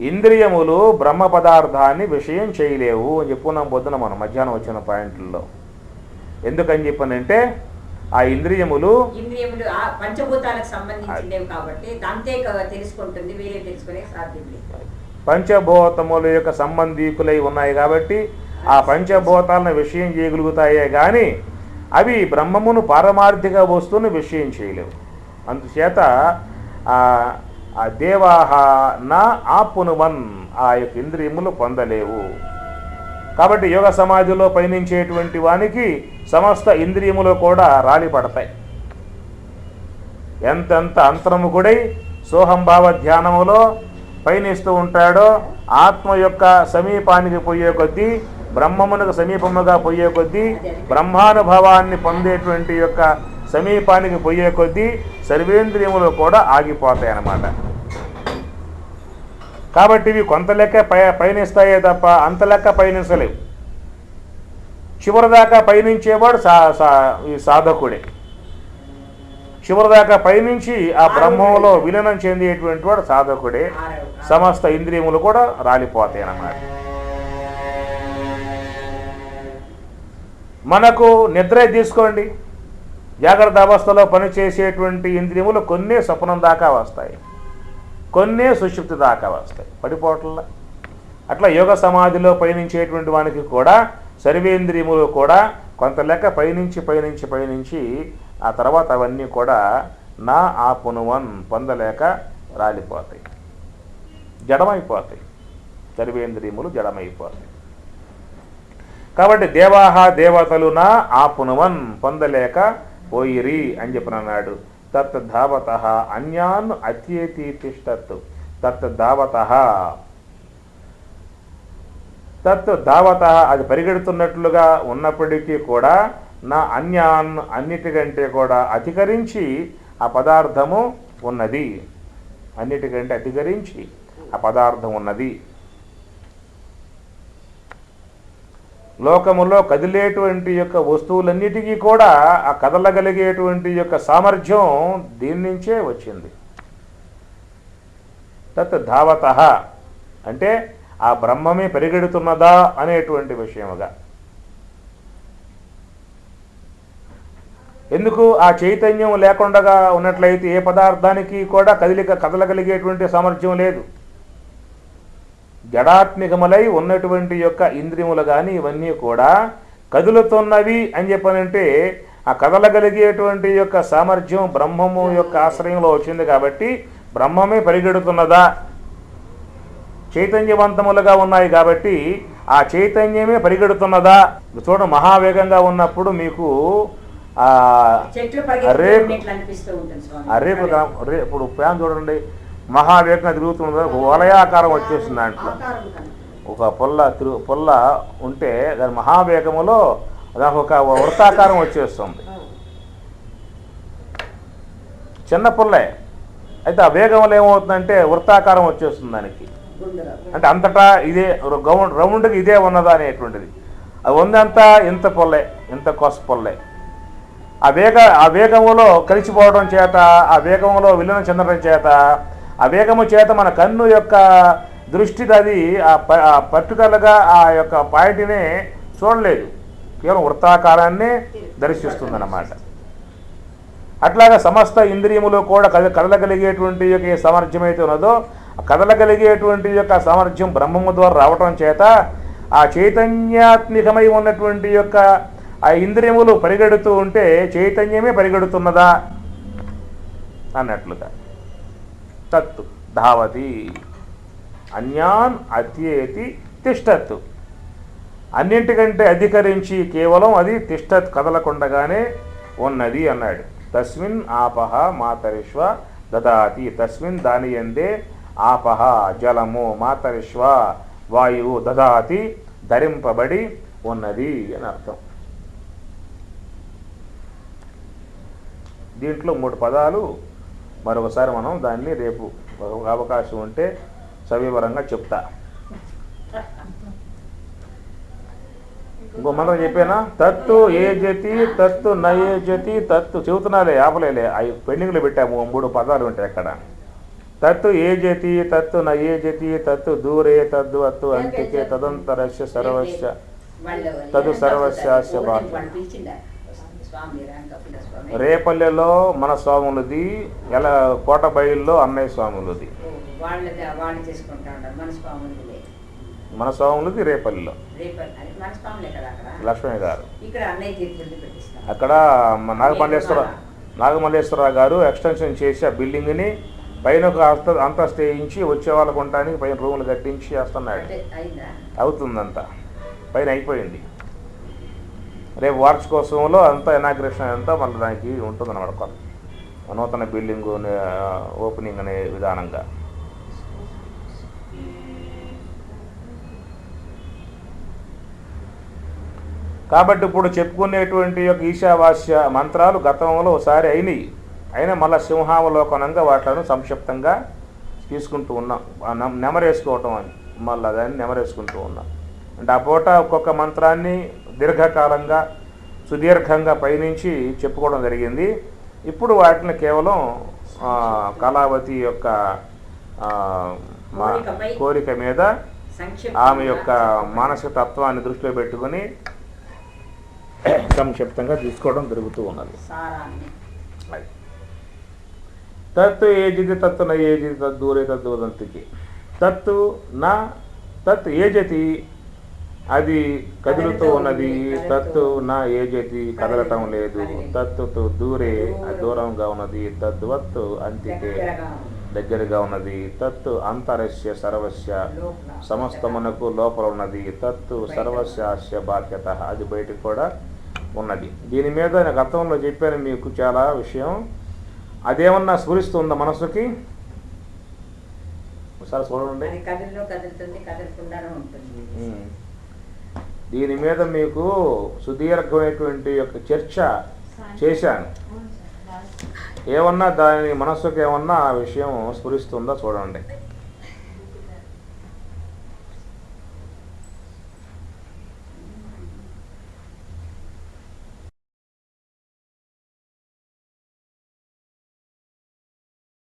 S1: ఇంద్రియములు బ్రహ్మ పదార్థాన్ని విషయం చేయలేవు అని చెప్పుకున్నాం పొద్దున మనం మధ్యాహ్నం వచ్చిన పాయింట్లలో. ఎందుకని చెప్పనంటే ఆ ఇంద్రియములు
S2: పంచభూతాలకు సంబంధించినవి కాబట్టి దాంతే తెలుసుకుంటుంది, వేరే తెలుసుకునే సాధ్యం లేదు.
S1: పంచభూతముల యొక్క సంబంధీకులై ఉన్నాయి కాబట్టి ఆ పంచభూతాలను విషయం చేయగలుగుతాయే కానీ అవి బ్రహ్మమును పారమార్థిక వస్తువును విషయం చేయలేవు. అందుచేత ఆ దేవాహ నా ఆపునువన్, ఆ యొక్క ఇంద్రియములు పొందలేవు. కాబట్టి యోగ సమాధిలో పయనించేటువంటి వానికి సమస్త ఇంద్రియములు కూడా రాలి పడతాయి. ఎంతెంత అంతర్ముఖుడై సోహంభావ ధ్యానములో పయనిస్తూ ఉంటాడో ఆత్మ యొక్క సమీపానికి పోయే కొద్దీ, బ్రహ్మమునకు సమీపముగా పోయే కొద్దీ, బ్రహ్మానుభవాన్ని పొందేటువంటి యొక్క సమీపానికి పోయే కొద్దీ సర్వేంద్రియములు కూడా ఆగిపోతాయి అన్నమాట. కాబట్టి ఇవి కొంత లెక్క పయనిస్తాయే తప్ప అంత లెక్క పయనించలేవు. చివరిదాకా పయనించేవాడు ఈ సాధకుడే. చివరిదాకా పయనించి ఆ బ్రహ్మంలో విలీనం చెందేటువంటి వాడు సాధకుడే. సమస్త ఇంద్రియములు కూడా రాలిపోతాయి అన్నమాట. మనకు నిద్ర తీసుకోండి, జాగ్రత్త అవస్థలో పనిచేసేటువంటి ఇంద్రియములు కొన్ని స్వప్నం దాకా వస్తాయి, కొన్ని సుషుప్తి దాకా వస్తాయి, పడిపోవట్ల. అట్లా యోగ సమాధిలో పయనించేటువంటి వానికి కూడా సర్వేంద్రియములు కూడా కొంత లెక్క పయనించి ఆ తర్వాత అవన్నీ కూడా నా ఆపునువన్ పొందలేక రాలిపోతాయి, జడమైపోతాయి. సర్వేంద్రియములు జడమైపోతాయి. కాబట్టి దేవాహ దేవతలు నా ఆపునువన్ పొందలేక పోయిరి అని చెప్పినన్నాడు. తత్ ధావత అన్యాన్ అత్యేతి తిష్టత్. తత్ ధావత అది పరిగెడుతున్నట్లుగా ఉన్నప్పటికీ కూడా నా అన్యాన్ అన్నిటికంటే కూడా అధికరించి ఆ పదార్థము ఉన్నది. అన్నిటికంటే అధికరించి ఆ పదార్థం ఉన్నది. లోకములో కదిలేటువంటి యొక్క వస్తువులన్నిటికీ కూడా ఆ కదలగలిగేటువంటి యొక్క సామర్థ్యం దీని నుంచే వచ్చింది. తత్ ధావత అంటే ఆ బ్రహ్మమే పరిగెడుతున్నదా అనేటువంటి విషయముగా. ఎందుకు ఆ చైతన్యం లేకుండా ఉన్నట్లయితే ఏ పదార్థానికి కూడా కదలగలిగేటువంటి సామర్థ్యం లేదు. జడాత్మికములై ఉన్నటువంటి యొక్క ఇంద్రియములు కానీ ఇవన్నీ కూడా కదులుతున్నవి అని చెప్పనంటే ఆ కదలగలిగేటువంటి యొక్క సామర్థ్యం బ్రహ్మము యొక్క ఆశ్రయంలో వచ్చింది కాబట్టి బ్రహ్మమే పరిగెడుతున్నదా, చైతన్యవంతములుగా ఉన్నాయి కాబట్టి ఆ చైతన్యమే పరిగెడుతున్నదా. చూడ మహావేగంగా ఉన్నప్పుడు మీకు రేపు ఇప్పుడు ప్యాన్ చూడండి, మహావేగంగా తిరుగుతున్నది, ఒక వలయాకారం వచ్చేస్తుంది. దాంట్లో ఒక పొల్ల ఉంటే దాని మహావేగములో దానికి ఒక వృత్తాకారం వచ్చేస్తుంది. చిన్న పుల్లే. అయితే ఆ వేగంలో ఏమవుతుందంటే వృత్తాకారం వచ్చేస్తుంది దానికి.
S2: గుండుగా
S1: అంటే అంతటా ఇదే రౌండ్గా ఇదే ఉన్నదా అనేటువంటిది. అది ఉందంతా ఇంత పొల్లే, ఇంత కొస పొల్లే. ఆ వేగములో కలిసిపోవడం చేత, ఆ వేగంలో విలీనం చెందడం చేత, ఆ వేగము చేత మన కన్ను యొక్క దృష్టిది అది పర్టికులర్గా ఆ యొక్క పాయింట్నే చూడలేదు, కేవలం వృత్తాకారాన్ని దర్శిస్తుందన్నమాట. అట్లాగా సమస్త ఇంద్రియములు కూడా కదలగలిగేటువంటి యొక్క ఏ సామర్థ్యం అయితే ఉన్నదో, కదలగలిగేటువంటి యొక్క సామర్థ్యం బ్రహ్మము ద్వారా రావటం చేత ఆ చైతన్యాత్మికమై ఉన్నటువంటి యొక్క ఆ ఇంద్రియములు పరిగెడుతూ ఉంటే చైతన్యమే పరిగెడుతున్నదా అన్నట్లుగా. తత్తు ధావతి అన్యాన్ అత్యేతి తిష్టత్తు, అన్నింటికంటే అధికరించి కేవలం అది తిష్టత్ కదలకుండగానే ఉన్నది అన్నాడు. తస్మిన్ ఆపహ మాతరిష్వ దదాతి, తస్మిన్ దాని యందే ఆపహ జలము, మాతరిష్వ వాయువు, దదాతి ధరింపబడి ఉన్నది అని అర్థం. దీంట్లో 3 పదాలు మరొకసారి మనం దాన్ని రేపు అవకాశం ఉంటే సవివరంగా చెప్తా. ఇంకో మంత్రం చెప్పానా? తత్తు ఏ జతి తత్తు నయే జతి తత్తు చెబుతున్నాలే, ఆపలేలే, అవి పెండింగ్లో పెట్టాము. 3 పదాలు ఉంటాయి అక్కడ. తత్తు ఏ జతి తత్తు నయే జతి తత్తు దూరే తద్దు అత్తు అంతికే తదంతరస్య సర్వస్య తదు సర్వస్యాస్య భాగ్యం. రేపల్లెలో మన స్వాములది, ఎలా కోటబయలులో అన్నయ్య స్వాములది. మన స్వాములది రేపల్లిలో లక్ష్మయ్య గారు. అక్కడ నాగమల్లేశ్వరరావు గారు ఎక్స్టెన్షన్ చేసి ఆ బిల్డింగ్ని పైన ఒక అంతస్తు వేయించి వచ్చే వాళ్ళకు ఉండడానికి పైన రూములు కట్టించి చేస్తున్నాడు. అవుతుందంతా, పైన అయిపోయింది. రేపు వార్షికోత్సవంలో అంతా ఇనాగ్రేషన్ అంతా మళ్ళీ దానికి ఉంటుందన్నమాట, నూతన బిల్డింగు ఓపెనింగ్ అనే విధానంగా. కాబట్టి ఇప్పుడు చెప్పుకునేటువంటి యొక్క ఈశావాస్య మంత్రాలు గతంలో ఒకసారి అయినా మళ్ళీ సింహావలోకనంగా వాటిని సంక్షిప్తంగా తీసుకుంటూ ఉన్నాం, నెమరేసుకోవటం అని మళ్ళీ దాన్ని నెమరేసుకుంటూ ఉన్నాం. అంటే ఆ పూట ఒక్కొక్క మంత్రాన్ని దీర్ఘకాలంగా సుదీర్ఘంగా పైనుంచి చెప్పుకోవడం జరిగింది. ఇప్పుడు వాటిని కేవలం కళావతి యొక్క కోరిక మీద ఆమె యొక్క మానసిక తత్వాన్ని దృష్టిలో పెట్టుకుని సంక్షిప్తంగా తీసుకోవడం జరుగుతూ ఉన్నది. తత్తు ఏజిది తత్తు న ఏజిది తద్దూరే తద్దు వదంతికి. తత్తు నా తత్ ఏజతి అది కదులుతూ ఉన్నది, తత్తు నా ఏజతి కదలటం లేదు, తత్తు దూరే దూరంగా ఉన్నది, తద్వత్తు అంతికే దగ్గరగా ఉన్నది, తత్తు అంతరస్య సర్వస్య సమస్తమునకు లోపల ఉన్నది, తత్తు సర్వస్యాస్య బాధ్యత అది బయటకు కూడా ఉన్నది. దీని మీద నేను గతంలో చెప్పాను మీకు చాలా విషయం. అదేమన్నా స్ఫురిస్తుందా మనసుకి? ఒకసారి చూడండి. దీని మీద మీకు సుదీర్ఘమైనటువంటి యొక్క చర్చ చేశాను. ఏమన్నా దాని మనస్సుకి ఏమన్నా ఆ విషయం స్ఫురిస్తుందా చూడండి.